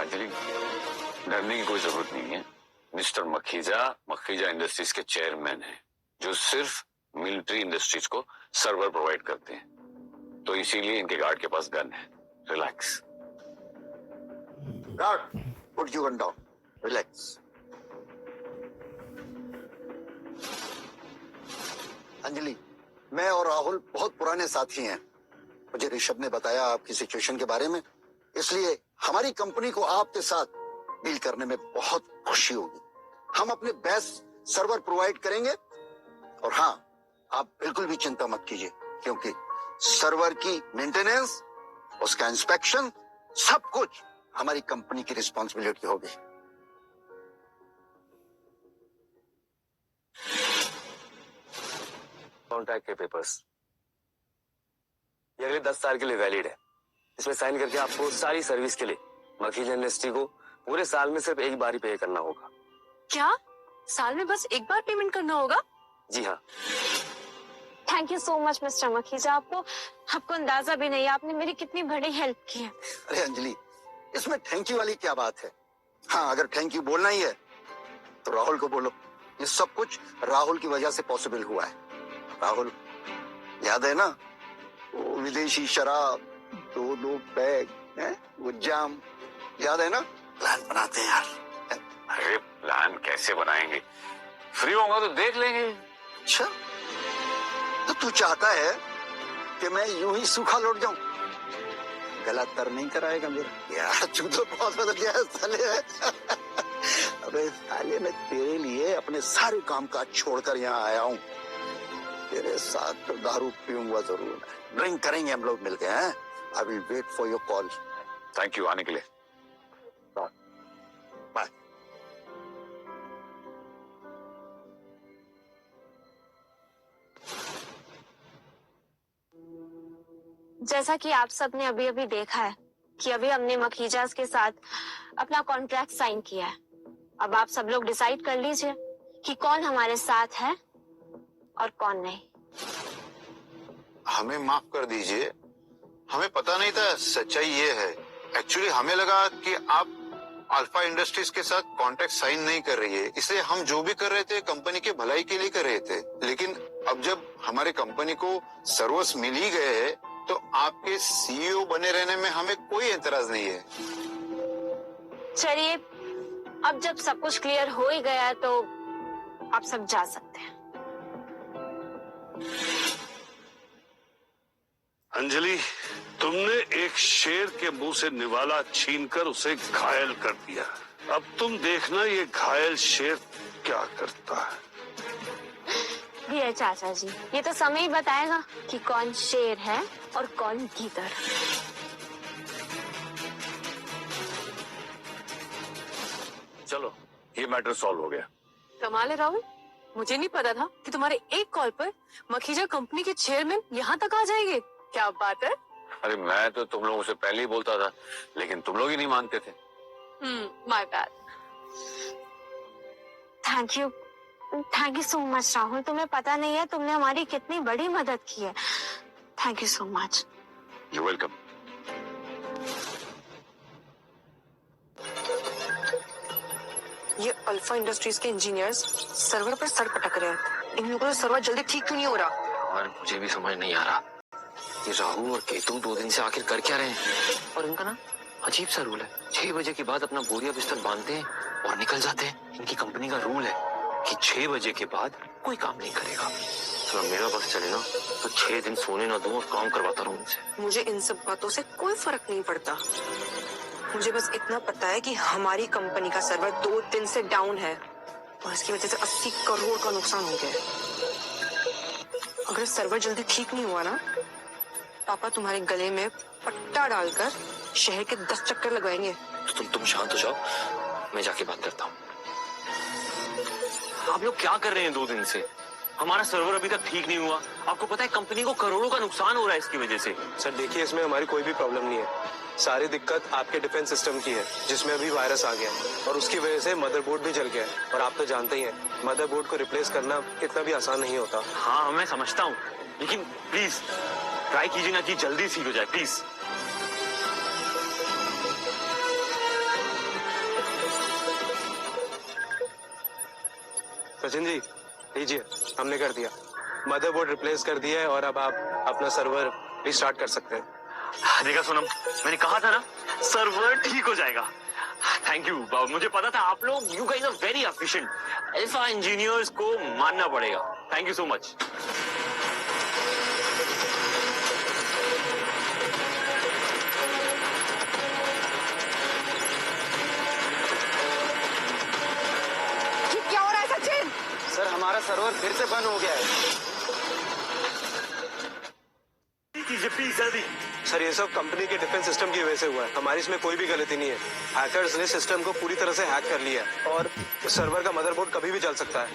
अंजलि, डरने की कोई जरूरत नहीं है। मिस्टर मखीजा मखीजा इंडस्ट्रीज के चेयरमैन हैं, जो सिर्फ मिलिट्री इंडस्ट्रीज को सर्वर प्रोवाइड करते हैं, तो इसीलिए इनके गार्ड के पास गन है। Relax. Guard, put your gun down, relax. Anjali, मैं और राहुल बहुत पुराने साथी हैं। मुझे ऋषभ ने बताया आपकी सिचुएशन के बारे में, इसलिए हमारी कंपनी को आपके साथ डील करने में बहुत खुशी होगी। हम अपने बेस्ट सर्वर प्रोवाइड करेंगे, और हाँ, आप बिल्कुल भी चिंता मत कीजिए, क्योंकि सर्वर की मेंटेनेंस, उसका इंस्पेक्शन, सब कुछ हमारी कंपनी की रिस्पॉन्सिबिलिटी होगी। कॉन्ट्रैक्ट के पेपर्स ये अगले 10 साल के लिए वैलिड है। इसमें साइन करके आपको सारी सर्विस के लिए मखीजा इंडस्ट्री को पूरे साल में सिर्फ एक बार ही पे करना होगा। क्या साल में बस एक बार पेमेंट करना होगा? जी हाँ। Thank you so much mister Makhija, आपको अंदाजा भी नहीं है आपने मेरी कितनी बड़ी हेल्प की है। अरे अंजलि, इसमें थैंक यू वाली क्या बात है? हाँ, अगर थैंक यू बोलना ही है तो राहुल को बोलो। ये सब कुछ राहुल की वजह से पॉसिबल हुआ है। राहुल, याद है ना वो विदेशी शराब 2 बैग, वो जाम, याद है ना? प्लान बनाते हैं यार। अरे प्लान कैसे बनाएंगे? फ्री होगा तो देख लेंगे। अच्छा, तो तू चाहता है कि मैं यूं ही सूखा लौट जाऊं? गला तर नहीं कराएगा मेरा यार। तू तो बहुत बदल गया है साले। अबे साले, मैं तेरे लिए अपने सारे काम काज छोड़कर यहाँ आया हूँ। तेरे साथ तो दारू पीऊंगा जरूर, ड्रिंक करेंगे हम लोग मिलके, हैं? I will wait for your call. Thank you आने के लिए। बाय। जैसा कि आप सब ने अभी अभी देखा है कि अभी हमने मखीजास के साथ अपना कॉन्ट्रैक्ट साइन किया है। अब आप सब लोग डिसाइड कर लीजिए कि कौन हमारे साथ है और कौन नहीं। हमें माफ कर दीजिए, हमें पता नहीं था सच्चाई ये है। एक्चुअली हमें लगा कि आप अल्फा इंडस्ट्रीज के साथ कॉन्ट्रैक्ट साइन नहीं कर रही है, इसलिए हम जो भी कर रहे थे कंपनी के भलाई के लिए कर रहे थे। लेकिन अब जब हमारे कंपनी को सर्विस मिल ही गए हैं, तो आपके सीईओ बने रहने में हमें कोई एतराज नहीं है। चलिए, अब जब सब कुछ क्लियर हो ही गया है तो आप सब जा सकते हैं। अंजलि, तुमने एक शेर के मुंह से निवाला छीनकर उसे घायल कर दिया। अब तुम देखना ये घायल शेर क्या करता है। ये चाचा जी, ये तो समय ही बताएगा कि कौन शेर है और कौन गीदड़। चलो, ये मैटर सॉल्व हो गया। कमाल है राहुल, मुझे नहीं पता था कि तुम्हारे एक कॉल पर मखीजा कंपनी के चेयरमैन यहाँ तक आ जाएंगे। क्या बात है? अरे मैं तो तुम लोगों से पहले ही बोलता था, लेकिन तुम लोग ही नहीं मानते थे। My bad. Thank you so much Rahul, तुम्हें पता नहीं है तुमने हमारी कितनी बड़ी मदद की है। Thank you so much. You welcome. ये अल्फा इंडस्ट्रीज के इंजीनियर्स सर्वर पर सर पटक रहे हैं। इन लोगों का सर्वर जल्दी ठीक क्यों नहीं हो रहा? और मुझे भी समझ नहीं आ रहा ये राहुल और केतु 2 दिन से आखिर कर क्या रहे हैं। और इनका ना अजीब सा रूल है, 6 बजे के बाद अपना बोरिया बिस्तर बांधते हैं और निकल जाते हैं। इनकी कंपनी का रूल है कि 6 बजे के बाद कोई काम नहीं करेगा। तो मेरा बस चले ना तो 6 दिन सोने ना दूं और काम करवाता रहूं इनसे। मुझे इन सब बातों से कोई फर्क नहीं पड़ता। मुझे बस इतना पता है कि हमारी कंपनी का सर्वर 2 दिन से डाउन है और इसकी वजह से 80 करोड़ का नुकसान हो गया है। अगर सर्वर जल्दी ठीक नहीं हुआ ना, पापा तुम्हारे गले में पट्टा डालकर शहर के 10 चक्कर लगवाएंगे। तुम शांत हो जाओ, मैं जाके बात करता हूँ। आप लोग क्या कर रहे हैं 2 दिन से? हमारा सर्वर अभी तक ठीक नहीं हुआ। आपको पता है कंपनी को करोड़ों का नुकसान हो रहा है इसकी वजह से। सर देखिए, इसमें हमारी कोई भी प्रॉब्लम नहीं है। सारी दिक्कत आपके डिफेंस सिस्टम की है, जिसमें अभी वायरस आ गया और उसकी वजह से मदरबोर्ड भी जल गया है। और आप तो जानते ही हैं, मदरबोर्ड को रिप्लेस करना इतना भी आसान नहीं होता। हाँ मैं समझता हूँ, लेकिन प्लीज ट्राई कीजिए ना कि जल्दी ठीक हो जाए, प्लीज। सचिन जी लीजिए, हमने कर दिया, मदरबोर्ड रिप्लेस कर दिया है और अब आप अपना सर्वर रिस्टार्ट कर सकते हैं। देखा सोनम, मैंने कहा था ना सर्वर ठीक हो जाएगा। थैंक यू, मुझे पता था आप लोग, you guys are very efficient. Alpha Engineers को मानना पड़ेगा। Thank you so much. क्या हो रहा है सचिन? सर हमारा सर्वर फिर से बंद हो गया है। प्लीज जल्दी। सर ये सब कंपनी के डिफेंस सिस्टम की वजह से हुआ है, हमारी इसमें कोई भी गलती नहीं है। हैकर्स ने सिस्टम को पूरी तरह से हैक कर लिया है और सर्वर का मदरबोर्ड कभी भी जल सकता है।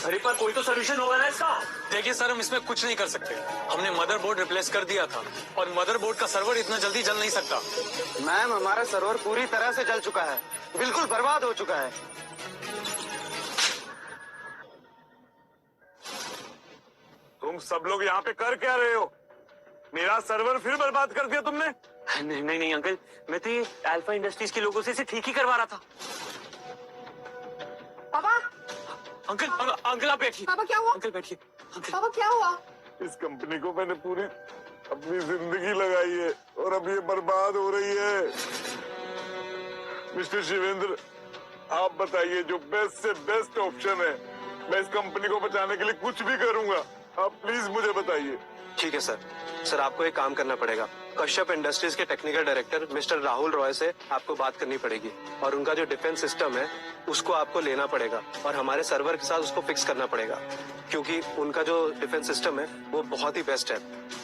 अरे पर कोई तो सोल्यूशन होगा ना इसका। देखिए सर, हम इसमें कुछ नहीं कर सकते। हमने मदरबोर्ड रिप्लेस कर दिया था और मदरबोर्ड का सर्वर इतना जल्दी जल नहीं सकता। मैम हमारा सर्वर पूरी तरह से जल चुका है, बिल्कुल बर्बाद हो चुका है। तुम सब लोग यहाँ पे कर क्या रहे हो? मेरा सर्वर फिर बर्बाद कर दिया तुमने? नहीं नहीं नहीं अंकल, मैं तो ये अल्फा इंडस्ट्रीज के लोगों से इसे ठीक ही करवा रहा था। पापा, अंकल अंकल आप बैठिए। पापा क्या हुआ? अंकल बैठिए। पापा क्या हुआ? इस कंपनी को मैंने पूरी अपनी जिंदगी लगाई है और अब ये बर्बाद हो रही है। मिस्टर शिवेंद्र, आप बताइए जो बेस्ट से बेस्ट ऑप्शन है। मैं इस कंपनी को बचाने के लिए कुछ भी करूंगा, आप प्लीज मुझे बताइए। ठीक है सर। सर आपको एक काम करना पड़ेगा, कश्यप इंडस्ट्रीज के technical director mister Rahul Roy से आपको बात करनी पड़ेगी और उनका जो डिफेंस सिस्टम है उसको आपको लेना पड़ेगा और हमारे सर्वर के साथ उसको फिक्स करना पड़ेगा, क्योंकि उनका जो डिफेंस सिस्टम है वो बहुत ही बेस्ट है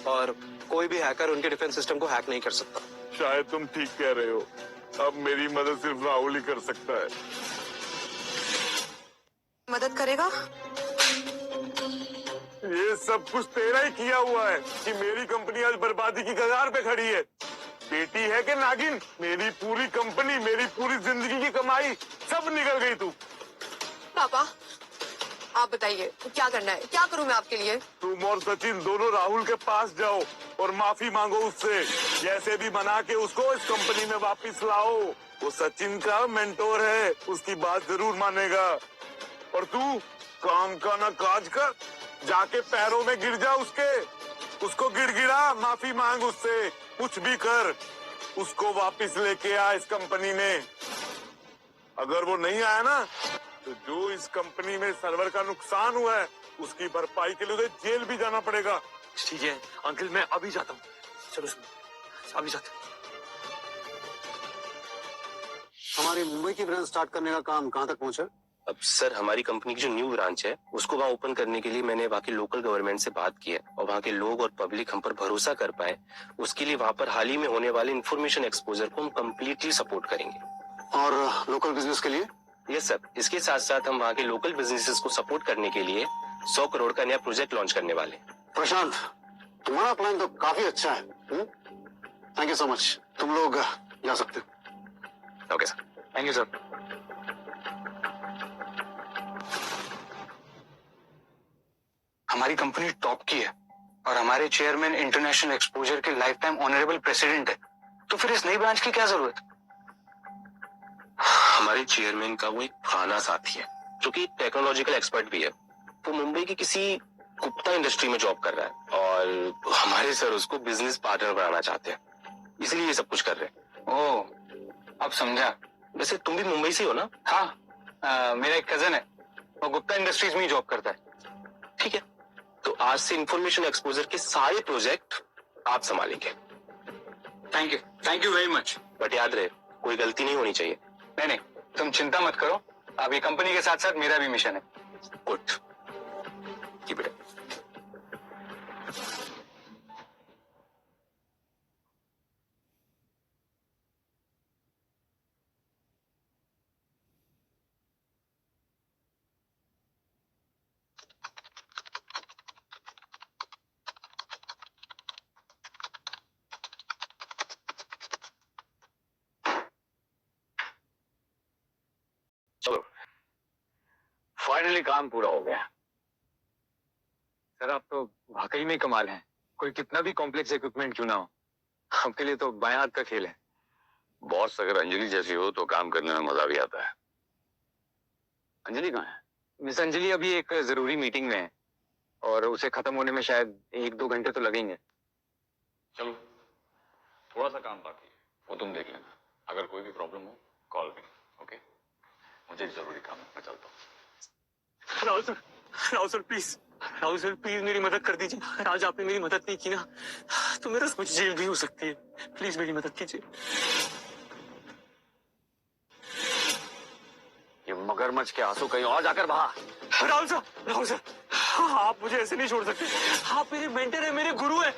और कोई भी हैकर उनके डिफेंस सिस्टम को हैक नहीं कर सकता। शायद तुम ठीक कह रहे हो, अब मेरी मदद सिर्फ राहुल ही कर सकता है। मदद करेगा? ये सब कुछ तेरा ही किया हुआ है कि मेरी कंपनी आज बर्बादी की कगार पे खड़ी है। बेटी है कि नागिन, मेरी पूरी कंपनी, मेरी पूरी जिंदगी की कमाई सब निकल गई तू। पापा आप बताइए क्या करना है, क्या करूं मैं आपके लिए? तुम और सचिन दोनों राहुल के पास जाओ और माफी मांगो उससे, जैसे भी मना के उसको इस कंपनी में वापस लाओ। वो सचिन का मेंटोर है, उसकी बात जरूर मानेगा। और तू काम का ना काज का, जाके पैरों में गिर जा उसको गिड़गिड़ा, माफी मांग उससे, कुछ भी कर, उसको वापस लेके आ इस कंपनी में। अगर वो नहीं आया ना तो जो इस कंपनी में सर्वर का नुकसान हुआ है उसकी भरपाई के लिए उसे जेल भी जाना पड़ेगा। ठीक है अंकल, मैं अभी जाता हूँ। चलो अभी जाता हूँ। हमारी मुंबई की ब्रांच स्टार्ट करने का काम कहाँ तक पहुँचा? अब सर हमारी कंपनी की जो न्यू ब्रांच है उसको वहाँ ओपन करने के लिए मैंने वहाँ के लोकल गवर्नमेंट से बात की है और वहाँ के लोग और पब्लिक हम पर भरोसा कर पाए, उसके लिए वहाँ पर हाल ही में होने वाले इन्फॉर्मेशन एक्सपोजर को हम कम्प्लीटली सपोर्ट करेंगे। और लोकल बिजनेस के लिए? यस सर, इसके साथ साथ हम वहाँ के लोकल बिजनेसेस को सपोर्ट करने के लिए 100 करोड़ का नया प्रोजेक्ट लॉन्च करने वाले। प्रशांत, तुम्हारा प्लान तो काफी अच्छा है। थैंक यू सो मच, तुम लोग जा सकते हो। Okay sir. Thank you sir. हमारी कंपनी टॉप की है और हमारे चेयरमैन इंटरनेशनल एक्सपोजर के लाइफ टाइम ऑनरेबल प्रेसिडेंट है, तो फिर इस नई ब्रांच की क्या जरूरत? हमारे चेयरमैन का वो एक पुराना साथी है जो कि टेक्नोलॉजिकल एक्सपर्ट भी है। वो मुंबई की किसी गुप्ता इंडस्ट्री में जॉब कर रहा है और हमारे सर उसको बिजनेस पार्टनर बनाना चाहते हैं, इसलिए ये सब कुछ कर रहे हैं। ओह, अब समझा। वैसे तुम भी मुंबई से हो ना? हाँ, मेरा एक कजन है, वो गुप्ता इंडस्ट्रीज में ही जॉब करता है। ठीक है, तो आज से इंफॉर्मेशन एक्सपोजर के सारे प्रोजेक्ट आप संभालेंगे। Thank you very much. But याद रहे, कोई गलती नहीं होनी चाहिए। नहीं, तुम चिंता मत करो, अब ये कंपनी के साथ साथ मेरा भी मिशन है। Good, keep it up. चलो फाइनली काम पूरा हो गया। सर आप तो वाकई में कमाल हैं। कोई कितना भी कॉम्प्लेक्स इक्विपमेंट क्यों ना हो, आपके लिए तो बाएं हाथ का खेल है। बॉस अगर अंजलि जैसी हो तो काम करने में मजा भी आता है। अंजलि कहाँ है? मिस अंजलि अभी एक जरूरी मीटिंग में है और उसे खत्म होने में शायद 1-2 घंटे तो लगेंगे। चलो थोड़ा सा काम बाकी है, वो तुम देख लेना। अगर कोई भी प्रॉब्लम हो कॉल मी, ओके? मुझे जरूरी काम है, मैं चलता हूँ। Rahul sir please, Rahul sir please मेरी मदद कर दीजिए। आज आपने मेरी मदद नहीं की ना तो मेरा कुछ जेल भी हो सकती है। प्लीज मेरी मदद कीजिए। ये मगरमच्छ के आंसू कहीं और जाकर बहा। राहुल सर आप मुझे ऐसे नहीं छोड़ सकते। आप मेरे मेंटर है, मेरे गुरु है,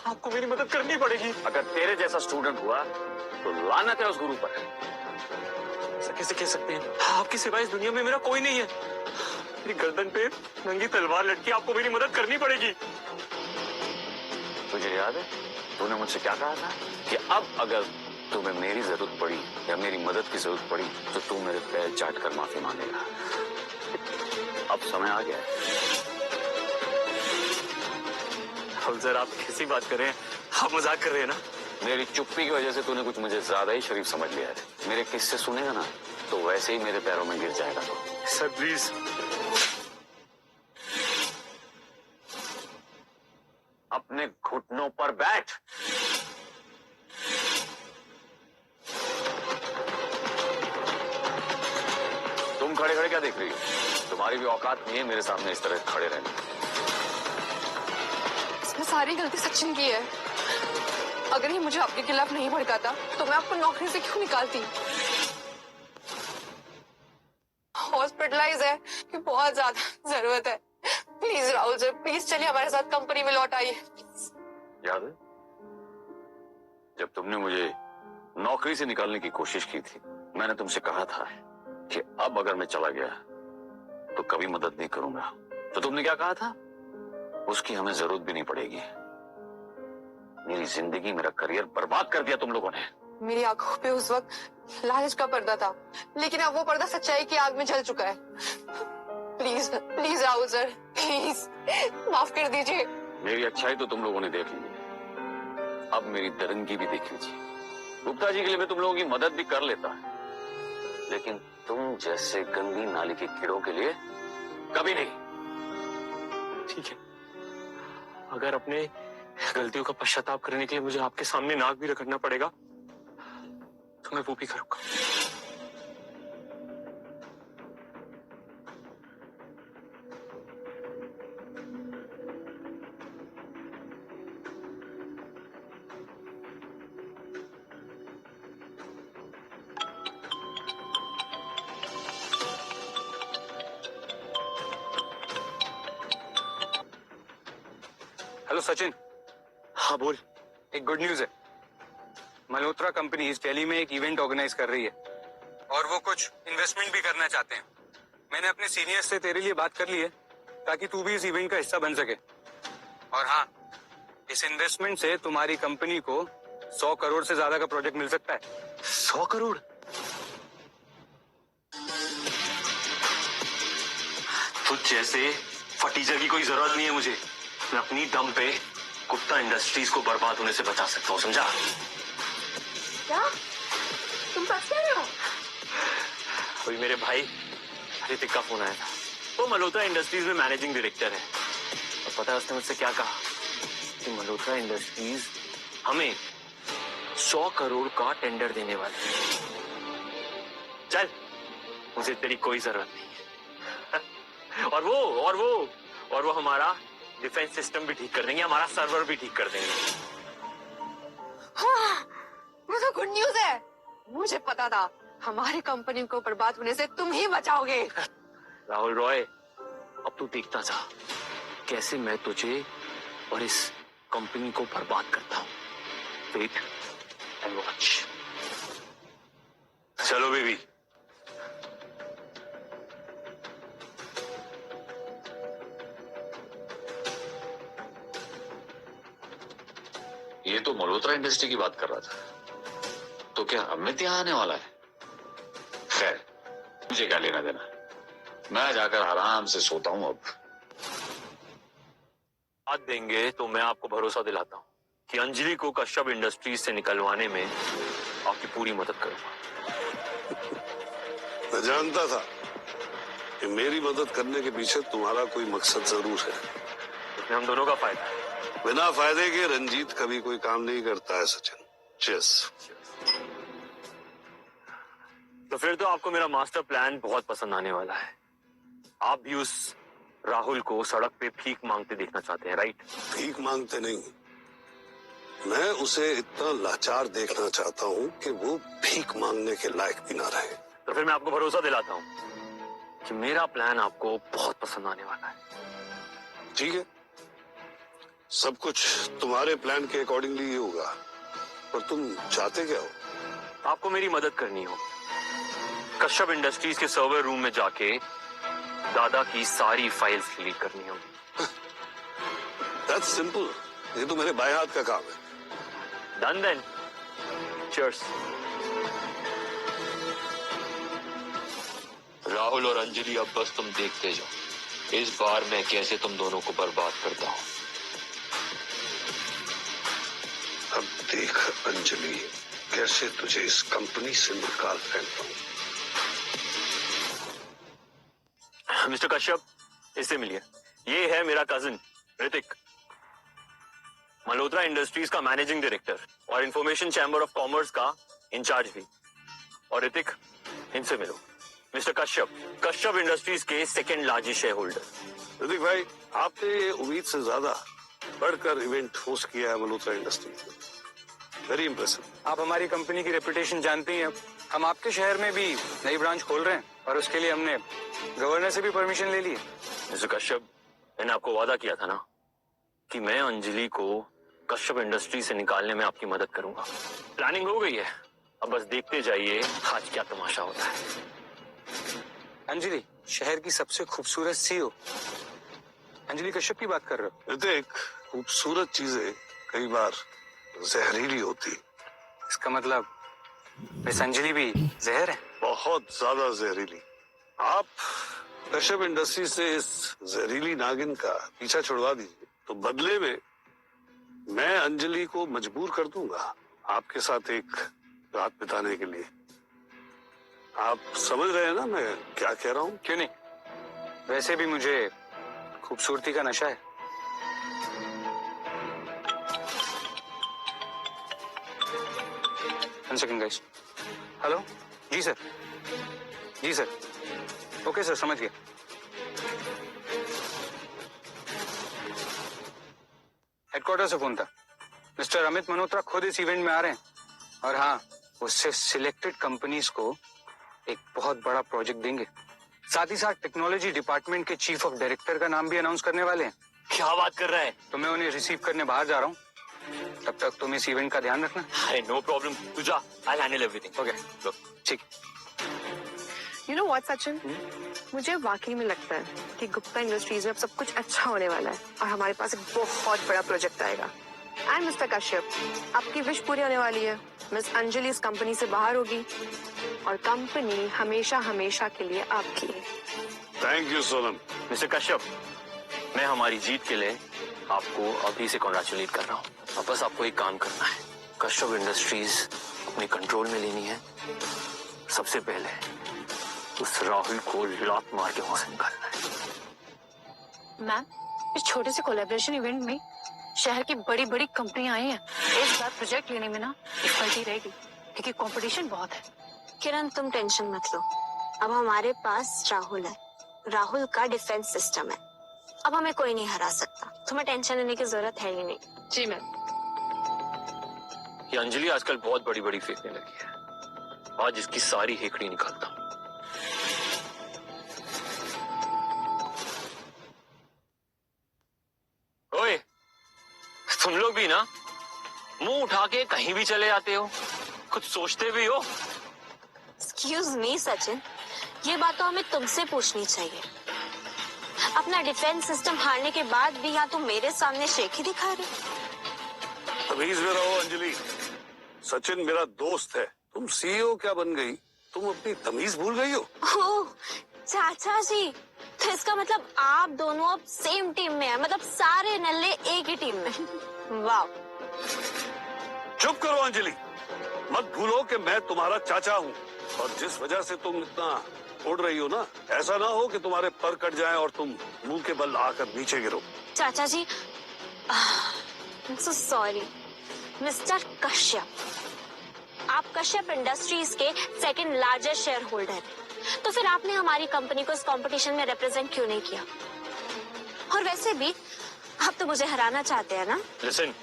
आपको मेरी मदद करनी पड़ेगी। अगर तेरे जैसा स्टूडेंट हुआ तो लानत है उस गुरु पर। ऐसा कैसे कह सकते हैं? आपके सिवाय इस दुनिया में मेरा कोई नहीं है। मेरी गर्दन पे नंगी तलवार लटकी, आपको मेरी मदद करनी पड़ेगी। तुझे याद है तूने मुझसे क्या कहा था कि अब अगर तुम्हें मेरी जरूरत पड़ी या मेरी मदद की जरूरत पड़ी तो तू मेरे पैर चाट कर माफी मांगेगा। अब समय आ गया है। राहुल सर आप कैसी बात कर रहे हैं? आप मजाक कर रहे हैं ना? मेरी चुप्पी की वजह से तूने कुछ मुझे ज्यादा ही शरीफ समझ लिया है। मेरे किस्से सुनेगा ना तो वैसे ही मेरे पैरों में गिर जाएगा। तो सर प्लीज। अपने घुटनों पर बैठ। तुम खड़े खड़े क्या देख रही हो? तुम्हारी भी औकात नहीं है मेरे सामने इस तरह खड़े रहने। इसमें सारी गलती सचिन की है। अगर ये मुझे आपके खिलाफ नहीं भड़काता तो मैं आपको नौकरी से क्यों निकालती? हॉस्पिटलाइज है कि बहुत ज्यादा जरूरत है। प्लीज राहुल सर प्लीज चलिए हमारे साथ कंपनी में लौट आइए। याद है जब तुमने मुझे नौकरी से निकालने की कोशिश की थी, मैंने तुमसे कहा था कि अब अगर मैं चला गया तो कभी मदद नहीं करूंगा। तो तुमने क्या कहा था? उसकी हमें जरूरत भी नहीं पड़ेगी। मेरी जिंदगी, मेरा करियर बर्बाद कर दिया तुम लोगों ने। मेरी आंखों पे उस वक्त लालच का पर्दा था, लेकिन अब वो पर्दा सच्चाई की आग में जल चुका है। Please please Rahul sir please माफ कर दीजिए। मेरी अच्छाई तो तुम लोगों ने देख ली है, अब मेरी दरंगी भी देख लीजिए। गुप्ता जी के लिए मैं तुम लोगों की मदद भी कर लेता, लेकिन तुम जैसे गंदी नाली के कीड़ों के लिए कभी नहीं। ठीक है, अगर अपने गलतियों का पश्चाताप करने के लिए मुझे आपके सामने नाक भी रगड़ना पड़ेगा तो मैं वो भी करूंगा। हेलो सचिन। हाँ बोल। एक गुड न्यूज है। मल्होत्रा कंपनी इस दिल्ली में एक इवेंट ऑर्गेनाइज कर रही है और वो कुछ इन्वेस्टमेंट भी करना चाहते हैं। मैंने अपने सीनियर से तेरे लिए बात कर ली है ताकि तू भी इस इवेंट का हिस्सा बन सके। और हाँ, इस इन्वेस्टमेंट से तुम्हारी कंपनी को 100 करोड़ से ज्यादा का प्रोजेक्ट मिल सकता है। 100 करोड़? तुझ जैसे फटीचर की कोई जरूरत नहीं है मुझे। मैं अपनी दम पे गुप्ता इंडस्ट्रीज को बर्बाद होने से बचा सकता हूँ, समझा? क्या तुम सच कह रहे हो? कोई मेरे भाई ऋतिक का फोन आया था। वो मल्होत्रा इंडस्ट्रीज में मैनेजिंग डायरेक्टर है और पता है उसने मुझसे क्या कहा कि मल्होत्रा इंडस्ट्रीज हमें 100 करोड़ का टेंडर देने वाले हैं। चल, मुझे तेरी कोई जरूरत नहीं है। और वो हमारा डिफेंस सिस्टम भी ठीक कर देंगे, हमारा सर्वर भी ठीक कर देंगे। हाँ, वो तो गुड न्यूज है। मुझे पता था हमारी कंपनी को बर्बाद होने से तुम ही बचाओगे। राहुल रॉय, अब तू देखता जा कैसे मैं तुझे और इस कंपनी को बर्बाद करता हूँ। Wait and watch. चलो बेबी। ये तो मल्होत्रा इंडस्ट्री की बात कर रहा था, तो क्या अमित यहाँ आने वाला है? खैर, मुझे क्या लेना देना, मैं जाकर आराम से सोता हूँ अब। बात देंगे तो मैं आपको भरोसा दिलाता हूँ कि अंजलि को कश्यप इंडस्ट्रीज से निकलवाने में आपकी पूरी मदद करूंगा। मैं जानता था कि मेरी मदद करने के पीछे तुम्हारा कोई मकसद जरूर है। इसमें हम दोनों का फायदा है। बिना फायदे के रंजीत कभी कोई काम नहीं करता है सचिन। चेस। तो फिर तो आपको मेरा मास्टर प्लान बहुत पसंद आने वाला है। आप भी उस राहुल को सड़क पे भीख मांगते देखना चाहते हैं, राइट? भीख मांगते नहीं, मैं उसे इतना लाचार देखना चाहता हूँ कि वो भीख मांगने के लायक भी ना रहे। तो फिर मैं आपको भरोसा दिलाता हूँ कि मेरा प्लान आपको बहुत पसंद आने वाला है। ठीक है, सब कुछ तुम्हारे प्लान के अकॉर्डिंगली ही होगा, पर तुम चाहते क्या हो? आपको मेरी मदद करनी हो। कश्यप इंडस्ट्रीज के सर्वर रूम में जाके दादा की सारी फाइल्स डिलीट करनी होगी। That's simple. ये तो मेरे बाएं हाथ का काम है। Done then. Cheers. राहुल और अंजलि, अब बस तुम देखते जाओ इस बार मैं कैसे तुम दोनों को बर्बाद करता हूँ। अब देख अंजलि, कैसे तुझे इस कंपनी से निकाल फेंकता हूँ। मिस्टर कश्यप, इससे मिलिए। ये है मेरा कजिन ऋतिक, मल्होत्रा इंडस्ट्रीज का मैनेजिंग डायरेक्टर और इंफॉर्मेशन चैम्बर ऑफ कॉमर्स का इंचार्ज भी। और ऋतिक, इनसे मिलो। मिस्टर कश्यप, कश्यप इंडस्ट्रीज के second largest share holder. Hrithik भाई, आपने ये उम्मीद से ज्यादा बढ़कर इवेंट होस्ट किया है मल्होत्रा इंडस्ट्रीज में। Very impressive. आप हमारी कंपनी की रेपुटेशन जानती हैं। हम आपके शहर में भी नई ब्रांच खोल रहे हैं और उसके लिए हमने गवर्नर से भी परमिशन ले ली है। मिस्टर कश्यप, मैंने आपको वादा किया था ना कि मैं अंजलि को कश्यप इंडस्ट्री से निकालने में आपकी मदद करूंगा। प्लानिंग हो गई है, अब बस देखते जाइए आज क्या तमाशा होता है। अंजलि, शहर की सबसे खूबसूरत सीईओ अंजलि कश्यप की बात कर रहे हो? ऋतिक, खूबसूरत चीजें कई बार जहरीली होती। इसका मतलब मिस अंजलि भी जहर है? बहुत ज्यादा जहरीली। आप कश्यप इंडस्ट्री से इस जहरीली नागिन का पीछा छुड़वा दीजिए, तो बदले में मैं अंजलि को मजबूर कर दूंगा आपके साथ एक रात बिताने के लिए। आप समझ रहे हैं ना मैं क्या कह रहा हूँ? क्यों नहीं, वैसे भी मुझे खूबसूरती का नशा है। Second guys. हेलो जी सर। जी सर, ओके सर, समझ गया। हेडक्वार्टर से फोन था। मिस्टर अमित मल्होत्रा खुद इस इवेंट में आ रहे हैं और हाँ, उससे सिलेक्टेड कंपनीज को एक बहुत बड़ा प्रोजेक्ट देंगे। साथ ही साथ टेक्नोलॉजी डिपार्टमेंट के चीफ ऑफ डायरेक्टर का नाम भी अनाउंस करने वाले हैं। क्या बात कर रहा है? तो मैं उन्हें रिसीव करने बाहर जा रहा हूँ, तब तक तुम इस इवेंट का ध्यान रखना। अरे नो प्रॉब्लम, तू जा, आई हैंडल एवरीथिंग। ओके, ठीक। यू नो व्हाट सचिन, मुझे वाकई में लगता है कि गुप्ता इंडस्ट्रीज में अब सब कुछ अच्छा होने वाला है और हमारे पास एक बहुत बड़ा प्रोजेक्ट आएगा। एंड मिस्टर कश्यप, आपकी विश पूरी होने वाली है। मिस अंजलि इस कंपनी से बाहर होगी और कंपनी हमेशा हमेशा के लिए आपकी है। Thank you Sonam. Mister Kashyap, मैं हमारी जीत के लिए आपको अभी से कॉन्ग्रेचुलेट कर रहा हूँ। अब बस आपको एक काम करना है, कश्यप इंडस्ट्रीज अपने कंट्रोल में लेनी है। सबसे पहले उस राहुल को लात मार के वहां से निकालना है। मैम, इस छोटे से कोलैबोरेशन इवेंट में शहर की बड़ी बड़ी कंपनियां आई हैं। इस बार प्रोजेक्ट लेने में ना डिफिकल्टी रहेगी क्योंकि कंपटीशन बहुत है। किरण, तुम टेंशन मत लो। अब हमारे पास राहुल है, राहुल का डिफेंस सिस्टम है। अब हमें कोई नहीं हरा सकता। तुम्हें टेंशन लेने की जरूरत है ही नहीं। जी मैम। ये अंजलि आजकल बहुत बड़ी बड़ी फेंकने लगी है। आज इसकी सारी हेकड़ी निकालता हूँ। ओए, तुम लोग भी ना मुंह उठा के कहीं भी चले जाते हो, कुछ सोचते भी हो। एक्सक्यूज मी सचिन, ये बात तो हमें तुमसे पूछनी चाहिए। अपना डिफेंस सिस्टम हारने के बाद भी यहाँ तुम मेरे सामने शेख ही दिखा रहे। तमीज में रहो अंजलि, सचिन मेरा दोस्त है। तुम सीईओ क्या बन गई, तुम अपनी तमीज भूल गई हो। ओह चाचा जी, तो इसका मतलब आप दोनों अब सेम टीम में है, मतलब सारे नल्ले एक ही टीम में। वाह। चुप करो अंजलि, मत भूलो कि मैं तुम्हारा चाचा हूँ, और जिस वजह से तुम इतना उड़ रही हो ना, ऐसा ना हो कि तुम्हारे पर कट जाएं और तुम मुंह के बल आकर नीचे गिरो। चाचा जी, सो सॉरी। मिस्टर कश्यप, आप कश्यप इंडस्ट्रीज के सेकंड लार्जेस्ट शेयर होल्डर हैं, तो फिर आपने हमारी कंपनी को इस कंपटीशन में रिप्रेजेंट क्यों नहीं किया? और वैसे भी आप तो मुझे हराना चाहते हैं ना? लिसन,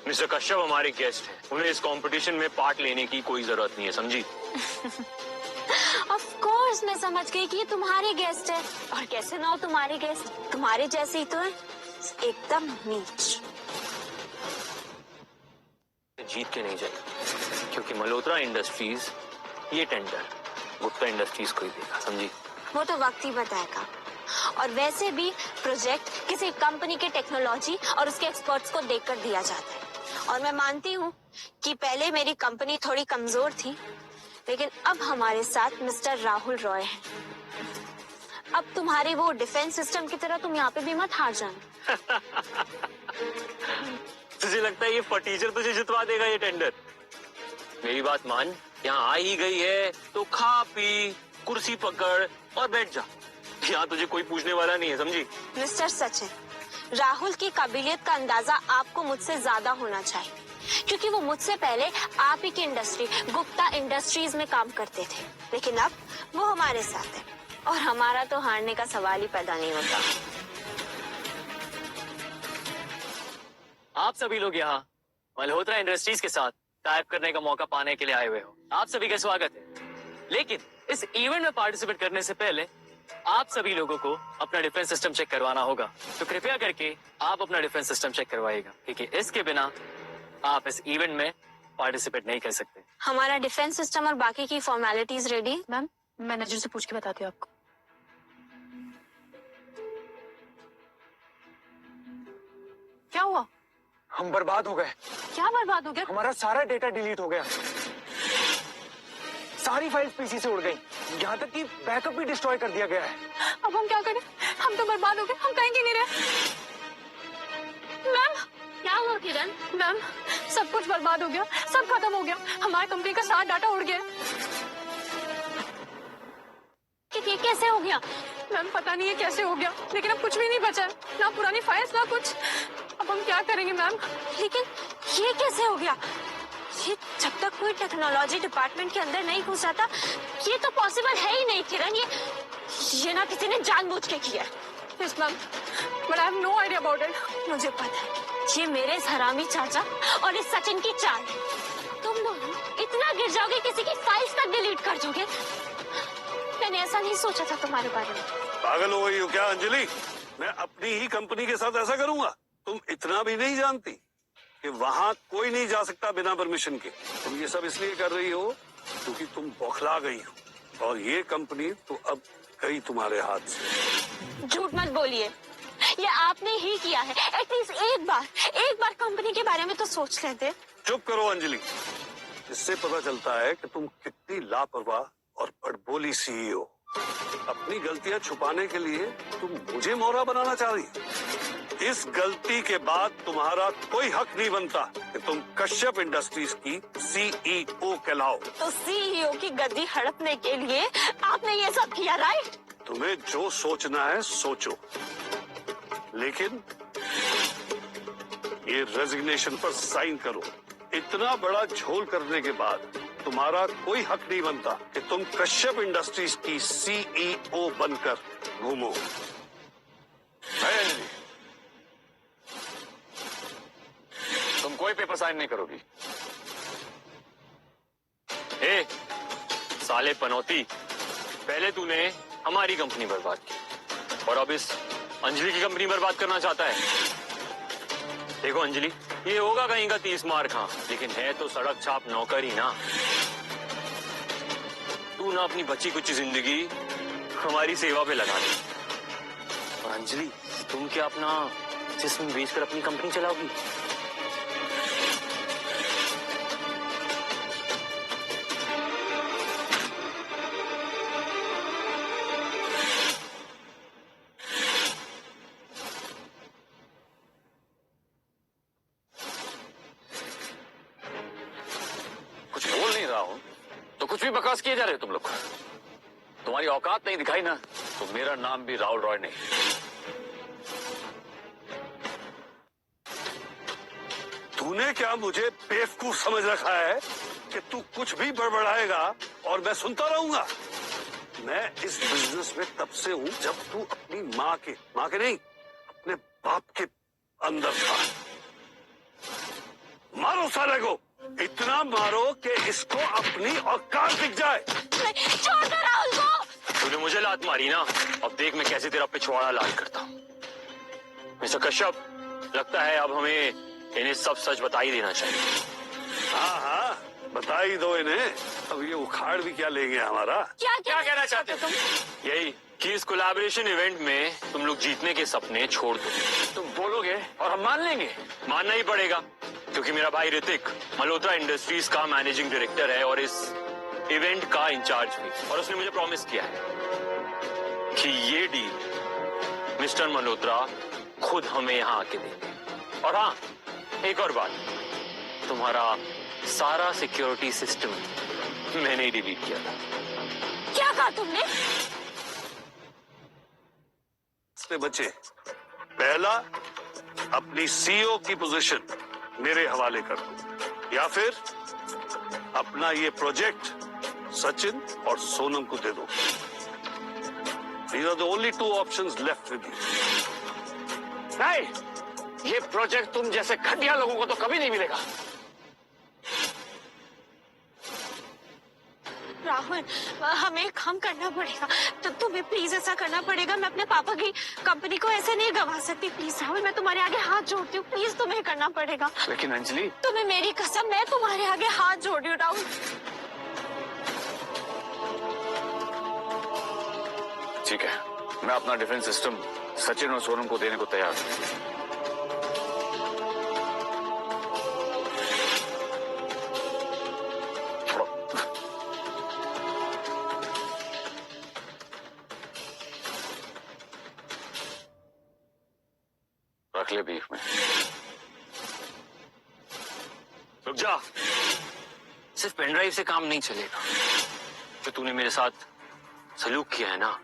मिस्टर कश्यप हमारे गेस्ट हैं, उन्हें इस कंपटीशन में पार्ट लेने की कोई जरूरत नहीं है, समझी? ऑफ कोर्स मैं समझ गई कि ये तुम्हारे गेस्ट है, और कैसे ना हो तुम्हारे गेस्ट, तुम्हारे जैसे ही तो है, एकदम नीच। जीत के नहीं जाए, क्योंकि मल्होत्रा इंडस्ट्रीज ये टेंडर गुप्ता इंडस्ट्रीज को ही देगा, समझी? वो तो वक्त ही बताएगा। और वैसे भी प्रोजेक्ट किसी कंपनी के टेक्नोलॉजी और उसके एक्सपर्ट्स को देखकर दिया जाता है, और मैं मानती हूँ कि पहले मेरी कंपनी थोड़ी कमजोर थी, लेकिन अब हमारे साथ मिस्टर राहुल रॉय हैं। अब तुम्हारे वो डिफेंस सिस्टम की तरह तुम यहाँ पे भी मत हार जाना। तुझे लगता है ये फटीचर तुझे जितवा देगा ये टेंडर? मेरी बात मान, यहाँ आ ही गई है तो खा पी, कुर्सी पकड़ और बैठ जा। यहाँ तुझे कोई पूछने वाला नहीं है, समझी? मिस्टर सचिन, राहुल की काबिलियत का अंदाजा आपको मुझसे ज्यादा होना चाहिए, क्योंकि वो मुझसे पहले आप ही की इंडस्ट्री गुप्ता इंडस्ट्रीज में काम करते थे, लेकिन अब वो हमारे साथ है, और हमारा तो हारने का सवाल ही पैदा नहीं होता। आप सभी लोग यहाँ मल्होत्रा इंडस्ट्रीज के साथ टाइप करने का मौका पाने के लिए आए हुए हो, आप सभी का स्वागत है। लेकिन इस इवेंट में पार्टिसिपेट करने से पहले आप सभी लोगों को अपना डिफेंस सिस्टम चेक करवाना होगा, तो कृपया करके आप अपना डिफेंस सिस्टम चेक करवाइएगा, क्योंकि इसके बिना आप इस इवेंट में पार्टिसिपेट नहीं कर सकते। हमारा डिफेंस सिस्टम और बाकी की फॉर्मेलिटीज रेडी? मैम, मैनेजर से पूछ के बताती हूँ आपको। क्या हुआ? हम बर्बाद हो गए। क्या बर्बाद हो गया? हमारा सारा डेटा डिलीट हो गया, सारी फाइल्स पीसी से उड़ गई, यहाँ तक कि बैकअप भी डिस्ट्रॉय कर दिया गया है। अब हम क्या करें? हम तो बर्बाद हो गए, हम कहीं नहीं रहे। मैम, क्या हुआ किरण? मैम, सब कुछ बर्बाद हो गया, सब खत्म हो गया, हमारी कंपनी का सारा डाटा उड़ गया। ये कैसे हो गया? मैम पता नहीं है कैसे हो गया, लेकिन अब कुछ भी नहीं बचा, ना पुरानी फाइल्स ना कुछ। अब हम क्या करेंगे मैम? लेकिन ये कैसे हो गया? ये जब तक कोई टेक्नोलॉजी डिपार्टमेंट के अंदर नहीं घुसा था, ये तो पॉसिबल है ही नहीं किरण। ये ना किसी ने जानबूझ के किया है। Yes ma'am, but I have no idea about it. मुझे पता है, ये मेरे इस हरामी चाचा और इस सचिन की चाल है। तुम लोग इतना गिर जाओगे, किसी की फाइल्स तक डिलीट कर दोगे। मैंने ऐसा नहीं सोचा था तुम्हारे बारे में। पागल हो गई हो क्या अंजलि? मैं अपनी ही कंपनी के साथ ऐसा करूंगा? तुम इतना भी नहीं जानती कि वहां कोई नहीं जा सकता बिना परमिशन के। तुम ये सब इसलिए कर रही हो क्योंकि तुम बौखला गई हो, और ये कंपनी तो अब गई तुम्हारे हाथ से। झूठ मत बोलिए, ये आपने ही किया है। एटलीस्ट एक बार कंपनी के बारे में तो सोच लेते। चुप करो अंजलि, इससे पता चलता है कि तुम कितनी लापरवाह और बड़बोली सीईओ। अपनी गलतियां छुपाने के लिए तुम मुझे मोहरा बनाना चाह रही। इस गलती के बाद तुम्हारा कोई हक नहीं बनता कि तुम कश्यप इंडस्ट्रीज की सीईओ कहलाओ। तो सीईओ की गद्दी हड़पने के लिए आपने ये सब किया, राइट? तुम्हें जो सोचना है सोचो, लेकिन ये रेजिग्नेशन पर साइन करो। इतना बड़ा झोल करने के बाद तुम्हारा कोई हक नहीं बनता कि तुम कश्यप इंडस्ट्रीज की सीईओ बनकर घूमो। तुम कोई पेपर साइन नहीं करोगी। ए, साले पनौती, पहले तूने हमारी कंपनी बर्बाद की और अब इस अंजलि की कंपनी बर्बाद करना चाहता है। देखो अंजलि, ये होगा कहीं का 30 मार खा, लेकिन है तो सड़क छाप नौकर ही ना। तू ना अपनी बची कुछ जिंदगी हमारी सेवा पे लगा दे। और अंजलि, तुम क्या अपना जिस्म बेचकर अपनी कंपनी चलाओगी? कुछ बोल नहीं रहा हूं तो कुछ भी बकवास किए जा रहे हो तुम लोग। तुम्हारी औकात नहीं दिखाई ना तो मेरा नाम भी राहुल रॉय नहीं। तूने क्या मुझे बेवकूफ समझ रखा है कि तू कुछ भी बड़बड़ाएगा और मैं सुनता रहूंगा? मैं इस बिजनेस में तब से हूं जब तू अपनी माँ के नहीं, अपने बाप के अंदर था। मारो सारे को, इतना मारो कि इसको अपनी औकात दिख जाए। छोड़ दो राहुल को। तूने मुझे लात मारी ना, अब देख मैं कैसे तेरा पिछवाड़ा लाल करता हूँ। मिस्टर कश्यप, लगता है अब हमें इन्हें सब सच बता ही देना चाहिए। हाँ हाँ, बता ही दो इन्हें। अब ये उखाड़ भी क्या लेंगे हमारा? क्या कहना चाहते हो तुम? यही कि इस कोलैबोरेशन इवेंट में तुम लोग जीतने के सपने छोड़ दो। तुम बोलोगे और हम मान लेंगे? मानना ही पड़ेगा, क्योंकि मेरा भाई ऋतिक मल्होत्रा इंडस्ट्रीज का मैनेजिंग डायरेक्टर है और इस इवेंट का इंचार्ज भी। और उसने मुझे प्रॉमिस किया है कि ये डील मिस्टर मल्होत्रा खुद हमें यहाँ आके देंगे। और हाँ, एक और बात, तुम्हारा सारा सिक्योरिटी सिस्टम मैंने ही डिलीट किया था। क्या कहा तुमने? बच्चे, पहला अपनी सीईओ की पोजीशन मेरे हवाले कर दो, या फिर अपना ये प्रोजेक्ट सचिन और सोनम को दे दो। These are the only two options left with you. नहीं, ये प्रोजेक्ट तुम जैसे घटिया लोगों को तो कभी नहीं मिलेगा। राहुल, हमें काम करना पड़ेगा, तो तुम्हें प्लीज ऐसा करना पड़ेगा। मैं अपने पापा की कंपनी को ऐसे नहीं गंवा सकती। प्लीज राहुल, मैं तुम्हारे आगे हाथ जोड़ती हूँ, प्लीज तुम्हें करना पड़ेगा। लेकिन अंजलि, तुम्हें मेरी कसम, मैं तुम्हारे आगे हाथ जोड़ रही हूँ राहुल। ठीक है, मैं अपना डिफेंस सिस्टम सचिन और सोनम को देने को तैयार हूँ। रख ले बीफ में। रुक जा, सिर्फ पेनड्राइव से काम नहीं चलेगा। जो तूने मेरे साथ सलूक किया है ना,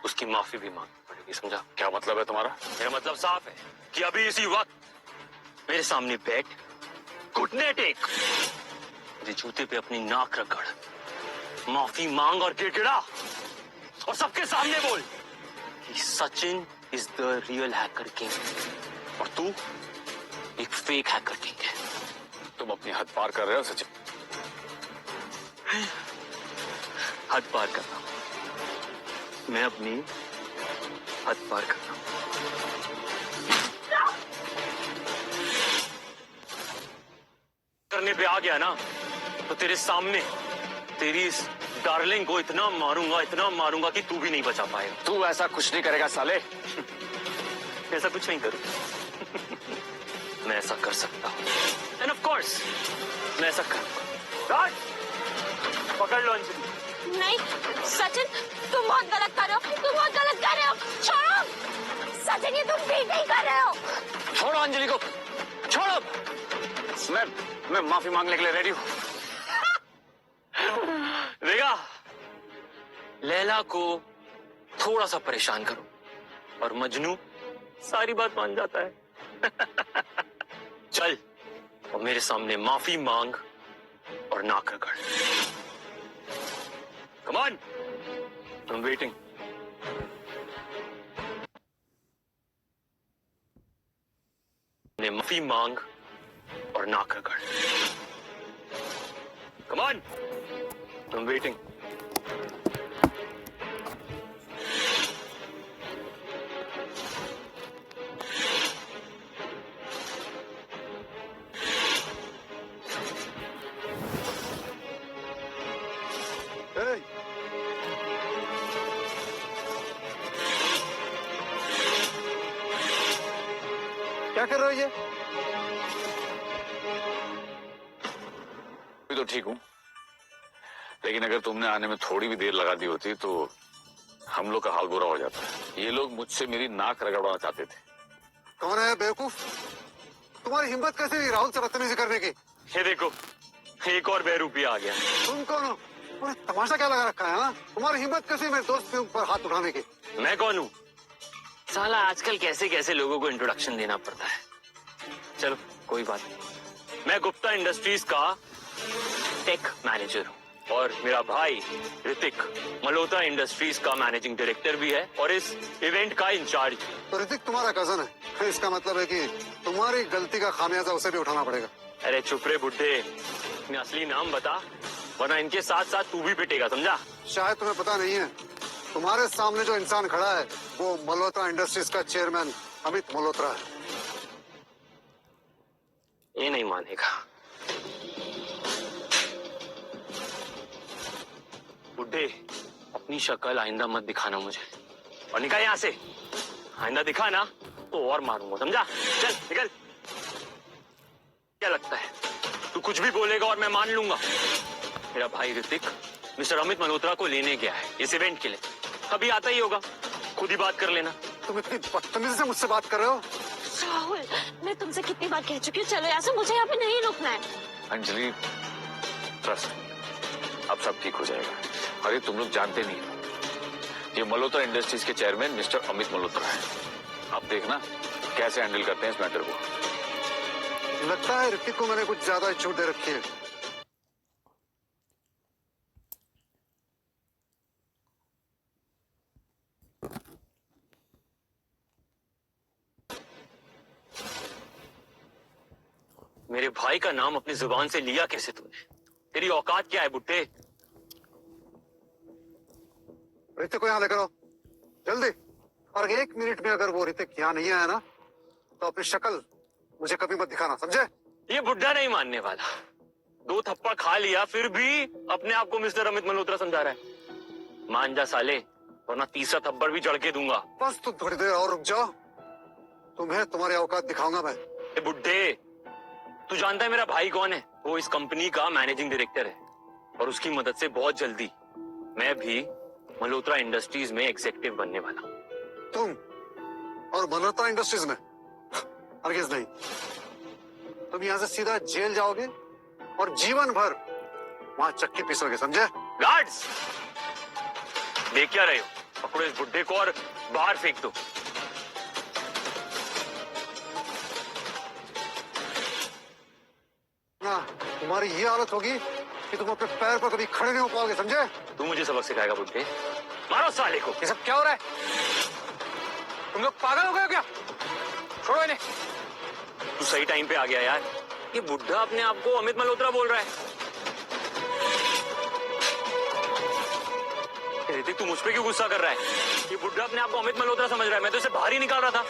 उसकी माफी भी मांगनी पड़ेगी, समझा? क्या मतलब है तुम्हारा? मेरा मतलब साफ है कि अभी इसी वक्त मेरे सामने बैठ, घुटने टेक, मेरे जूते पे अपनी नाक रगड़, माफी मांग और गिड़गिड़ा और सबके सामने बोल कि Sachin is the real hacker king और तू एक फेक हैकर किंग है। तुम अपनी हद पार कर रहे हो सचिन। हद पार कर रहा हूं, मैं अपनी हद पार कर रहा हूं। करने पे आ गया ना तो तेरे सामने तेरी इस डार्लिंग को इतना मारूंगा कि तू भी नहीं बचा पाएगा। तू ऐसा कुछ नहीं करेगा साले। ऐसा कुछ नहीं करूं। मैं ऐसा कर सकता हूं, एंड ऑफ कोर्स मैं ऐसा करूंगा। पकड़ लो अंजलि। नहीं सचिन, तुम बहुत गलत कर रहे हो, तुम बहुत गलत कर रहे हो। छोड़ो सचिन, ये तुम ठीक नहीं कर रहे हो। छोड़ो अंजलि को, छोड़ो। मैं माफी मांगने के लिए रेडी हूँ। देखा, लैला को थोड़ा सा परेशान करो और मजनू सारी बात मान जाता है। चल और मेरे सामने माफी मांग और नाक रगड़। Come on, I am waiting. माफी मांग और नाक रगड़। Come on, I am waiting. क्या कर रहे हो ये? मैं तो ठीक हूँ, लेकिन अगर तुमने आने में थोड़ी भी देर लगा दी होती तो हम लोग का हाल बुरा हो जाता है। ये लोग मुझसे मेरी नाक रगड़वाना चाहते थे। कौन है बेवकूफ? तुम्हारी हिम्मत कैसे हुई राहुल से बदतमीजी करने की? ये देखो, एक और बेरूपिया आ गया। तुम कौन हो? तुम्हें तमाशा क्या लगा रखा है? हाँ, तुम्हारी हिम्मत कैसे मेरे दोस्त के ऊपर हाथ उठाने की? मैं कौन हूँ? साला आजकल कैसे कैसे लोगों को इंट्रोडक्शन देना पड़ता है। चलो कोई बात नहीं। मैं गुप्ता इंडस्ट्रीज का टेक मैनेजर हूँ और मेरा भाई ऋतिक मल्होत्रा इंडस्ट्रीज का मैनेजिंग डायरेक्टर भी है और इस इवेंट का इंचार्ज। तो ऋतिक तुम्हारा कजन है, इसका मतलब है कि तुम्हारी गलती का खामियाजा उसे भी उठाना पड़ेगा। अरे चुप रे बुड्ढे, अपने असली नाम बता, वरना इनके साथ साथ तू भी पिटेगा, समझा? शायद तुम्हें पता नहीं है, तुम्हारे सामने जो इंसान खड़ा है वो मल्होत्रा इंडस्ट्रीज का चेयरमैन अमित मल्होत्रा है। ये नहीं मानेगा। बुड्ढे, अपनी शक्ल आइंदा मत दिखाना मुझे, और निकल यहाँ से। आइंदा दिखा ना तो और मारूंगा, समझा? चल निकल। क्या लगता है तू कुछ भी बोलेगा और मैं मान लूंगा? मेरा भाई ऋतिक मिस्टर अमित मल्होत्रा को लेने गया है इस इवेंट के लिए। अभी आता ही होगा, खुद ही बात कर लेना। तुम इतनी बदतमीजी से मुझसे बात कर रहे हो? राहुल, मैं तुमसे कितनी बार कह चुकी हूँ, चलो यहाँ से, मुझे यहाँ पे नहीं रुकना है। अंजलि, ट्रस्ट, अब सब ठीक हो जाएगा। अरे तुम लोग जानते नहीं हो, ये मल्होत्रा इंडस्ट्रीज के चेयरमैन मिस्टर अमित मल्होत्रा है। अब देखना कैसे हैंडल करते हैं इस मैटर को। लगता है ऋतिक को मैंने कुछ ज्यादा छूट दे रखी है। मेरे भाई का नाम अपनी जुबान से लिया कैसे तूने? तेरी औकात क्या है बुड्ढे? ऋतिक को यहाँ लेकर आओ जल्दी। और 1 मिनट में अगर वो ऋतिक यहाँ नहीं आया ना तो अपनी शक्ल मुझे कभी मत दिखाना, समझे? ये बुड्ढा नहीं मानने वाला। 2 थप्पड़ खा लिया फिर भी अपने आप को मिस्टर अमित मल्होत्रा समझा रहा है। मान जा साले, वरना तीसरा थप्पड़ भी जड़ के दूंगा। बस तुम थोड़ी देर और रुक जाओ, तुम्हें तुम्हारी औकात दिखाऊंगा मैं। बुड्ढे, तू जानता है मेरा भाई कौन है? वो इस कंपनी का मैनेजिंग डायरेक्टर है और उसकी मदद से बहुत जल्दी मैं भी मल्होत्रा इंडस्ट्रीज में एग्जीक्यूटिव बनने वाला। तुम और मल्होत्रा इंडस्ट्रीज में? हरगिज नहीं। तुम यहाँ से सीधा जेल जाओगे और जीवन भर वहां चक्की पीसोगे, समझे? गार्ड्स, देख क्या रहे हो? पकड़ो इस बुड्ढे को और बाहर फेंक दो। ना तुम्हारी ये हालत होगी कि तुम अपने पैर पर कभी खड़े नहीं हो पाओगे, समझे? तू मुझे सबक सिखाएगा बुड्ढे? मारो साले को। ये सब क्या हो रहा है? तुम लोग पागल हो गए हो क्या? छोड़ो इन्हें। तू सही टाइम पे आ गया यार। ये बुड्ढा अपने आप को अमित मल्होत्रा बोल रहा है। ऋतिक, तू मुझ पे क्यों गुस्सा कर रहा है? ये बुड्ढा अपने आप को अमित मल्होत्रा समझ रहा है, मैं तो इसे बाहर ही निकाल रहा था।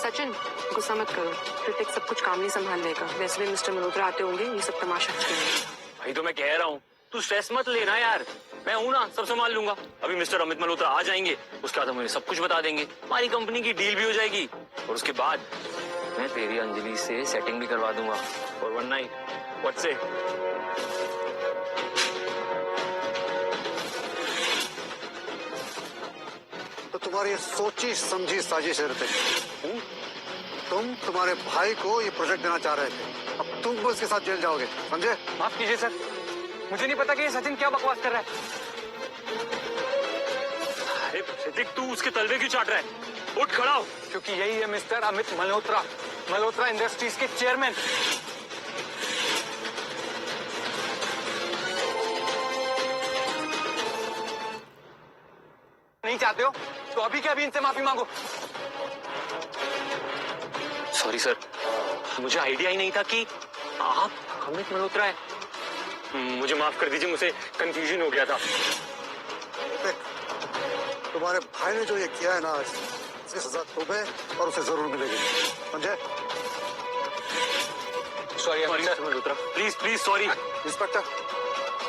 सचिन, गुस्सा मत करो। ऋतिक सब कुछ काम नहीं संभाल लेगा। वैसे भी मिस्टर मल्होत्रा आते होंगे, ये सब तमाशा खेलेंगे। भाई तो मैं कह रहा हूँ, तू स्ट्रेस मत लेना यार, मैं हूं ना, सब संभाल लूंगा। अभी मिस्टर अमित मल्होत्रा आ जाएंगे, उसके बाद मुझे सब कुछ बता देंगे, हमारी कंपनी की डील भी हो जाएगी और उसके बाद मैं तेरी अंजलि से सेटिंग भी करवा दूंगा और 1 नाइट। व्हाट से? तो तुम्हारी ये सोची समझी साजिश है ऋतिक। तुम तुम्हारे भाई को ये प्रोजेक्ट देना चाह रहे थे, अब तुम भी उसके साथ जेल जाओगे, समझे? माफ कीजिए सर, मुझे नहीं पता कि ये सचिन क्या बकवास कर रहा है। अरे ऋतिक, तू उसके तलवे क्यों चाट रहा है? उठ खड़ा हो। क्योंकि यही है मिस्टर अमित मल्होत्रा, मल्होत्रा इंडस्ट्रीज के चेयरमैन। नहीं चाहते हो तो अभी के अभी इनसे माफी मांगो। सॉरी सर, मुझे आइडिया ही नहीं था कि आप अमित मल्होत्रा है। मुझे माफ कर दीजिए, मुझे कंफ्यूजन हो गया था। तुम्हारे भाई ने जो ये किया है ना, इसकी सजा तुम्हें और उसे जरूर मिलेगी, समझे? Sorry Malhotra, please please sorry. Inspector,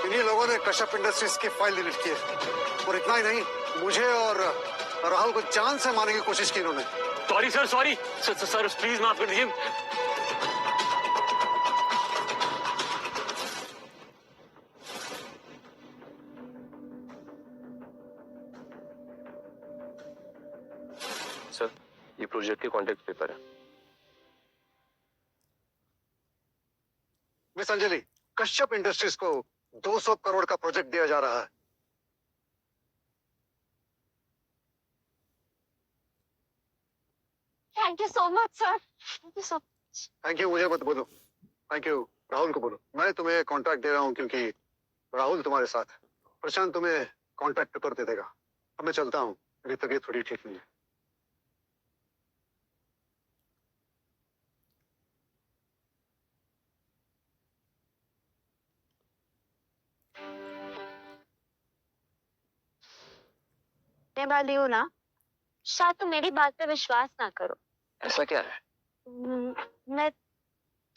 इन्हीं लोगों ने कश्यप इंडस्ट्रीज की फाइल डिलीट की है। और इतना ही नहीं, मुझे और राहुल को जान से मारने की कोशिश की इन्होंने। Sorry sir, sorry sir, please माफ कर दीजिए। सर, ये प्रोजेक्ट के कॉन्ट्रैक्ट पेपर है। मिस अंजलि, कश्यप इंडस्ट्रीज को 200 करोड़ का प्रोजेक्ट दिया जा रहा है। Thank you so much sir, thank you so much. Thank you मुझे मत बोलो, थैंक यू राहुल को बोलो। मैं तुम्हें कॉन्ट्रैक्ट दे रहा हूँ क्योंकि राहुल तुम्हारे साथ है। प्रशांत तुम्हें कॉन्ट्रैक्ट पेपर दे देगा। अब मैं चलता हूँ, मेरी तबीयत थोड़ी ठीक नहीं है। वाली हूँ ना, शायद तुम मेरी बात पे विश्वास ना करो। ऐसा क्या है? मैं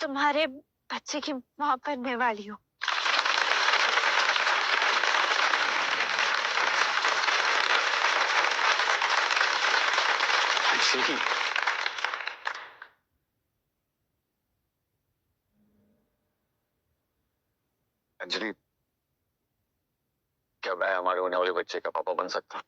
तुम्हारे बच्चे की माँ बनने वाली हूँ। अंजलि, क्या मैं हमारे होने वाले बच्चे का पापा बन सकता?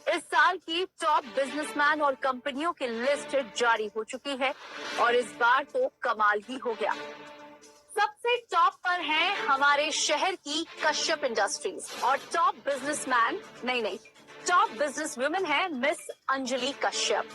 इस साल की टॉप बिजनेसमैन और कंपनियों की लिस्ट जारी हो चुकी है और इस बार तो कमाल ही हो गया। सबसे टॉप पर है हमारे शहर की कश्यप इंडस्ट्रीज और टॉप बिजनेसमैन नहीं, टॉप बिजनेस वुमेन है मिस अंजलि कश्यप।